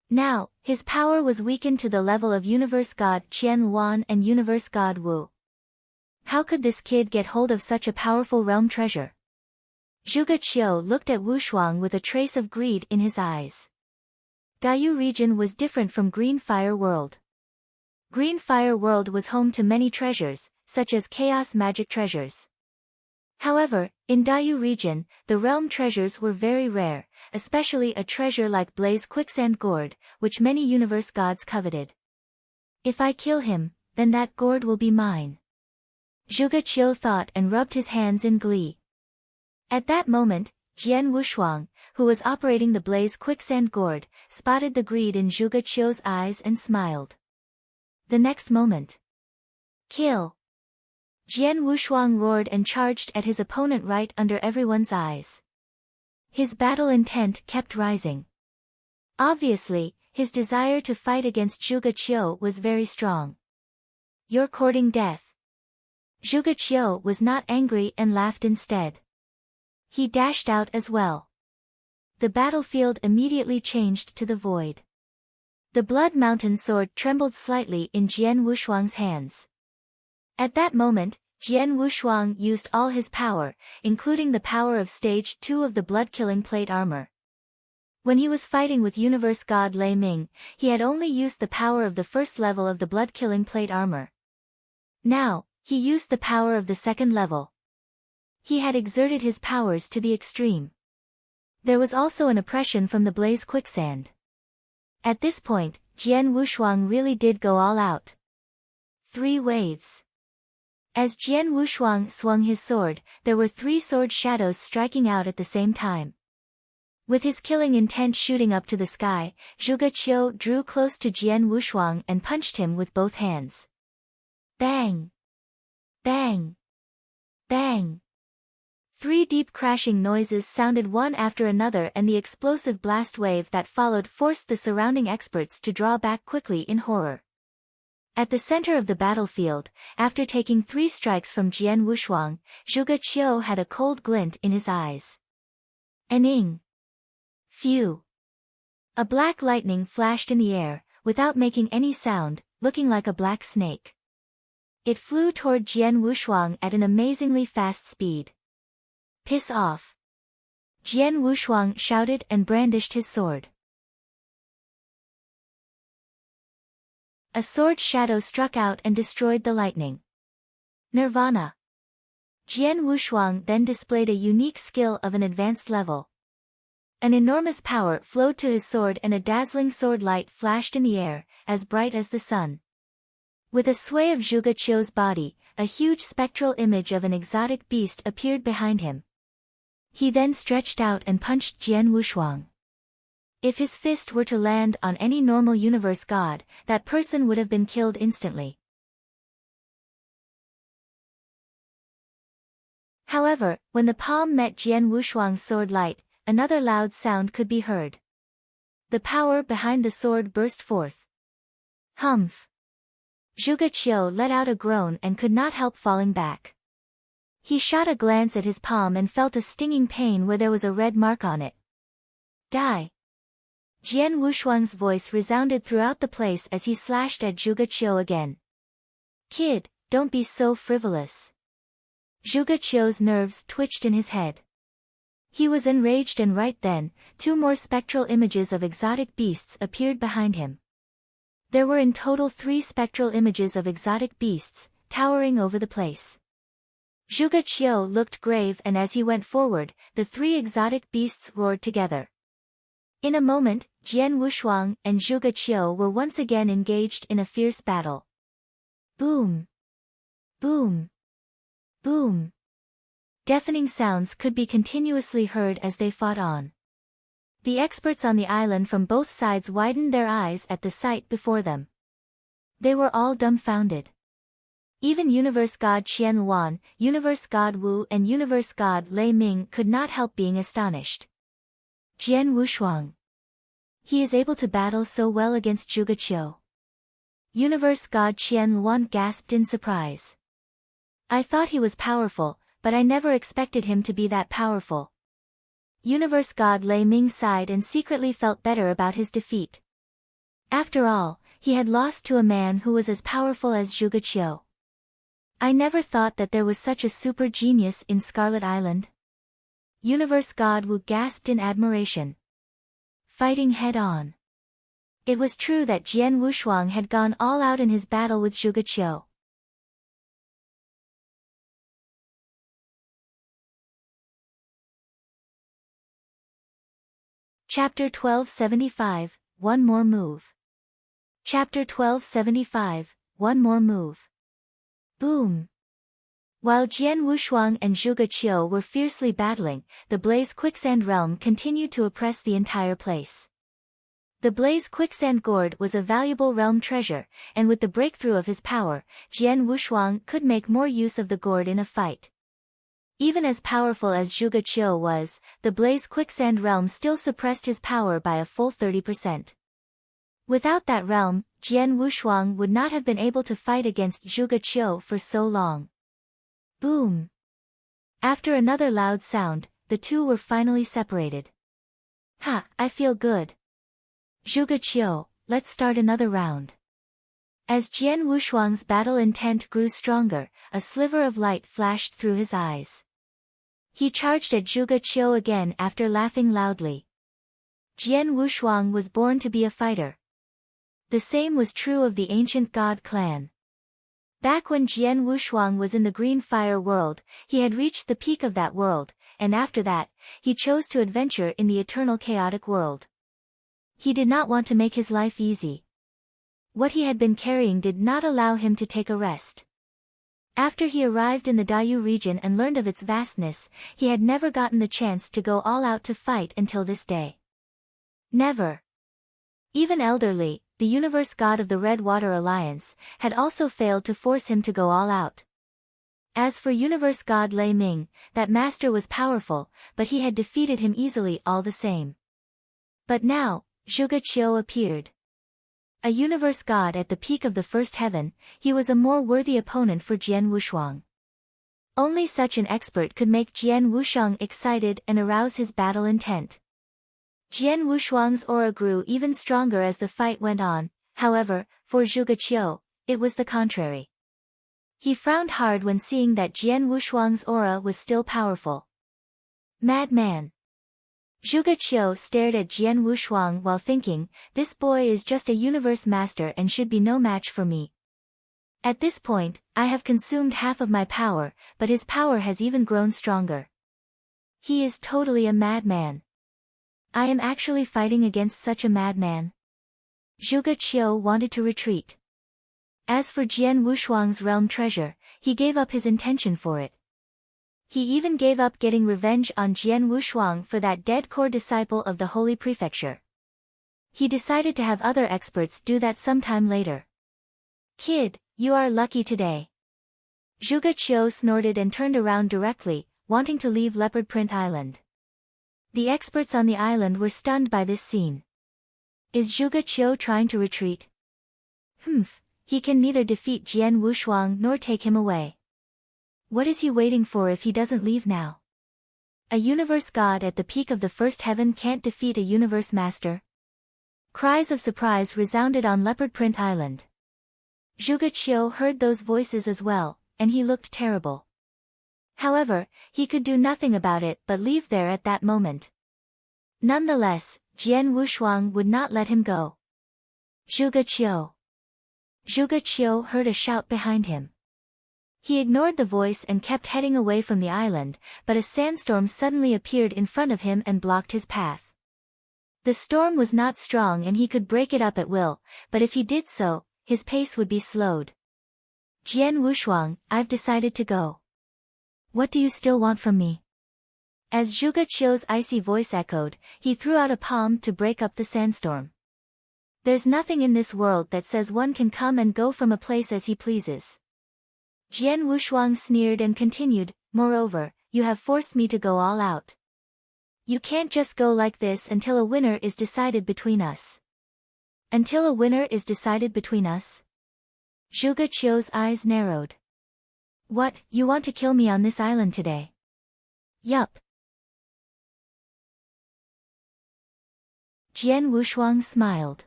A: Now, his power was weakened to the level of universe god Qian Luan and universe god Wu. How could this kid get hold of such a powerful realm treasure? Zhuge Qiu looked at Wushuang with a trace of greed in his eyes. Daiyu region was different from Green Fire World. Green Fire World was home to many treasures, such as chaos magic treasures. However, in Daiyu region, the realm treasures were very rare, especially a treasure like Blaze Quicksand Gourd, which many universe gods coveted. If I kill him, then that gourd will be mine. Zhuge Qiu thought and rubbed his hands in glee. At that moment, Jian Wushuang, who was operating the Blaze Quicksand Gourd, spotted the greed in Zhuge Qiu's eyes and smiled. The next moment. Kill! Jian Wushuang roared and charged at his opponent right under everyone's eyes. His battle intent kept rising. Obviously, his desire to fight against Zhuge Qiu was very strong. You're courting death. Zhuge Qiu was not angry and laughed instead. He dashed out as well. The battlefield immediately changed to the void. The Blood Mountain sword trembled slightly in Jian Wushuang's hands. At that moment, Jian Wushuang used all his power, including the power of Stage 2 of the blood-killing plate armor. When he was fighting with Universe God Lei Ming, he had only used the power of the first level of the blood-killing plate armor. Now, he used the power of the second level. He had exerted his powers to the extreme. There was also an oppression from the blaze quicksand. At this point, Jian Wushuang really did go all out. 3 waves. As Jian Wushuang swung his sword, there were 3 sword shadows striking out at the same time. With his killing intent shooting up to the sky, Zhuge Qiu drew close to Jian Wushuang and punched him with both hands. Bang! Bang! Bang! 3 deep crashing noises sounded one after another, and the explosive blast wave that followed forced the surrounding experts to draw back quickly in horror. At the center of the battlefield, after taking 3 strikes from Jian Wushuang, Zhuge Qiu had a cold glint in his eyes. Aning! Phew! A black lightning flashed in the air, without making any sound, looking like a black snake. It flew toward Jian Wushuang at an amazingly fast speed. Piss off! Jian Wushuang shouted and brandished his sword. A sword shadow struck out and destroyed the lightning. Nirvana! Jian Wushuang then displayed a unique skill of an advanced level. An enormous power flowed to his sword and a dazzling sword light flashed in the air, as bright as the sun. With a sway of Zhuge Qiu's body, a huge spectral image of an exotic beast appeared behind him. He then stretched out and punched Jian Wushuang. If his fist were to land on any normal universe god, that person would have been killed instantly. However, when the palm met Jian Wushuang's sword light, another loud sound could be heard. The power behind the sword burst forth. Humph! Zhuge Qiu let out a groan and could not help falling back. He shot a glance at his palm and felt a stinging pain where there was a red mark on it. Die! Jian Wushuang's voice resounded throughout the place as he slashed at Zhuge Qiu again. Kid, don't be so frivolous. Zhuge Qiu's nerves twitched in his head. He was enraged, and right then, 2 more spectral images of exotic beasts appeared behind him. There were in total 3 spectral images of exotic beasts, towering over the place. Zhuge Qiu looked grave, and as he went forward, the 3 exotic beasts roared together. In a moment, Jian Wushuang and Zhuge Qiu were once again engaged in a fierce battle. Boom! Boom! Boom! Deafening sounds could be continuously heard as they fought on. The experts on the island from both sides widened their eyes at the sight before them. They were all dumbfounded. Even Universe God Qian Luan, Universe God Wu and Universe God Lei Ming could not help being astonished. Jian Wushuang. He is able to battle so well against Zhuge Qiu. Universe God Qian Luan gasped in surprise. I thought he was powerful, but I never expected him to be that powerful. Universe God Lei Ming sighed and secretly felt better about his defeat. After all, he had lost to a man who was as powerful as Zhuge Qiu. I never thought that there was such a super genius in Scarlet Island. Universe God Wu gasped in admiration. Fighting head-on. It was true that Jian Wushuang had gone all out in his battle with Zhuge Qiu. Chapter 1275, One More Move. Chapter 1275, One More Move. Boom! While Jian Wushuang and Zhuge Qiu were fiercely battling, the Blaze Quicksand Realm continued to oppress the entire place. The Blaze Quicksand Gourd was a valuable realm treasure, and with the breakthrough of his power, Jian Wushuang could make more use of the gourd in a fight. Even as powerful as Zhuge Qiu was, the Blaze Quicksand Realm still suppressed his power by a full 30%. Without that realm, Jian Wushuang would not have been able to fight against Zhuge Qiu for so long. Boom! After another loud sound, the two were finally separated. Ha, I feel good. Zhuge Qiu, let's start another round. As Jian Wushuang's battle intent grew stronger, a sliver of light flashed through his eyes. He charged at Zhuge Qiu again after laughing loudly. Jian Wushuang was born to be a fighter. The same was true of the ancient god clan. Back when Jian Wushuang was in the Green Fire world, he had reached the peak of that world, and after that, he chose to adventure in the eternal chaotic world. He did not want to make his life easy. What he had been carrying did not allow him to take a rest. After he arrived in the Dayu region and learned of its vastness, he had never gotten the chance to go all out to fight until this day. Never. Even Elderly, the universe god of the Red Water Alliance, had also failed to force him to go all out. As for universe god Lei Ming, that master was powerful, but he had defeated him easily all the same. But now, Zhuge Qiu appeared. A universe god at the peak of the first heaven, he was a more worthy opponent for Jian Wushuang. Only such an expert could make Jian Wushuang excited and arouse his battle intent. Jian Wushuang's aura grew even stronger as the fight went on, however, for Zhuge Qiu, it was the contrary. He frowned hard when seeing that Jian Wushuang's aura was still powerful. Madman. Zhuge Qiu stared at Jian Wushuang while thinking, this boy is just a universe master and should be no match for me. At this point, I have consumed half of my power, but his power has even grown stronger. He is totally a madman. I am actually fighting against such a madman. Zhuge Qiu wanted to retreat. As for Jian Wushuang's realm treasure, he gave up his intention for it. He even gave up getting revenge on Jian Wushuang for that dead core disciple of the Holy Prefecture. He decided to have other experts do that sometime later. Kid, you are lucky today. Zhuge Qiu snorted and turned around directly, wanting to leave Leopard Print Island. The experts on the island were stunned by this scene. Is Zhuge Qiu trying to retreat? He can neither defeat Jian Wushuang nor take him away. What is he waiting for if he doesn't leave now? A universe god at the peak of the first heaven can't defeat a universe master? Cries of surprise resounded on Leopard Print Island. Zhuge Qiu heard those voices as well, and he looked terrible. However, he could do nothing about it but leave there at that moment. Nonetheless, Jian Wushuang would not let him go. Zhuge Qiu. Zhuge Qiu heard a shout behind him. He ignored the voice and kept heading away from the island, but a sandstorm suddenly appeared in front of him and blocked his path. The storm was not strong and he could break it up at will, but if he did so, his pace would be slowed. Jian Wushuang, I've decided to go. What do you still want from me? As Zhuge Qiu's icy voice echoed, he threw out a palm to break up the sandstorm. There's nothing in this world that says one can come and go from a place as he pleases. Jian Wushuang sneered and continued, moreover, you have forced me to go all out. You can't just go like this until a winner is decided between us. Until a winner is decided between us? Zhuge Qiu's eyes narrowed. What, you want to kill me on this island today? Yup. Jian Wushuang smiled.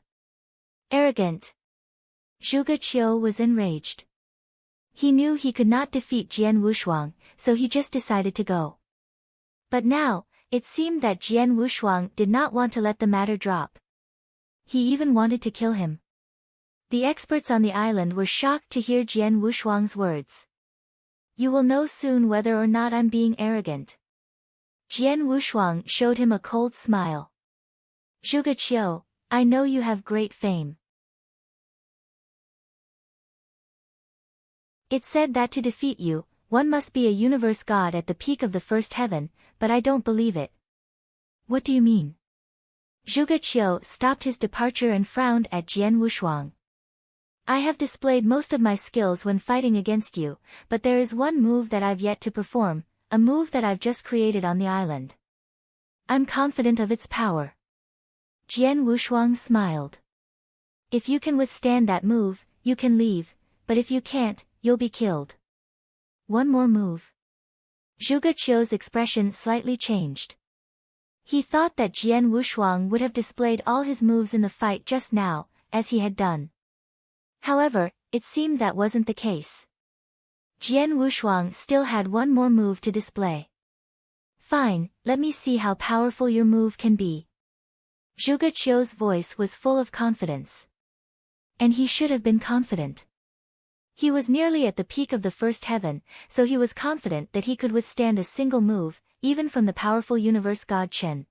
A: Arrogant. Zhuge Qiu was enraged. He knew he could not defeat Jian Wushuang, so he just decided to go. But now, it seemed that Jian Wushuang did not want to let the matter drop. He even wanted to kill him. The experts on the island were shocked to hear Jian Wushuang's words. You will know soon whether or not I'm being arrogant. Jian Wushuang showed him a cold smile. Zhuge Qiu, I know you have great fame. It's said that to defeat you, one must be a universe god at the peak of the first heaven, but I don't believe it. What do you mean? Zhuge Qiu stopped his departure and frowned at Jian Wushuang. I have displayed most of my skills when fighting against you, but there is one move that I've yet to perform, a move that I've just created on the island. I'm confident of its power. Jian Wushuang smiled. If you can withstand that move, you can leave, but if you can't, you'll be killed. One more move. Zhuge Qiu's expression slightly changed. He thought that Jian Wushuang would have displayed all his moves in the fight just now, as he had done. However, it seemed that wasn't the case. Jian Wushuang still had one more move to display. Fine, let me see how powerful your move can be. Zhuge Qiu's voice was full of confidence. And he should have been confident. He was nearly at the peak of the first heaven, so he was confident that he could withstand a single move, even from the powerful universe god Chen.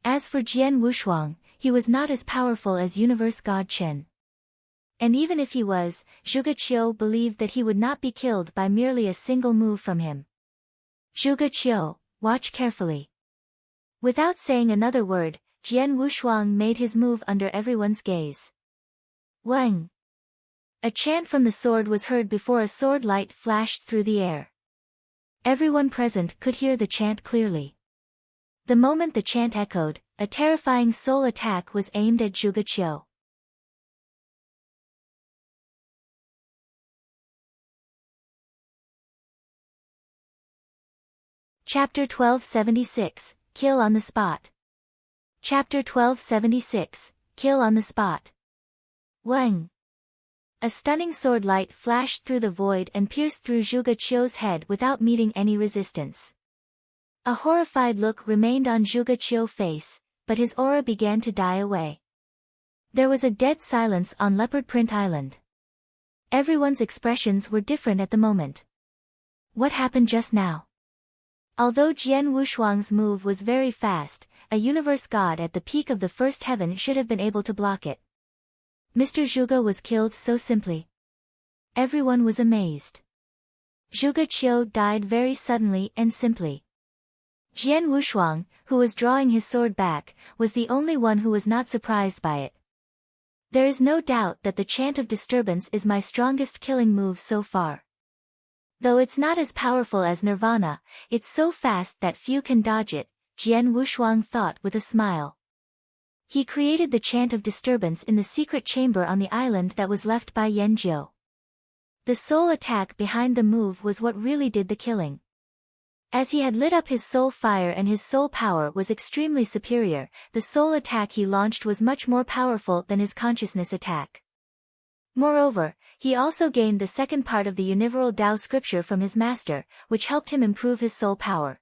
A: As for Jian Wushuang, he was not as powerful as universe god Chen. And even if he was, Zhuge Qiu believed that he would not be killed by merely a single move from him. Zhuge Qiu, watch carefully. Without saying another word, Jian Wushuang made his move under everyone's gaze. Wang! A chant from the sword was heard before a sword light flashed through the air. Everyone present could hear the chant clearly. The moment the chant echoed, a terrifying soul attack was aimed at Zhuge Qiu. Chapter 1276, Kill on the Spot. Chapter 1276, Kill on the Spot. Wang! A stunning sword light flashed through the void and pierced through Zhuge Qiu's head without meeting any resistance. A horrified look remained on Zhuge Qiu's face, but his aura began to die away. There was a dead silence on Leopard Print Island. Everyone's expressions were different at the moment. What happened just now? Although Jian Wushuang's move was very fast, a universe god at the peak of the first heaven should have been able to block it. Mr. Zhuge was killed so simply. Everyone was amazed. Zhuge Qiu died very suddenly and simply. Jian Wushuang, who was drawing his sword back, was the only one who was not surprised by it. There is no doubt that the chant of disturbance is my strongest killing move so far. Though it's not as powerful as Nirvana, it's so fast that few can dodge it, Jian Wushuang thought with a smile. He created the chant of disturbance in the secret chamber on the island that was left by Yanjiu. The soul attack behind the move was what really did the killing. As he had lit up his soul fire and his soul power was extremely superior, the soul attack he launched was much more powerful than his consciousness attack. Moreover, he also gained the second part of the Universal Tao scripture from his master, which helped him improve his soul power.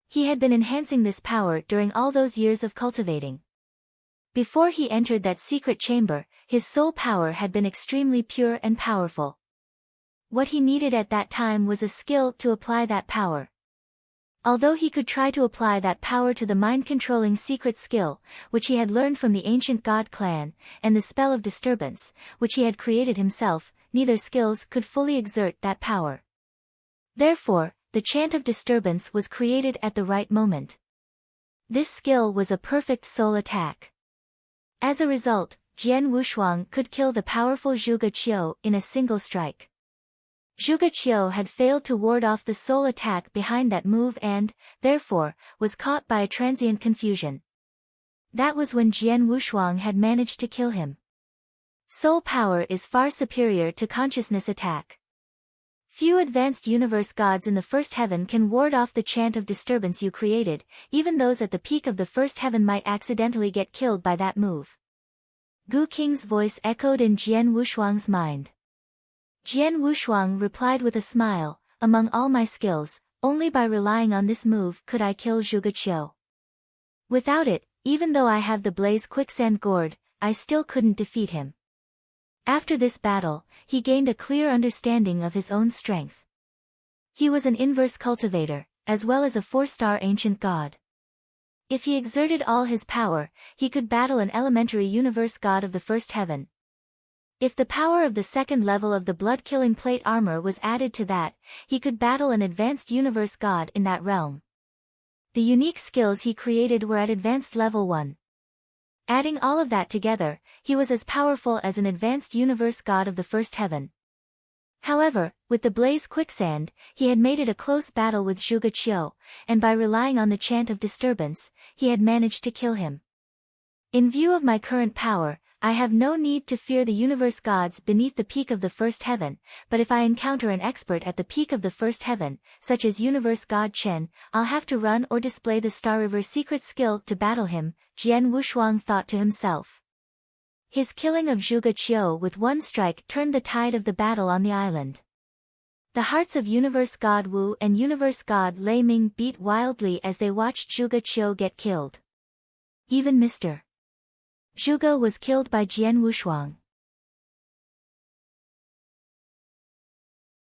A: He had been enhancing this power during all those years of cultivating. Before he entered that secret chamber, his soul power had been extremely pure and powerful. What he needed at that time was a skill to apply that power. Although he could try to apply that power to the mind-controlling secret skill, which he had learned from the ancient god clan, and the spell of disturbance, which he had created himself, neither skills could fully exert that power. Therefore, the chant of disturbance was created at the right moment. This skill was a perfect soul attack. As a result, Jian Wushuang could kill the powerful Zhuge Qiu in a single strike. Zhuge Qiu had failed to ward off the soul attack behind that move and, therefore, was caught by a transient confusion. That was when Jian Wushuang had managed to kill him. Soul power is far superior to consciousness attack. Few advanced universe gods in the first heaven can ward off the chant of disturbance you created, even those at the peak of the first heaven might accidentally get killed by that move. Gu Qing's voice echoed in Jian Wushuang's mind. Jian Wushuang replied with a smile, among all my skills, only by relying on this move could I kill Zhuge Qiu. Without it, even though I have the blaze quicksand gourd, I still couldn't defeat him. After this battle, he gained a clear understanding of his own strength. He was an inverse cultivator, as well as a 4-star ancient god. If he exerted all his power, he could battle an elementary universe god of the first heaven. If the power of the second level of the blood-killing plate armor was added to that, he could battle an advanced universe god in that realm. The unique skills he created were at advanced level 1. Adding all of that together, he was as powerful as an advanced universe god of the first heaven. However, with the blaze quicksand, he had made it a close battle with Zhuge Qiu, and by relying on the chant of disturbance, he had managed to kill him. In view of my current power, I have no need to fear the universe gods beneath the peak of the first heaven, but if I encounter an expert at the peak of the first heaven, such as universe god Chen, I'll have to run or display the Star River secret skill to battle him, Jian Wushuang thought to himself. His killing of Zhuge Qiu with one strike turned the tide of the battle on the island. The hearts of Universe God Wu and Universe God Lei Ming beat wildly as they watched Zhuge Qiu get killed. Even Mr. Zhuge was killed by Jian Wushuang.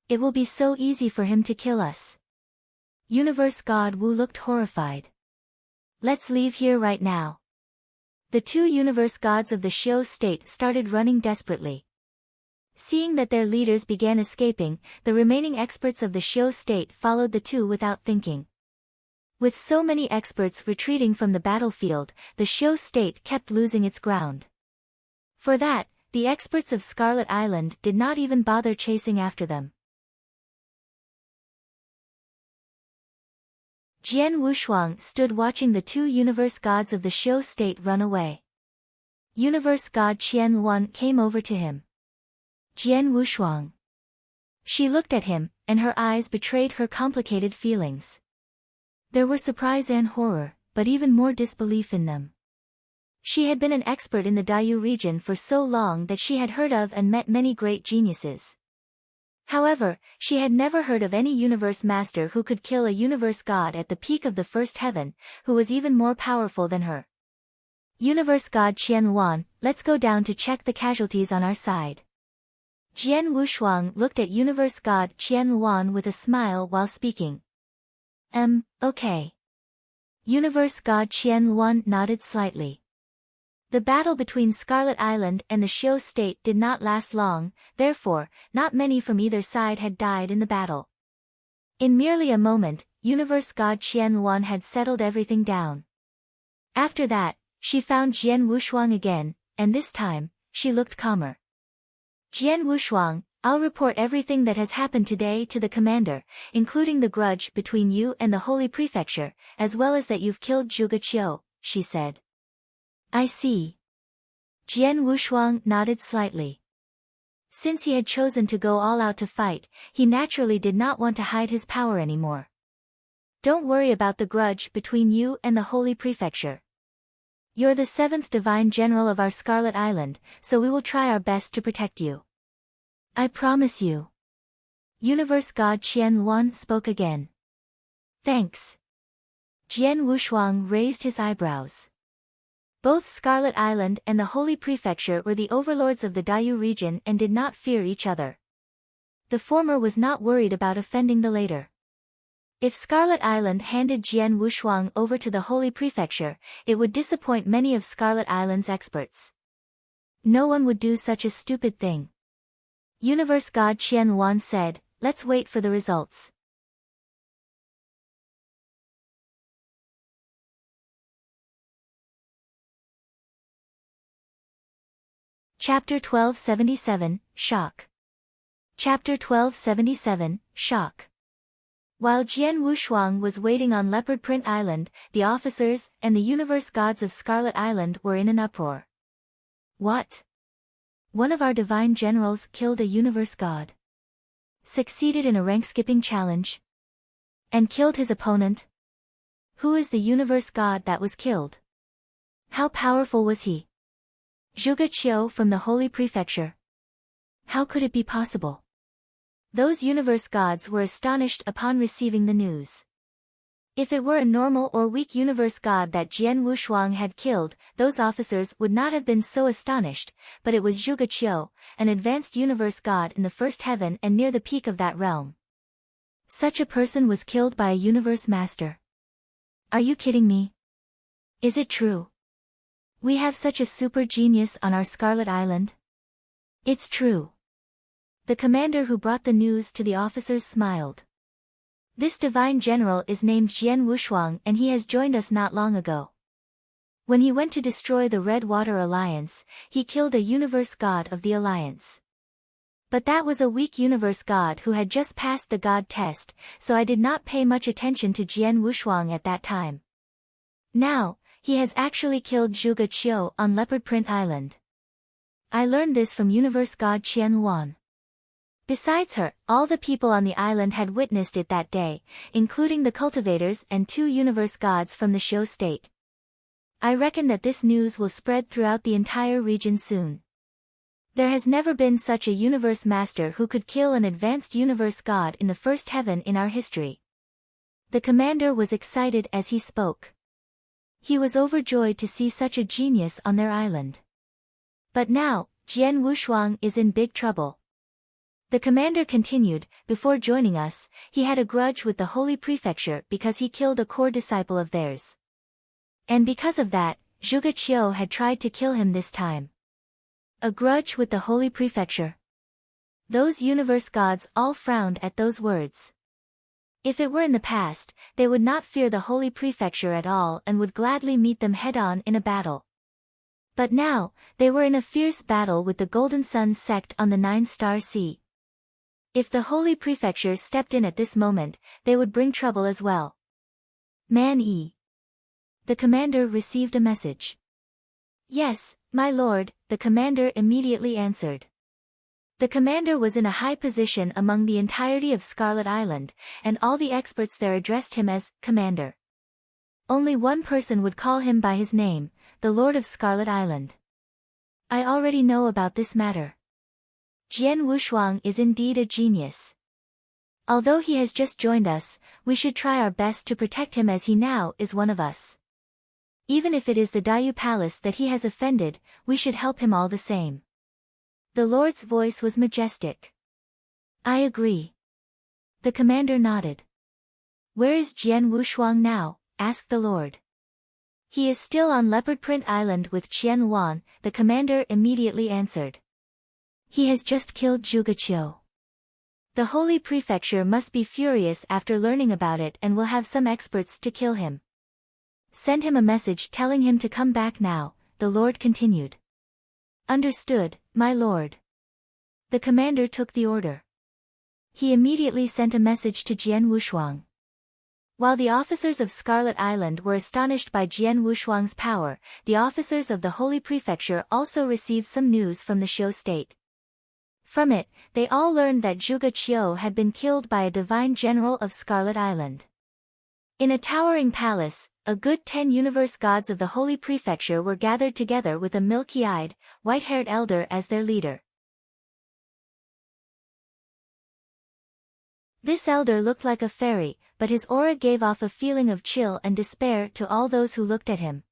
A: It will be so easy for him to kill us. Universe God Wu looked horrified. Let's leave here right now. The two universe gods of the Xiu state started running desperately. Seeing that their leaders began escaping, the remaining experts of the Xiu state followed the two without thinking. With so many experts retreating from the battlefield, the Xiu state kept losing its ground. For that, the experts of Scarlet Island did not even bother chasing after them. Jian Wushuang stood watching the two universe gods of the Xiu state run away. Universe god Qian Luan came over to him. Jian Wushuang. She looked at him, and her eyes betrayed her complicated feelings. There were surprise and horror, but even more disbelief in them. She had been an expert in the Daiyu region for so long that she had heard of and met many great geniuses. However, she had never heard of any universe master who could kill a universe god at the peak of the first heaven, who was even more powerful than her. Universe god Qian Luan, let's go down to check the casualties on our side. Jian Wushuang looked at universe god Qian Luan with a smile while speaking. Okay. Universe god Qian Luan nodded slightly. The battle between Scarlet Island and the Xiu state did not last long, therefore, not many from either side had died in the battle. In merely a moment, Universe God Qian Luan had settled everything down. After that, she found Jian Wushuang again, and this time, she looked calmer. Jian Wushuang, I'll report everything that has happened today to the commander, including the grudge between you and the Holy Prefecture, as well as that you've killed Zhuge Qiu, she said. I see. Jian Wushuang nodded slightly. Since he had chosen to go all out to fight, he naturally did not want to hide his power anymore. Don't worry about the grudge between you and the Holy Prefecture. You're the 7th Divine General of our Scarlet Island, so we will try our best to protect you. I promise you. Universe God Qian Luan spoke again. Thanks. Jian Wushuang raised his eyebrows. Both Scarlet Island and the Holy Prefecture were the overlords of the Daiyu region and did not fear each other. The former was not worried about offending the latter. If Scarlet Island handed Jian Wushuang over to the Holy Prefecture, it would disappoint many of Scarlet Island's experts. No one would do such a stupid thing. Universe God Qian Luan said, let's wait for the results. Chapter 1277, Shock. Chapter 1277, Shock. While Jian Wushuang was waiting on Leopard Print Island, the officers and the universe gods of Scarlet Island were in an uproar. What? One of our divine generals killed a universe god. Succeeded in a rank-skipping challenge. And killed his opponent? Who is the universe god that was killed? How powerful was he? Zhuge Qiu from the Holy Prefecture. How could it be possible? Those universe gods were astonished upon receiving the news. If it were a normal or weak universe god that Jian Wushuang had killed, those officers would not have been so astonished, but it was Zhuge Qiu, an advanced universe god in the first heaven and near the peak of that realm. Such a person was killed by a universe master. Are you kidding me? Is it true? We have such a super genius on our Scarlet Island? It's true. The commander who brought the news to the officers smiled. This divine general is named Jian Wushuang and he has joined us not long ago. When he went to destroy the Red Water Alliance, he killed a universe god of the alliance. But that was a weak universe god who had just passed the god test, so I did not pay much attention to Jian Wushuang at that time. Now, he has actually killed Zhuge Qiu on Leopard Print Island. I learned this from universe god Qian Luan. Besides her, all the people on the island had witnessed it that day, including the cultivators and 2 universe gods from the Xiu state. I reckon that this news will spread throughout the entire region soon. There has never been such a universe master who could kill an advanced universe god in the first heaven in our history. The commander was excited as he spoke. He was overjoyed to see such a genius on their island. But now, Jian Wushuang is in big trouble. The commander continued, before joining us, he had a grudge with the Holy Prefecture because he killed a core disciple of theirs. And because of that, Zhuge Qiu had tried to kill him this time. A grudge with the Holy Prefecture. Those universe gods all frowned at those words. If it were in the past, they would not fear the Holy Prefecture at all and would gladly meet them head-on in a battle. But now, they were in a fierce battle with the Golden Sun sect on the Nine-Star Sea. If the Holy Prefecture stepped in at this moment, they would bring trouble as well. Man Yi. The commander received a message. Yes, my lord, the commander immediately answered. The commander was in a high position among the entirety of Scarlet Island, and all the experts there addressed him as commander. Only one person would call him by his name, the Lord of Scarlet Island. I already know about this matter. Jian Wushuang is indeed a genius. Although he has just joined us, we should try our best to protect him as he now is one of us. Even if it is the Dayu Palace that he has offended, we should help him all the same. The Lord's voice was majestic. I agree. The commander nodded. Where is Jian Wushuang now? Asked the Lord. He is still on Leopard Print Island with Qian Luan, the commander immediately answered. He has just killed Zhuge Qiu. The Holy Prefecture must be furious after learning about it and will have some experts to kill him. Send him a message telling him to come back now, the Lord continued. Understood, my lord. The commander took the order. He immediately sent a message to Jian Wushuang. While the officers of Scarlet Island were astonished by Jian Wushuang's power, the officers of the Holy Prefecture also received some news from the Shou state. From it, they all learned that Zhuge Qiu had been killed by a divine general of Scarlet Island. In a towering palace, a good 10 universe gods of the Holy Prefecture were gathered together with a milky-eyed, white-haired elder as their leader. This elder looked like a fairy, but his aura gave off a feeling of chill and despair to all those who looked at him.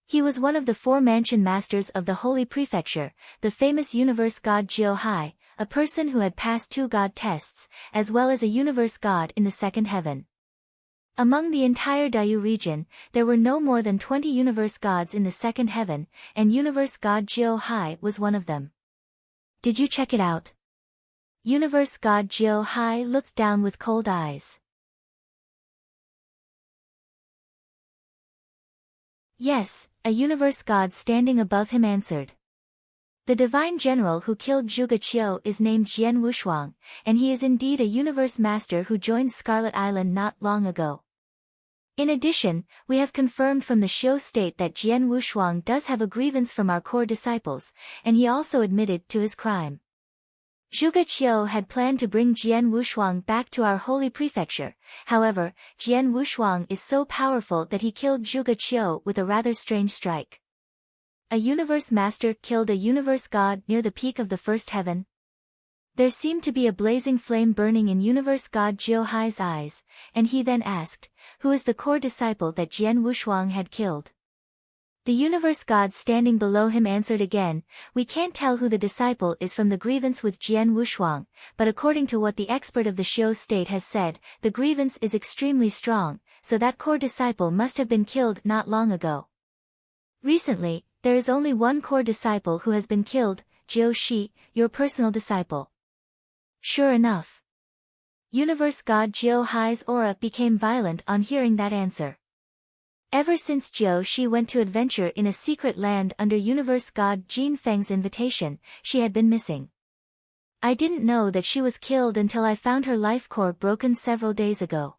A: He was one of the 4 mansion masters of the Holy Prefecture, the famous universe god Jiu Hai, a person who had passed 2 god tests, as well as a universe god in the second heaven. Among the entire Dayu region, there were no more than 20 universe gods in the second heaven, and universe god Jiu Hai was one of them. Did you check it out? Universe god Jiu Hai looked down with cold eyes. Yes, a universe god standing above him answered. The divine general who killed Zhuge Qiu is named Jian Wushuang, and he is indeed a universe master who joined Scarlet Island not long ago. In addition, we have confirmed from the Shou state that Jian Wushuang does have a grievance from our core disciples, and he also admitted to his crime. Zhuge Qiu had planned to bring Jian Wushuang back to our Holy Prefecture, however, Jian Wushuang is so powerful that he killed Zhuge Qiu with a rather strange strike. A universe master killed a universe god near the peak of the first heaven. There seemed to be a blazing flame burning in universe god Jiu Hai's eyes, and he then asked, who is the core disciple that Jian Wushuang had killed? The universe god standing below him answered again, we can't tell who the disciple is from the grievance with Jian Wushuang, but according to what the expert of the Shou state has said, the grievance is extremely strong, so that core disciple must have been killed not long ago. Recently, there is only one core disciple who has been killed, Jiu Shi, your personal disciple. Sure enough. Universe god Jiu Hai's aura became violent on hearing that answer. Ever since Jiu Shi went to adventure in a secret land under universe god Jin Feng's invitation, she had been missing. I didn't know that she was killed until I found her life core broken several days ago.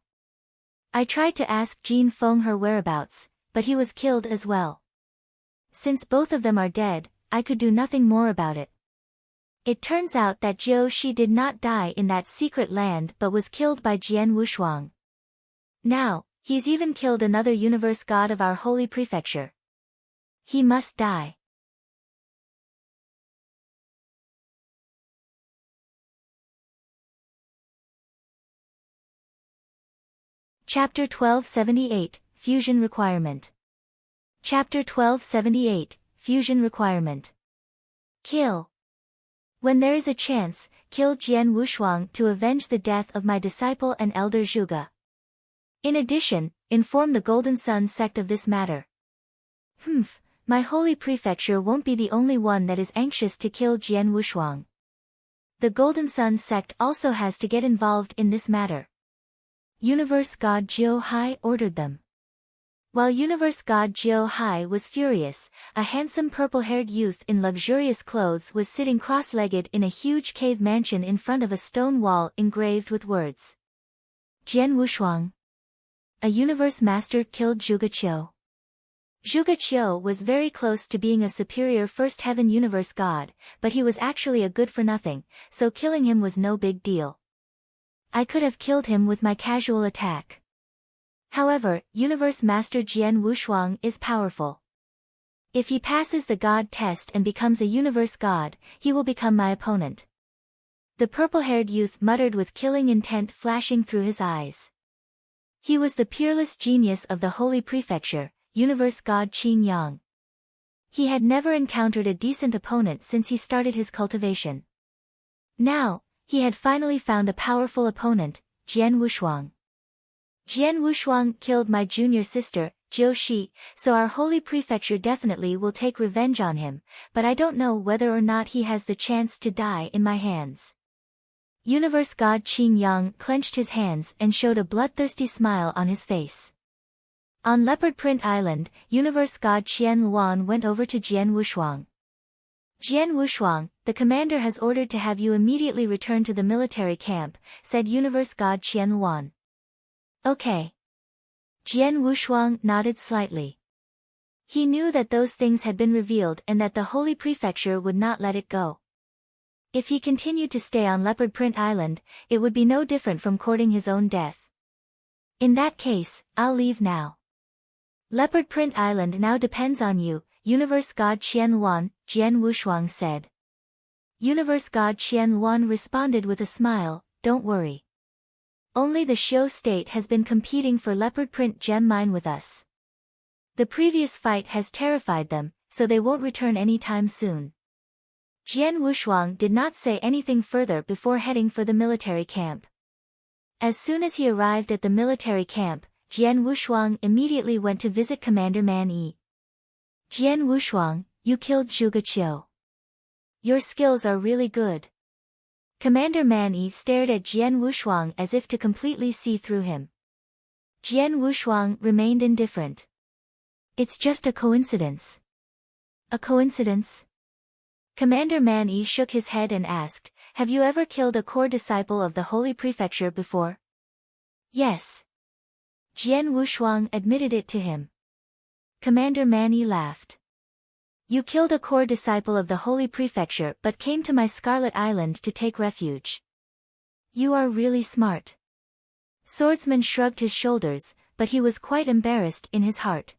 A: I tried to ask Jin Feng her whereabouts, but he was killed as well. Since both of them are dead, I could do nothing more about it. It turns out that Jiu Shi did not die in that secret land but was killed by Jian Wushuang. Now, he's even killed another universe god of our Holy Prefecture, He must die. Chapter 1278, Fusion Requirement. Chapter 1278, Fusion Requirement. Kill. When there is a chance, kill Jian Wushuang to avenge the death of my disciple and elder Zhuge. In addition, inform the Golden Sun sect of this matter. My holy prefecture won't be the only one that is anxious to kill Jian Wushuang. The Golden Sun sect also has to get involved in this matter. Universe God Jiu Hai ordered them. While Universe God Jiu Hai was furious, a handsome purple-haired youth in luxurious clothes was sitting cross-legged in a huge cave mansion in front of a stone wall engraved with words. Jian Wushuang. A universe master killed Zhuge Qiu. Zhuge Qiu was very close to being a superior first heaven universe god, but he was actually a good-for-nothing, so killing him was no big deal. I could have killed him with my casual attack. However, Universe Master Jian Wushuang is powerful. If he passes the god test and becomes a universe god, he will become my opponent. The purple-haired youth muttered with killing intent flashing through his eyes. He was the peerless genius of the Holy Prefecture, Universe God Qing Yang. He had never encountered a decent opponent since he started his cultivation. Now, he had finally found a powerful opponent, Jian Wushuang. Jian Wushuang killed my junior sister, Jiu Shi, so our holy prefecture definitely will take revenge on him, but I don't know whether or not he has the chance to die in my hands. Universe God Qing Yang clenched his hands and showed a bloodthirsty smile on his face. On Leopard Print Island, Universe God Qian Luan went over to Jian Wushuang. Jian Wushuang, the commander has ordered to have you immediately return to the military camp, said Universe God Qian Luan. Okay. Jian Wushuang nodded slightly. He knew that those things had been revealed and that the Holy Prefecture would not let it go. If he continued to stay on Leopard Print Island, it would be no different from courting his own death. In that case, I'll leave now. Leopard Print Island now depends on you, Universe God Qian Luan, Jian Wushuang said. Universe God Qian Luan responded with a smile, don't worry. Only the Xiu state has been competing for Leopard Print Gem Mine with us. The previous fight has terrified them, so they won't return anytime soon. Jian Wushuang did not say anything further before heading for the military camp. As soon as he arrived at the military camp, Jian Wushuang immediately went to visit Commander Man Yi. Jian Wushuang, you killed Zhuge Qiu. Your skills are really good. Commander Man Yi stared at Jian Wushuang as if to completely see through him. Jian Wushuang remained indifferent. It's just a coincidence. A coincidence? Commander Man Yi shook his head and asked, have you ever killed a core disciple of the Holy Prefecture before? Yes. Jian Wushuang admitted it to him. Commander Man Yi laughed. You killed a core disciple of the Holy Prefecture but came to my Scarlet Island to take refuge. You are really smart. Swordsman shrugged his shoulders, but he was quite embarrassed in his heart.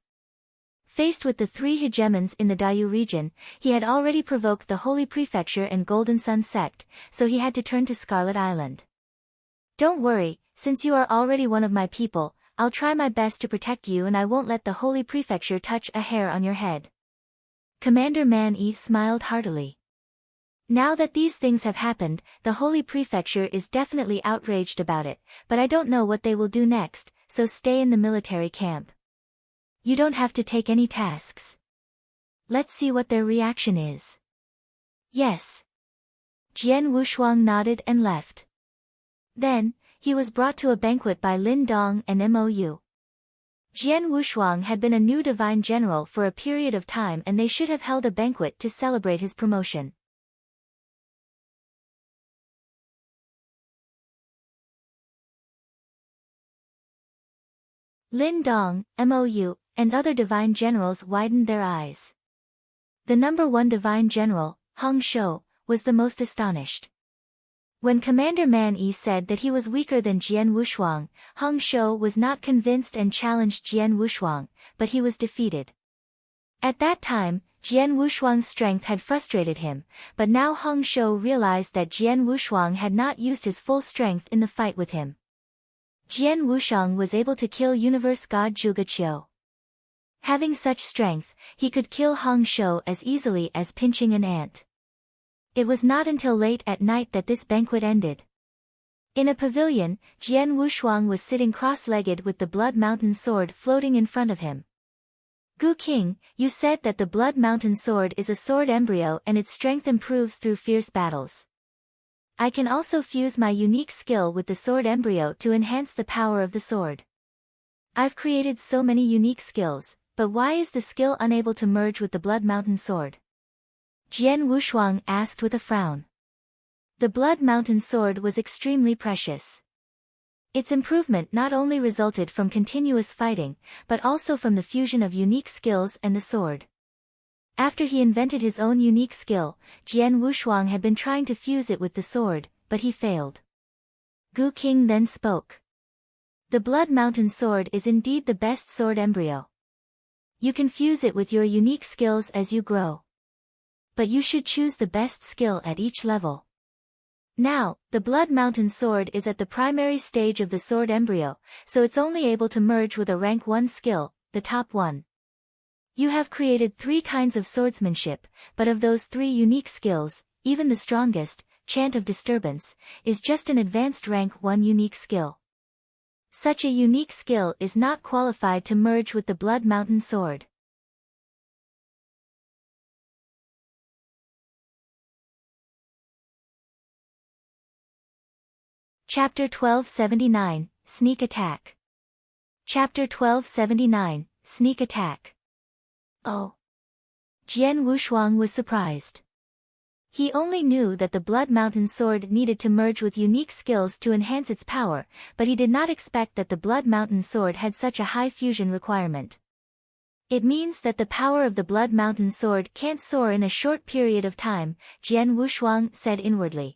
A: Faced with the three hegemons in the Dayu region, he had already provoked the Holy Prefecture and Golden Sun sect, so he had to turn to Scarlet Island. Don't worry, since you are already one of my people, I'll try my best to protect you and I won't let the Holy Prefecture touch a hair on your head. Commander Man Yi smiled heartily. Now that these things have happened, the Holy Prefecture is definitely outraged about it, but I don't know what they will do next, so stay in the military camp. You don't have to take any tasks. Let's see what their reaction is. Yes. Jian Wushuang nodded and left. Then, he was brought to a banquet by Lin Dong and Mou. Jian Wushuang had been a new divine general for a period of time and they should have held a banquet to celebrate his promotion. Lin Dong, Mou, and other divine generals widened their eyes. The number one divine general, Hong Shou, was the most astonished. When Commander Man Yi said that he was weaker than Jian Wushuang, Hong Shou was not convinced and challenged Jian Wushuang, but he was defeated. At that time, Jian Wushuang's strength had frustrated him, but now Hong Shou realized that Jian Wushuang had not used his full strength in the fight with him. Jian Wushang was able to kill Universe God Zhuge Qiu. Having such strength, he could kill Hong Shou as easily as pinching an ant. It was not until late at night that this banquet ended. In a pavilion, Jian Wushuang was sitting cross-legged with the Blood Mountain sword floating in front of him. Gu King, you said that the Blood Mountain sword is a sword embryo and its strength improves through fierce battles. I can also fuse my unique skill with the sword embryo to enhance the power of the sword. I've created so many unique skills, but why is the skill unable to merge with the Blood Mountain sword? Jian Wushuang asked with a frown. The Blood Mountain sword was extremely precious. Its improvement not only resulted from continuous fighting, but also from the fusion of unique skills and the sword. After he invented his own unique skill, Jian Wushuang had been trying to fuse it with the sword, but he failed. Gu King then spoke. The Blood Mountain sword is indeed the best sword embryo. You can fuse it with your unique skills as you grow. But you should choose the best skill at each level. Now, the Blood Mountain sword is at the primary stage of the sword embryo, so it's only able to merge with a rank 1 skill, the top one. You have created 3 kinds of swordsmanship, but of those 3 unique skills, even the strongest, Chant of Disturbance, is just an advanced rank 1 unique skill. Such a unique skill is not qualified to merge with the Blood Mountain sword. Chapter 1279, Sneak Attack. Chapter 1279, Sneak Attack. Oh. Jian Wushuang was surprised. He only knew that the Blood Mountain sword needed to merge with unique skills to enhance its power, but he did not expect that the Blood Mountain sword had such a high fusion requirement. It means that the power of the Blood Mountain sword can't soar in a short period of time, Jian Wushuang said inwardly.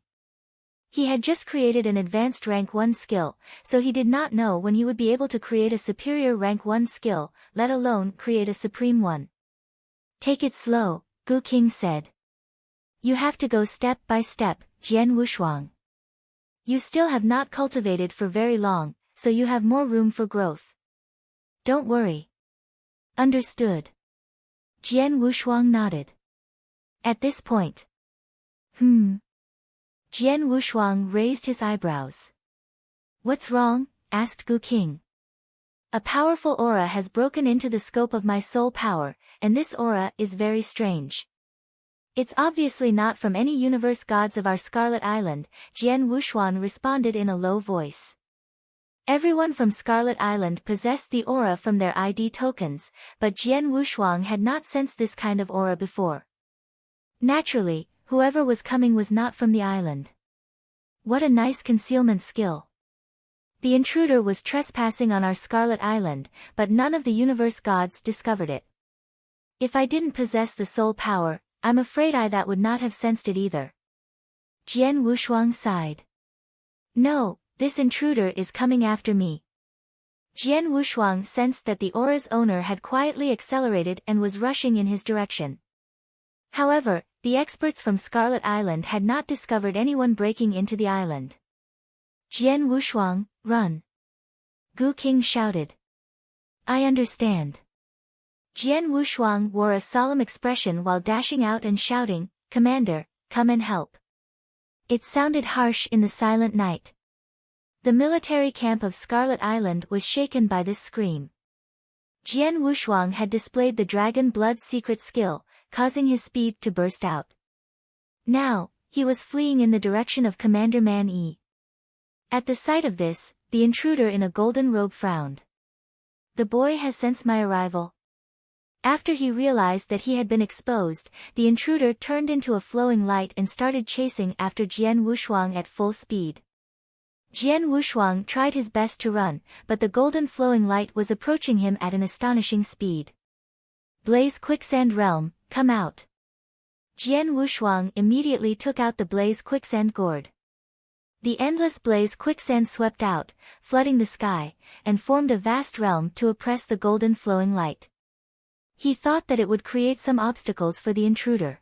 A: He had just created an advanced rank 1 skill, so he did not know when he would be able to create a superior rank 1 skill, let alone create a supreme one. Take it slow, Gu King said. You have to go step by step, Jian Wushuang. You still have not cultivated for very long, so you have more room for growth. Don't worry. Understood. Jian Wushuang nodded. At this point. Jian Wushuang raised his eyebrows. What's wrong? Asked Gu King. A powerful aura has broken into the scope of my soul power, and this aura is very strange. It's obviously not from any universe gods of our Scarlet Island, Jian Wushuang responded in a low voice. Everyone from Scarlet Island possessed the aura from their ID tokens, but Jian Wushuang had not sensed this kind of aura before. Naturally, whoever was coming was not from the island. What a nice concealment skill. The intruder was trespassing on our Scarlet Island, but none of the universe gods discovered it. If I didn't possess the soul power, I'm afraid that would not have sensed it either. Jian Wushuang sighed. No, this intruder is coming after me. Jian Wushuang sensed that the aura's owner had quietly accelerated and was rushing in his direction. However, the experts from Scarlet Island had not discovered anyone breaking into the island. Jian Wushuang, run! Gu King shouted. I understand. Jian Wushuang wore a solemn expression while dashing out and shouting, Commander, come and help. It sounded harsh in the silent night. The military camp of Scarlet Island was shaken by this scream. Jian Wushuang had displayed the Dragon Blood secret skill, causing his speed to burst out. Now, he was fleeing in the direction of Commander Man Yi. At the sight of this, the intruder in a golden robe frowned. The boy has sensed my arrival. After he realized that he had been exposed, the intruder turned into a flowing light and started chasing after Jian Wushuang at full speed. Jian Wushuang tried his best to run, but the golden flowing light was approaching him at an astonishing speed. Blaze Quicksand Realm, come out. Jian Wushuang immediately took out the Blaze Quicksand Gourd. The endless blaze quicksand swept out, flooding the sky, and formed a vast realm to oppress the golden flowing light. He thought that it would create some obstacles for the intruder.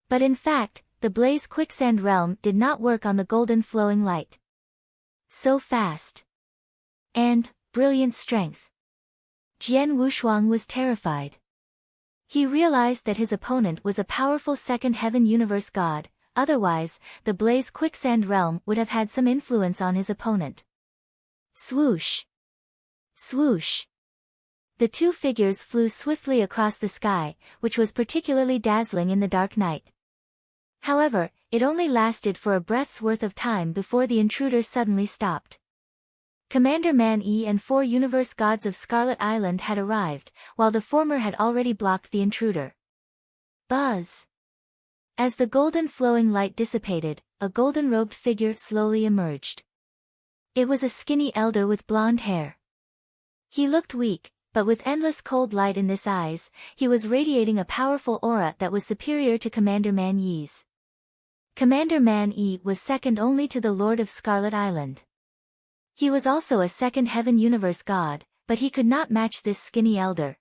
A: But in fact, the blaze quicksand realm did not work on the golden flowing light. So fast. And brilliant strength. Jian Wushuang was terrified. He realized that his opponent was a powerful second heaven universe god, otherwise, the blaze quicksand realm would have had some influence on his opponent. Swoosh! Swoosh! The two figures flew swiftly across the sky, which was particularly dazzling in the dark night. However, it only lasted for a breath's worth of time before the intruder suddenly stopped. Commander Man-Yi and 4 universe gods of Scarlet Island had arrived, while the former had already blocked the intruder. Buzz! As the golden flowing light dissipated, a golden-robed figure slowly emerged. It was a skinny elder with blonde hair. He looked weak, but with endless cold light in his eyes, he was radiating a powerful aura that was superior to Commander Man-Yi's. Commander Man-Yi was second only to the Lord of Scarlet Island. He was also a second heaven universe god, but he could not match this skinny elder.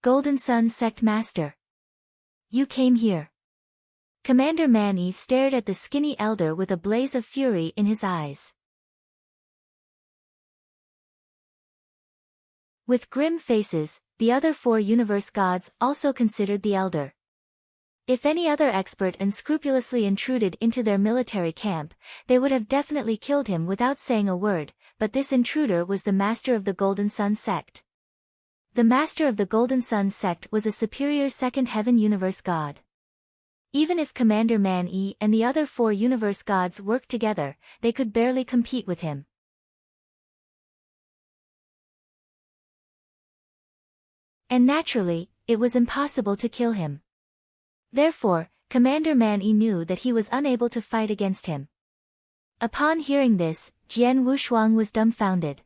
A: Golden Sun Sect Master. You came here. Commander Man-Yi stared at the skinny elder with a blaze of fury in his eyes. With grim faces, the other 4 universe gods also considered the elder. If any other expert unscrupulously intruded into their military camp, they would have definitely killed him without saying a word, but this intruder was the master of the Golden Sun Sect. The master of the Golden Sun Sect was a superior second heaven universe god. Even if Commander Man-Yi and the other 4 universe gods worked together, they could barely compete with him. And naturally, it was impossible to kill him. Therefore, Commander Man-Yi knew that he was unable to fight against him. Upon hearing this, Jian Wushuang was dumbfounded.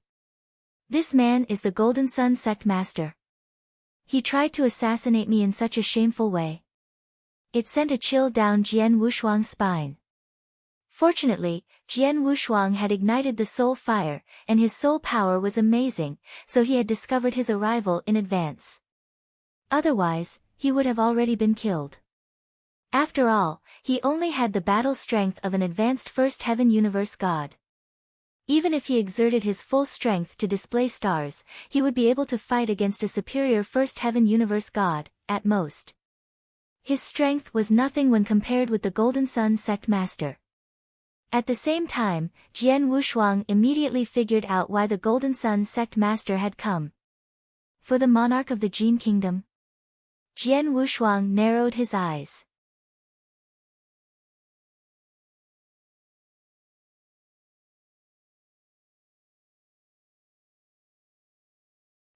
A: This man is the Golden Sun Sect Master. He tried to assassinate me in such a shameful way. It sent a chill down Jian Wushuang's spine. Fortunately, Jian Wushuang had ignited the soul fire, and his soul power was amazing, so he had discovered his arrival in advance. Otherwise, he would have already been killed. After all, he only had the battle strength of an advanced first heaven universe god. Even if he exerted his full strength to display stars, he would be able to fight against a superior first heaven universe god, at most. His strength was nothing when compared with the Golden Sun Sect Master. At the same time, Jian Wushuang immediately figured out why the Golden Sun Sect Master had come. For the monarch of the Jin Kingdom? Jian Wushuang narrowed his eyes.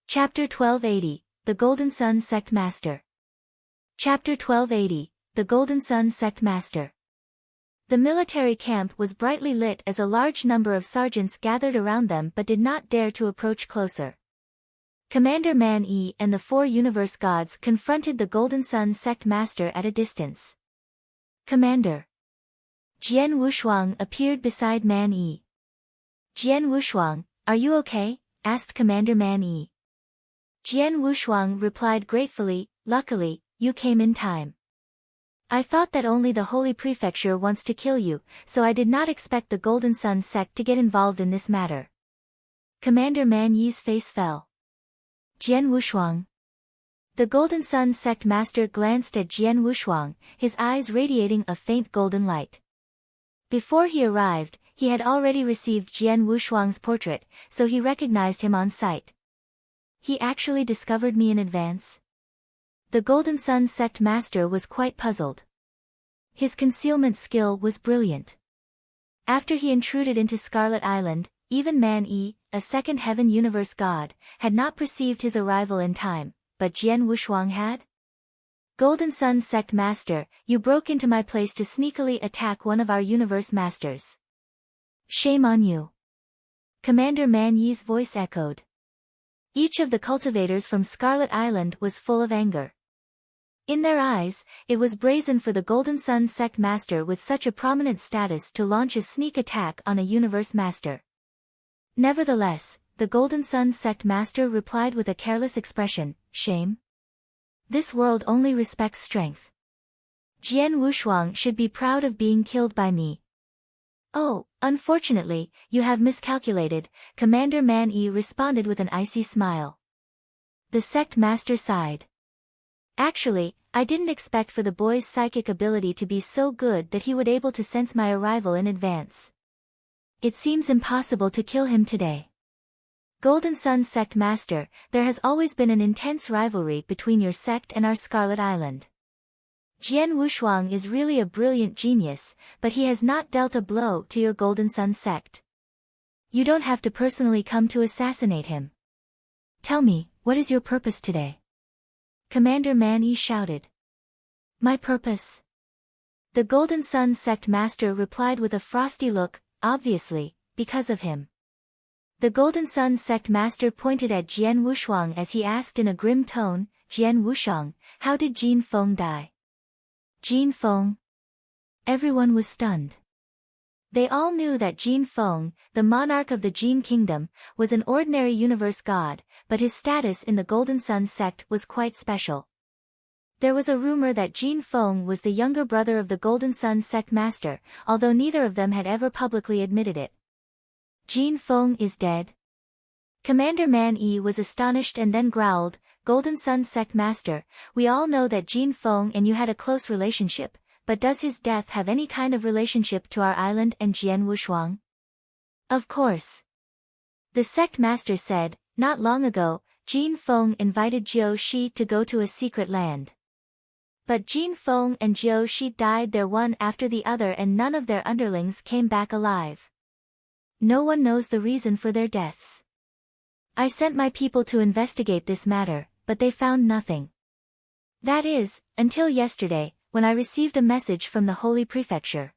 A: Chapter 1280, The Golden Sun Sect Master. Chapter 1280, The Golden Sun Sect Master. The military camp was brightly lit as a large number of sergeants gathered around them but did not dare to approach closer. Commander Man-Yi and the 4 universe gods confronted the Golden Sun Sect Master at a distance. Commander. Jian Wushuang appeared beside Man-Yi. Jian Wushuang, are you okay? Asked Commander Man-Yi. Jian Wushuang replied gratefully, luckily, you came in time. I thought that only the Holy Prefecture wants to kill you, so I did not expect the Golden Sun Sect to get involved in this matter. Commander Man-Yi's face fell. Jian Wushuang. The Golden Sun Sect Master glanced at Jian Wushuang, his eyes radiating a faint golden light. Before he arrived, he had already received Jian Wushuang's portrait, so he recognized him on sight. He actually discovered me in advance? The Golden Sun Sect Master was quite puzzled. His concealment skill was brilliant. After he intruded into Scarlet Island, even Man-Yi, a second heaven universe god, had not perceived his arrival in time, but Jian Wushuang had? Golden Sun Sect Master, you broke into my place to sneakily attack one of our universe masters. Shame on you. Commander Man-Yi's voice echoed. Each of the cultivators from Scarlet Island was full of anger. In their eyes, it was brazen for the Golden Sun Sect Master with such a prominent status to launch a sneak attack on a universe master. Nevertheless, the Golden Sun Sect Master replied with a careless expression, shame? This world only respects strength. Jian Wushuang should be proud of being killed by me. Oh, unfortunately, you have miscalculated, Commander Man Yi responded with an icy smile. The sect master sighed. Actually, I didn't expect for the boy's psychic ability to be so good that he would able to sense my arrival in advance. It seems impossible to kill him today. Golden Sun Sect Master, there has always been an intense rivalry between your sect and our Scarlet Island. Jian Wushuang is really a brilliant genius, but he has not dealt a blow to your Golden Sun Sect. You don't have to personally come to assassinate him. Tell me, what is your purpose today? Commander Man Yi shouted. My purpose? The Golden Sun Sect Master replied with a frosty look, obviously, because of him. The Golden Sun Sect Master pointed at Jian Wushuang as he asked in a grim tone, Jian Wushuang, how did Jin Feng die? Jin Feng? Everyone was stunned. They all knew that Jin Feng, the monarch of the Jin Kingdom, was an ordinary universe god, but his status in the Golden Sun sect was quite special. There was a rumor that Jin Feng was the younger brother of the Golden Sun sect master, although neither of them had ever publicly admitted it. Jin Feng is dead? Commander Man Yi was astonished and then growled, Golden Sun sect master, we all know that Jin Feng and you had a close relationship, but does his death have any kind of relationship to our island and Jian Wushuang? Of course. The sect master said, not long ago, Jin Feng invited Jiu Shi to go to a secret land. But Jin Feng and Jiu Shi died there one after the other and none of their underlings came back alive. No one knows the reason for their deaths. I sent my people to investigate this matter, but they found nothing. That is, until yesterday, when I received a message from the Holy Prefecture.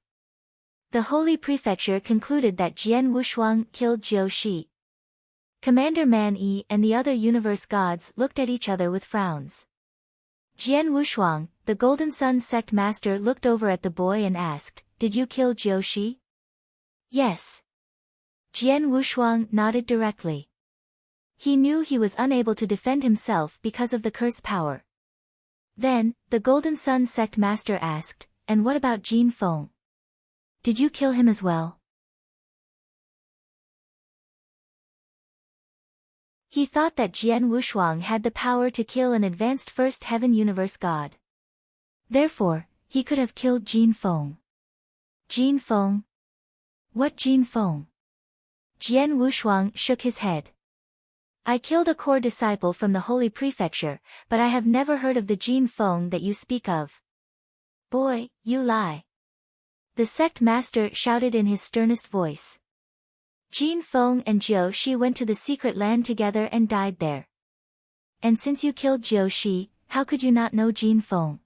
A: The Holy Prefecture concluded that Jian Wushuang killed Jiu Shi. Commander Man Yi and the other universe gods looked at each other with frowns. Jian Wushuang, the Golden Sun sect master, looked over at the boy and asked, did you kill Jiu Shi? Yes. Jian Wushuang nodded directly. He knew he was unable to defend himself because of the curse power. Then, the Golden Sun sect master asked, and what about Jin Feng? Did you kill him as well? He thought that Jian Wushuang had the power to kill an advanced First Heaven Universe god. Therefore, he could have killed Jin Feng. Jin Feng? What Jin Feng? Jian Wushuang shook his head. I killed a core disciple from the Holy Prefecture, but I have never heard of the Jin Feng that you speak of. Boy, you lie. The sect master shouted in his sternest voice. Jin Feng and Jiu Shi went to the secret land together and died there. And since you killed Jiu Shi, how could you not know Jin Feng?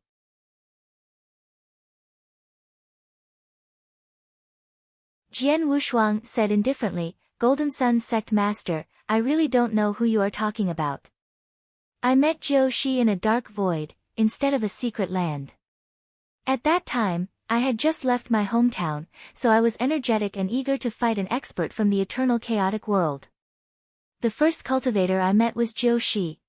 A: Jian Wushuang said indifferently, Golden Sun sect master, I really don't know who you are talking about. I met Jiu Shi in a dark void, instead of a secret land. At that time, I had just left my hometown, so I was energetic and eager to fight an expert from the eternal chaotic world. The first cultivator I met was Jiu Shi.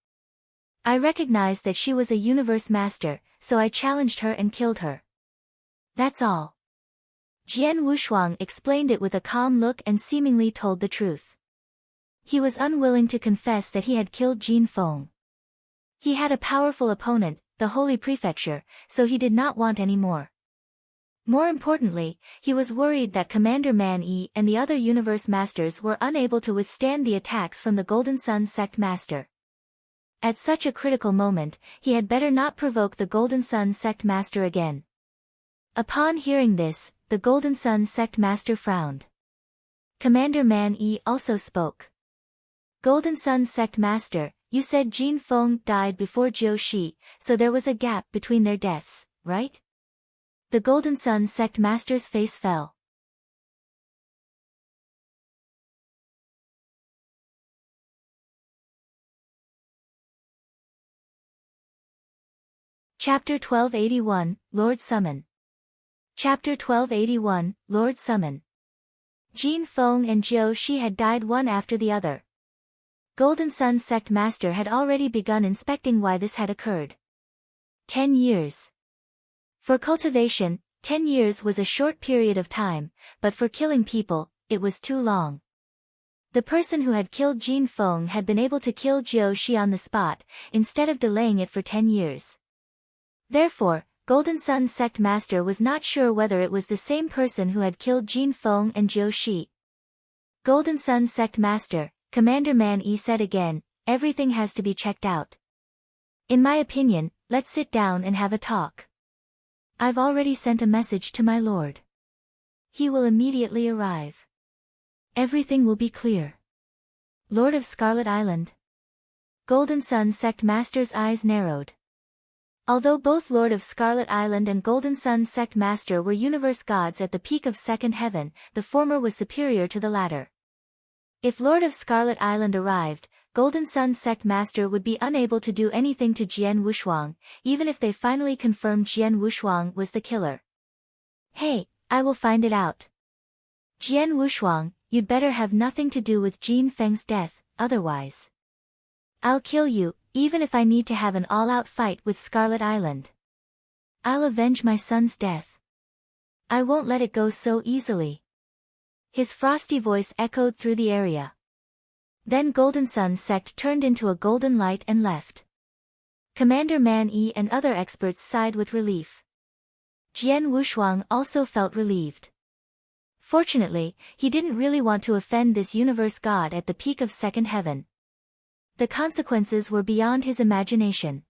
A: I recognized that she was a universe master, so I challenged her and killed her. That's all. Jian Wushuang explained it with a calm look and seemingly told the truth. He was unwilling to confess that he had killed Jin Feng. He had a powerful opponent, the Holy Prefecture, so he did not want any more. More importantly, he was worried that Commander Man Yi and the other universe masters were unable to withstand the attacks from the Golden Sun sect master. At such a critical moment, he had better not provoke the Golden Sun sect master again. Upon hearing this, the Golden Sun sect master frowned. Commander Man Yi also spoke. Golden Sun sect master, you said Jin Feng died before Jiu Shi, so there was a gap between their deaths, right? The Golden Sun sect master's face fell. Chapter 1281, Lord Summon. Chapter 1281, Lord Summon. Jin Feng and Jiu Shi had died one after the other. Golden Sun sect master had already begun inspecting why this had occurred. 10 years. For cultivation, 10 years was a short period of time, but for killing people, it was too long. The person who had killed Jin Feng had been able to kill Jiu Shi on the spot, instead of delaying it for 10 years. Therefore, Golden Sun Sect Master was not sure whether it was the same person who had killed Jin Feng and Jiu Shi. Golden Sun Sect Master, Commander Man Yi said again, everything has to be checked out. In my opinion, let's sit down and have a talk. I've already sent a message to my lord. He will immediately arrive. Everything will be clear. Lord of Scarlet Island. Golden Sun Sect Master's eyes narrowed. Although both Lord of Scarlet Island and Golden Sun Sect Master were universe gods at the peak of second heaven, the former was superior to the latter. If Lord of Scarlet Island arrived, Golden Sun Sect Master would be unable to do anything to Jian Wushuang, even if they finally confirmed Jian Wushuang was the killer. Hey, I will find it out. Jian Wushuang, you'd better have nothing to do with Jin Feng's death, otherwise I'll kill you, even if I need to have an all-out fight with Scarlet Island. I'll avenge my son's death. I won't let it go so easily. His frosty voice echoed through the area. Then Golden Sun Sect turned into a golden light and left. Commander Man Yi and other experts sighed with relief. Jian Wushuang also felt relieved. Fortunately, he didn't really want to offend this universe god at the peak of second heaven. The consequences were beyond his imagination.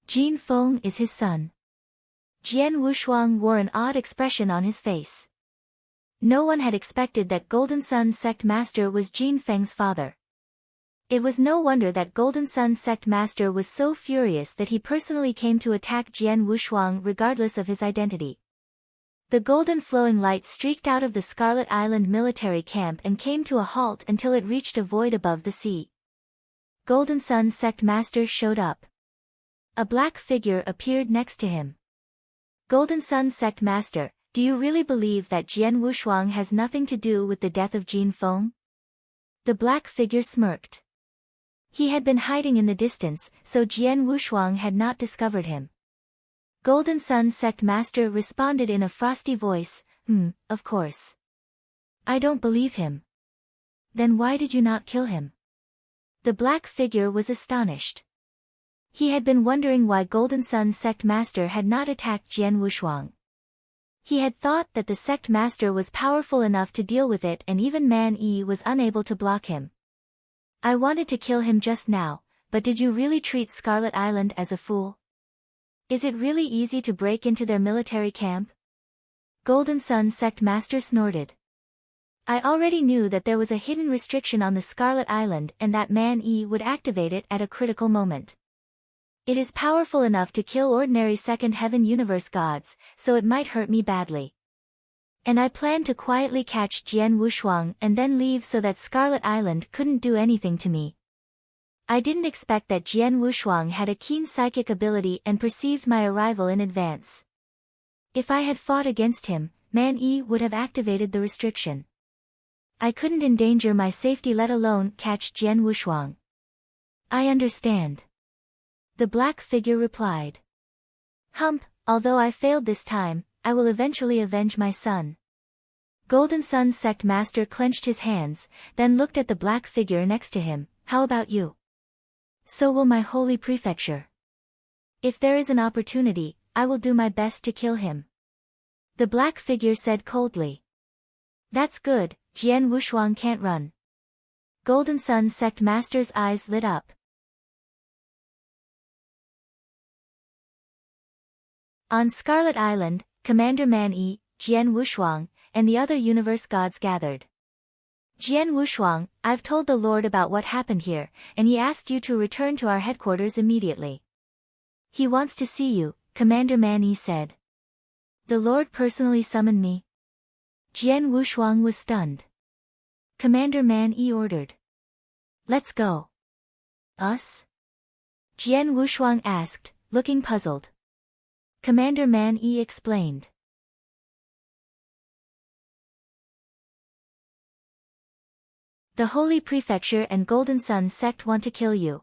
A: Jin Feng is his son. Jian Wushuang wore an odd expression on his face. No one had expected that Golden Sun Sect Master was Jin Feng's father. It was no wonder that Golden Sun Sect Master was so furious that he personally came to attack Jian Wushuang regardless of his identity. The golden flowing light streaked out of the Scarlet Island military camp and came to a halt until it reached a void above the sea. Golden Sun Sect Master showed up. A black figure appeared next to him. Golden Sun Sect Master, do you really believe that Jian Wushuang has nothing to do with the death of Jin Feng? The black figure smirked. He had been hiding in the distance, so Jian Wushuang had not discovered him. Golden Sun Sect Master responded in a frosty voice, of course. I don't believe him. Then why did you not kill him? The black figure was astonished. He had been wondering why Golden Sun Sect Master had not attacked Jian Wushuang. He had thought that the Sect Master was powerful enough to deal with it and even Man Yi was unable to block him. I wanted to kill him just now, but did you really treat Scarlet Island as a fool? Is it really easy to break into their military camp? Golden Sun Sect Master snorted. I already knew that there was a hidden restriction on the Scarlet Island and that Man Yi would activate it at a critical moment. It is powerful enough to kill ordinary second heaven universe gods, so it might hurt me badly. And I planned to quietly catch Jian Wushuang and then leave so that Scarlet Island couldn't do anything to me. I didn't expect that Jian Wushuang had a keen psychic ability and perceived my arrival in advance. If I had fought against him, Man Yi would have activated the restriction. I couldn't endanger my safety, let alone catch Jian Wushuang. I understand. The black figure replied. Although I failed this time, I will eventually avenge my son. Golden Sun Sect Master clenched his hands, then looked at the black figure next to him. How about you? So will my holy prefecture. If there is an opportunity, I will do my best to kill him. The black figure said coldly. That's good, Jian Wushuang can't run. Golden Sun Sect Master's eyes lit up. On Scarlet Island, Commander Man Yi, Jian Wushuang, and the other universe gods gathered. Jian Wushuang, I've told the Lord about what happened here, and he asked you to return to our headquarters immediately. He wants to see you, Commander Man Yi said. The Lord personally summoned me? Jian Wushuang was stunned. Commander Man Yi ordered. Let's go. Us? Jian Wushuang asked, looking puzzled. Commander Man Yi explained. The Holy Prefecture and Golden Sun Sect want to kill you.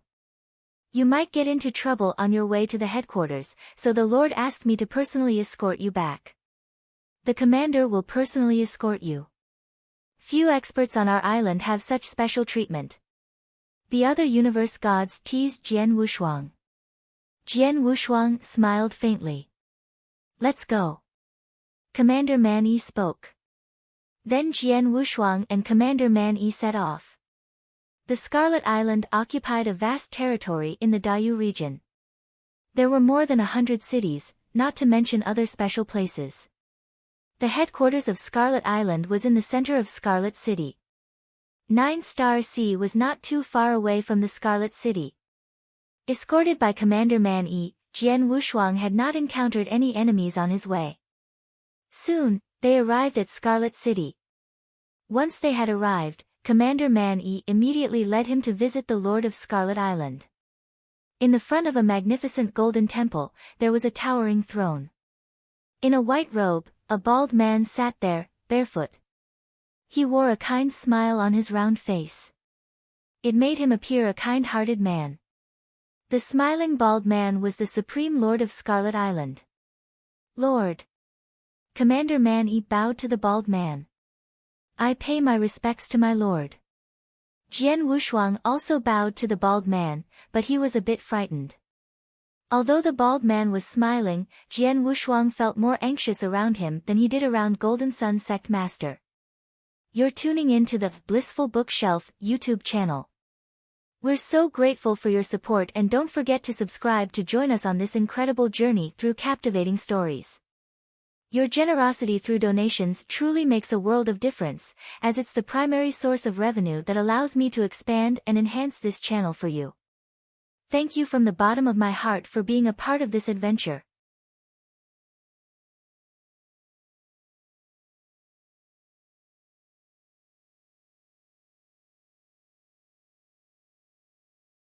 A: You might get into trouble on your way to the headquarters, so the Lord asked me to personally escort you back. The commander will personally escort you. Few experts on our island have such special treatment. The other universe gods teased Jian Wushuang. Jian Wushuang smiled faintly. Let's go. Commander Man Yi spoke. Then Jian Wushuang and Commander Man Yi set off. The Scarlet Island occupied a vast territory in the Dayu region. There were more than 100 cities, not to mention other special places. The headquarters of Scarlet Island was in the center of Scarlet City. Nine Star Sea was not too far away from the Scarlet City. Escorted by Commander Man Yi, Jian Wushuang had not encountered any enemies on his way. Soon, they arrived at Scarlet City. Once they had arrived, Commander Man Yi immediately led him to visit the Lord of Scarlet Island. In the front of a magnificent golden temple, there was a towering throne. In a white robe, a bald man sat there, barefoot. He wore a kind smile on his round face. It made him appear a kind-hearted man. The smiling bald man was the Supreme Lord of Scarlet Island. Lord. Commander Man Yi bowed to the bald man. I pay my respects to my lord. Jian Wushuang also bowed to the bald man, but he was a bit frightened. Although the bald man was smiling, Jian Wushuang felt more anxious around him than he did around Golden Sun Sect Master. You're tuning in to the Blissful Bookshelf YouTube channel. We're so grateful for your support, and don't forget to subscribe to join us on this incredible journey through captivating stories. Your generosity through donations truly makes a world of difference, as it's the primary source of revenue that allows me to expand and enhance this channel for you. Thank you from the bottom of my heart for being a part of this adventure.